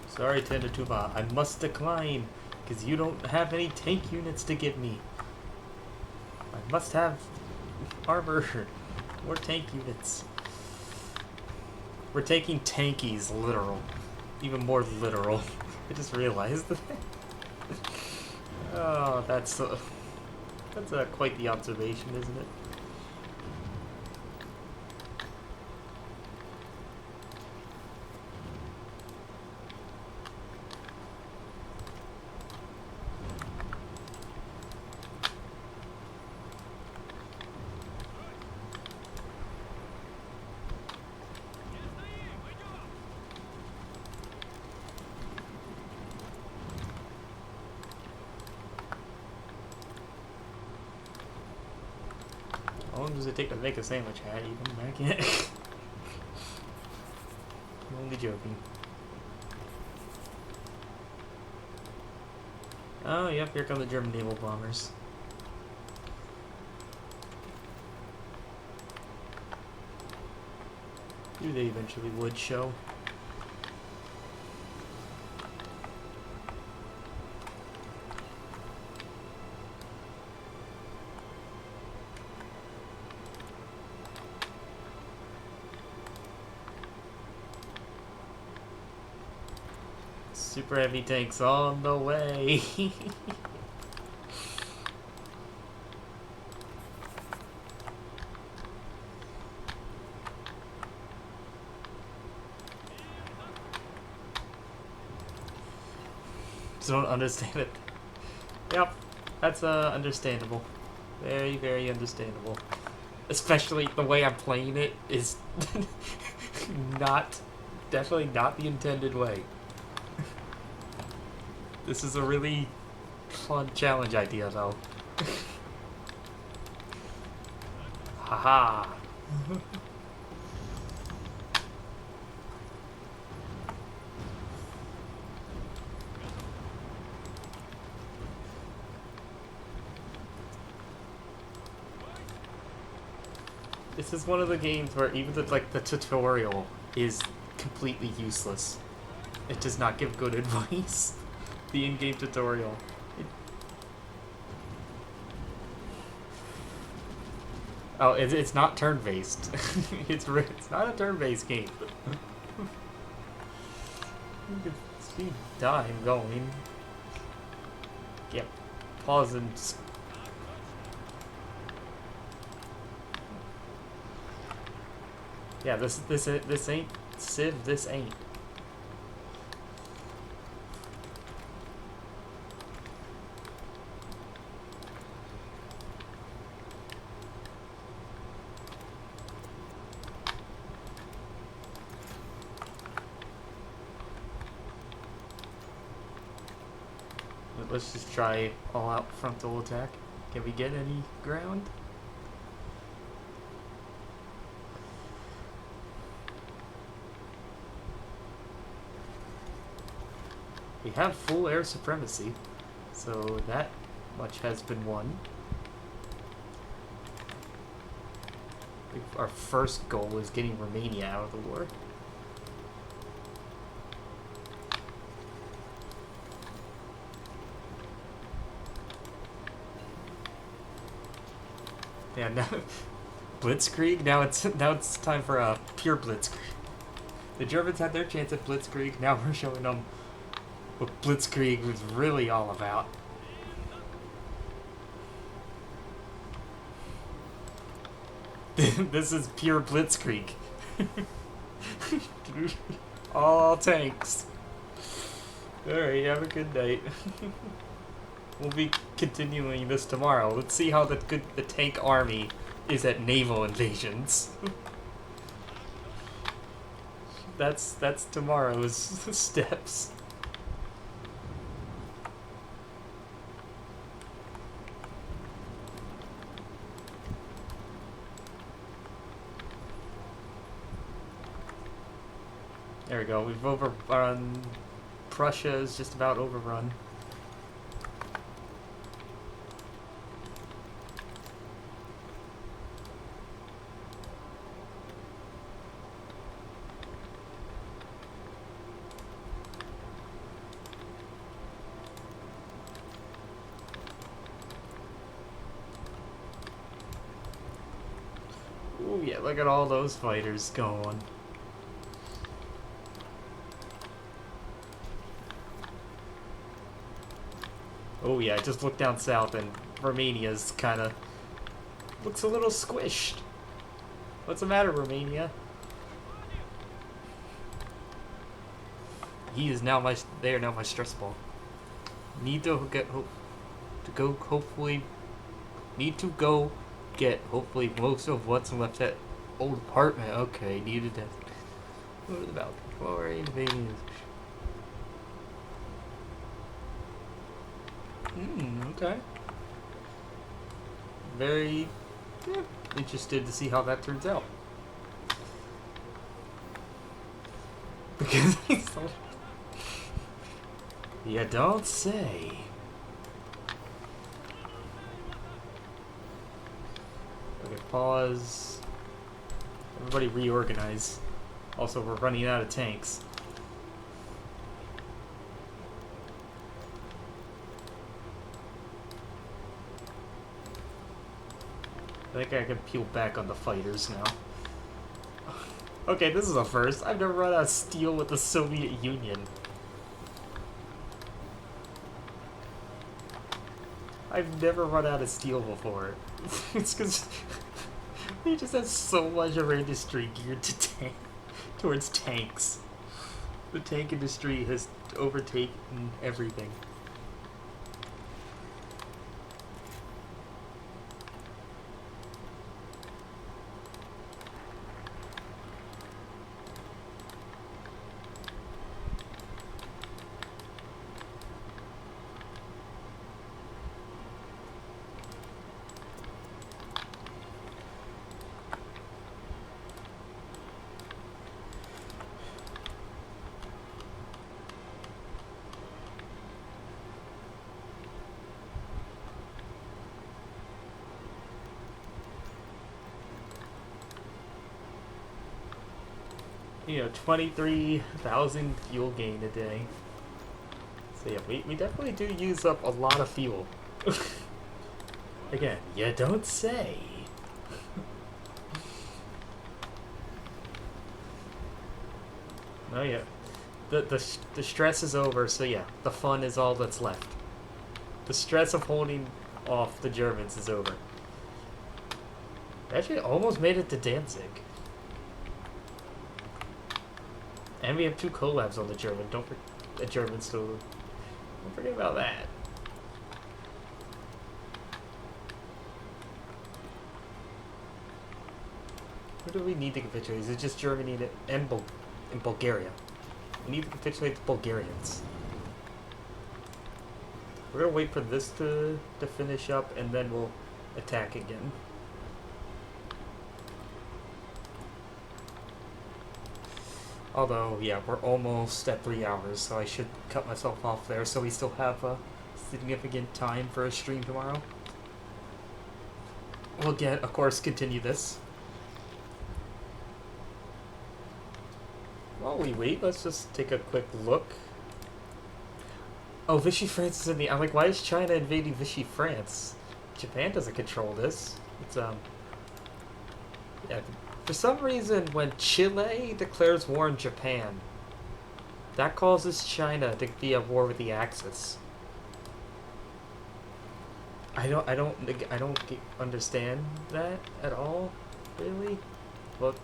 Sorry, Tentatuba, I must decline, because you don't have any tank units to give me. I must have armor, more tank units. We're taking tankies, literal. Even more literal. I just realized that. Oh, that's quite the observation, isn't it? long does it take to make a sandwich hat? Even I can't. I'm only joking. Oh, yep, here come the German naval bombers. Maybe they eventually would show. Super heavy tanks on the way. Just don't understand it. Yep, that's understandable. Very, very understandable. Especially the way I'm playing it is definitely not the intended way. This is a really fun challenge idea, though. Haha. This is one of the games where even the tutorial is completely useless. It does not give good advice. The in-game tutorial. It's not turn-based. it's not a turn-based game. You can see time going. Yep. Pause and. Yeah, this ain't Civ. This ain't. Let's just try all-out frontal attack. Can we get any ground? We have full air supremacy, so that much has been won. Our first goal is getting Romania out of the war. Yeah, now blitzkrieg. Now it's time for a pure blitzkrieg. The Germans had their chance at blitzkrieg. Now we're showing them what blitzkrieg was really all about. This is pure blitzkrieg. All tanks. Alright, have a good night. We'll be continuing this tomorrow. Let's see how the tank army is at naval invasions. That's tomorrow's steps. There we go. We've overrun. Prussia is just about overrun. Ooh, yeah, look at all those fighters going. Oh yeah, just look down south and Romania's kinda looks a little squished. What's the matter, Romania? They are now my stress ball. Need to go get hopefully most of what's left at old apartment. Okay, needed to go to the balcony. Or invading. Okay. Very Yeah, interested to see how that turns out. Because he's so... You don't say. Okay, pause. Everybody reorganize. Also, we're running out of tanks. I think I can peel back on the fighters now. Okay, this is a first. I've never run out of steel with the Soviet Union. I've never run out of steel before. It's because they just have so much of our industry geared to towards tanks. The tank industry has overtaken everything. You know, 23,000 fuel gain a day. So yeah, we definitely do use up a lot of fuel. Again, you don't say. Oh yeah, the stress is over. So yeah, the fun is all that's left. The stress of holding off the Germans is over. Actually, almost made it to Danzig. And we have 2 collabs on the German. The German still. Don't forget about that. Where do we need to capitulate? Is it just Germany and Bulgaria? We need to capitulate the Bulgarians. We're gonna wait for this to finish up, and then we'll attack again. Although, yeah, we're almost at 3 hours, so I should cut myself off there so we still have a significant time for a stream tomorrow. We'll of course, continue this. While we wait, let's just take a quick look. Oh, Vichy France is in the... I'm like, why is China invading Vichy France? Japan doesn't control this. It's, yeah, for some reason, when Chile declares war on Japan, that causes China to be at war with the Axis. I don't understand that at all, really. But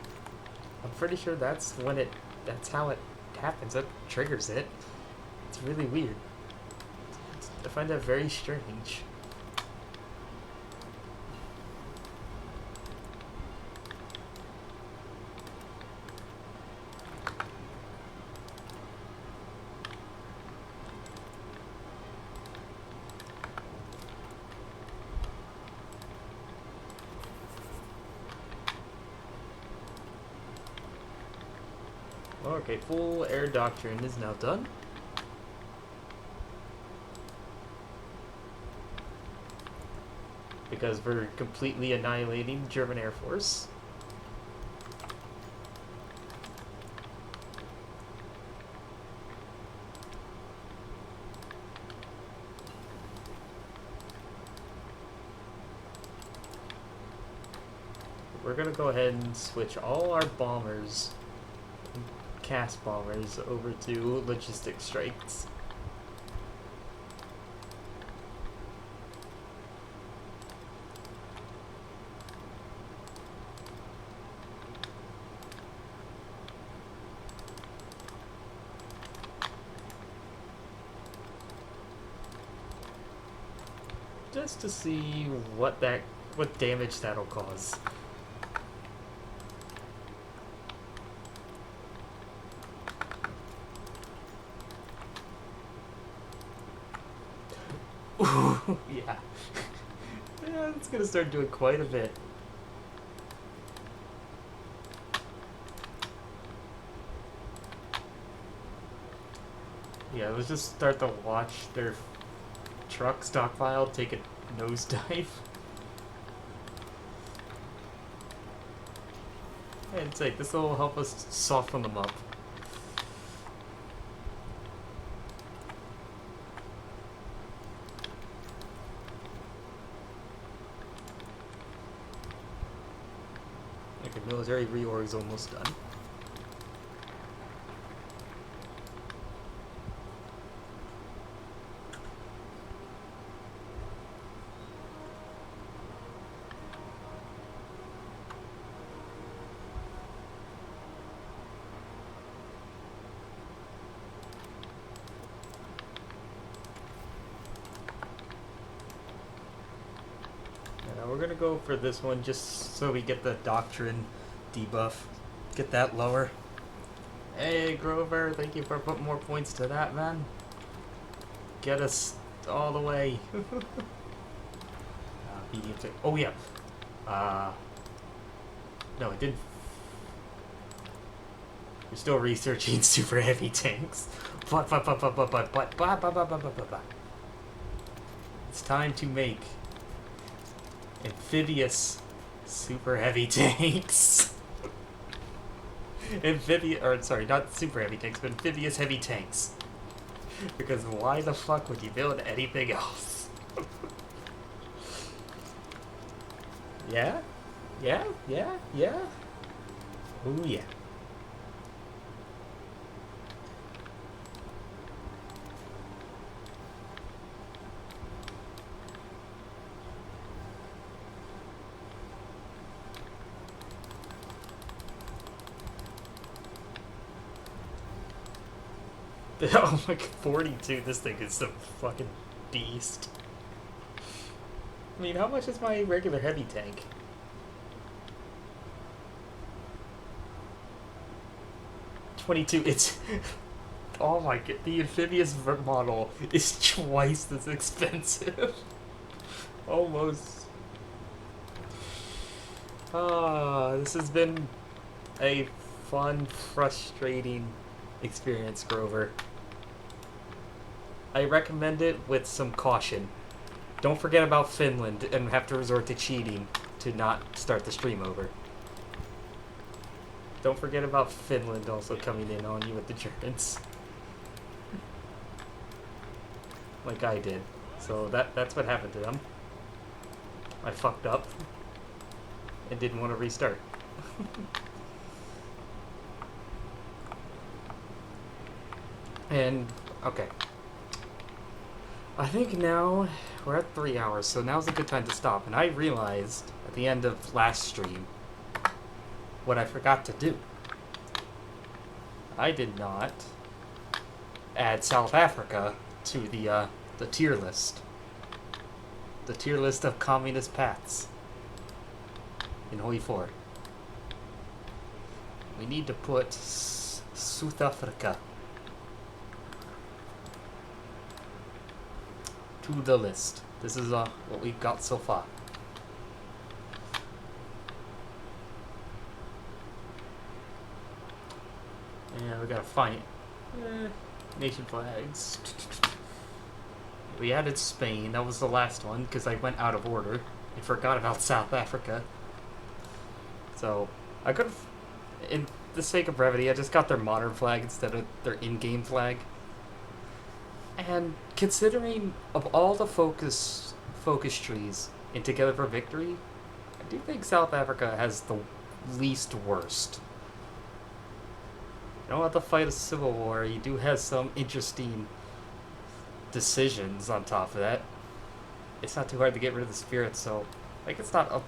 I'm pretty sure that's how it happens. That triggers it. It's really weird. I find that very strange. Okay, full air doctrine is now done. Because we're completely annihilating the German Air Force. We're gonna go ahead and switch all our bombers, cast bombers, over to logistic strikes. Just to see what damage that'll cause. Ooh, yeah. Yeah, it's gonna start doing quite a bit. Yeah, let's just start to watch their truck stockpile take a nosedive. And it's like, this will help us soften them up. Like, the military reorg is almost done. We're gonna go for this one just so we get the doctrine debuff. Get that lower. Hey, Grover, thank you for putting more points to that, man. Get us all the way. Medium tank. Oh, yeah. No, it didn't. We're still researching super heavy tanks. It's time to make amphibious super heavy tanks. Sorry, not super heavy tanks, but amphibious heavy tanks. Because why the fuck would you build anything else? Yeah? Yeah? Yeah? Yeah? Oh yeah. Oh my god, 42, this thing is a fucking beast. I mean, how much is my regular heavy tank? 22, it's... Oh my god, the amphibious model is twice as expensive. Almost. This has been a fun, frustrating experience, Grover. I recommend it with some caution. Don't forget about Finland and have to resort to cheating to not start the stream over. Don't forget about Finland also coming in on you with the Germans. Like I did. So that's what happened to them. I fucked up and didn't want to restart. And, okay. I think now we're at 3 hours, so now's a good time to stop. And I realized at the end of last stream what I forgot to do. I did not add South Africa to the tier list. The tier list of communist paths in Hoi 4. We need to put South Africa to the list. This is what we've got so far. And we gotta find nation flags. We added Spain. That was the last one because I went out of order and forgot about South Africa. So I could have, in the sake of brevity, I just got their modern flag instead of their in-game flag. And considering of all the focus trees in Together for Victory, I do think South Africa has the least worst. You don't have to fight a civil war. You do have some interesting decisions on top of that. It's not too hard to get rid of the spirit, so like it's not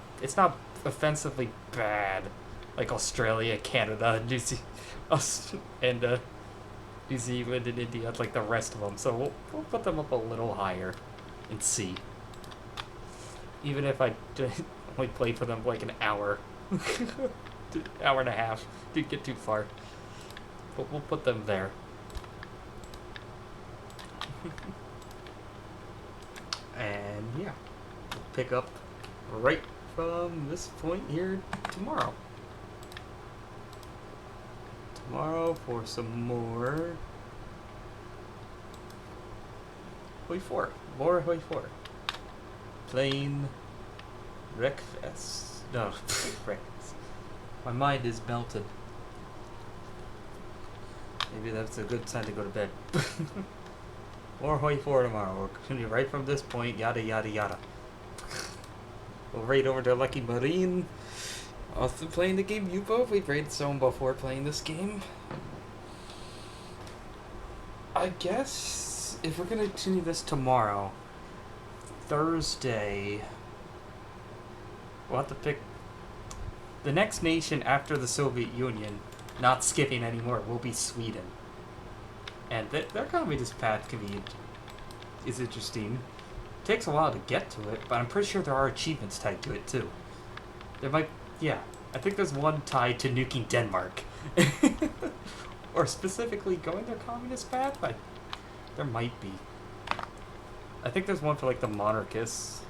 offensively bad like Australia, Canada, New Zealand and India, like the rest of them. So we'll put them up a little higher and see. Even if I only played for them like an hour, hour and a half, didn't get too far. But we'll put them there. And yeah, we'll pick up right from this point here tomorrow. Tomorrow for some more Hoi 4. More Hoi 4. Playing Wreckfest. No, Wreckfest. My mind is melted. Maybe that's a good time to go to bed. More Hoi 4 tomorrow. We'll continue right from this point, yada yada yada. We'll raid over to Lucky Marine. Also playing the game U-Boat. We've raided someone before playing this game. I guess if we're gonna continue this tomorrow, Thursday, we'll have to pick the next nation after the Soviet Union, not skipping anymore, will be Sweden. And their communist path is interesting. It takes a while to get to it, but I'm pretty sure there are achievements tied to it too. There might, yeah, I think there's one tied to nuking Denmark. Or specifically going their communist path? There might be. I think there's one for like the monarchists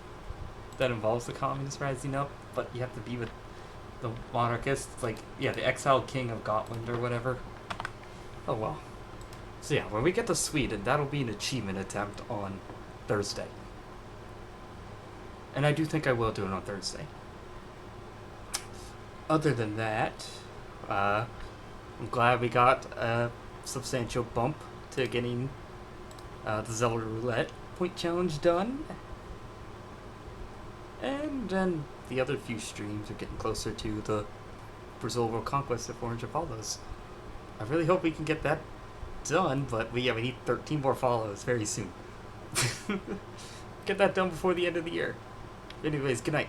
that involves the communists rising up, but you have to be with the monarchists, like, yeah, the exiled king of Gotland or whatever. Oh well. So yeah, when we get to Sweden, that'll be an achievement attempt on Thursday. And I do think I will do it on Thursday. Other than that, I'm glad we got a substantial bump to getting the Zelda Roulette point challenge done. And then the other few streams are getting closer to the Brazil World Conquest of 400 follows. I really hope we can get that done, but we need 13 more follows very soon. Get that done before the end of the year. Anyways, good night.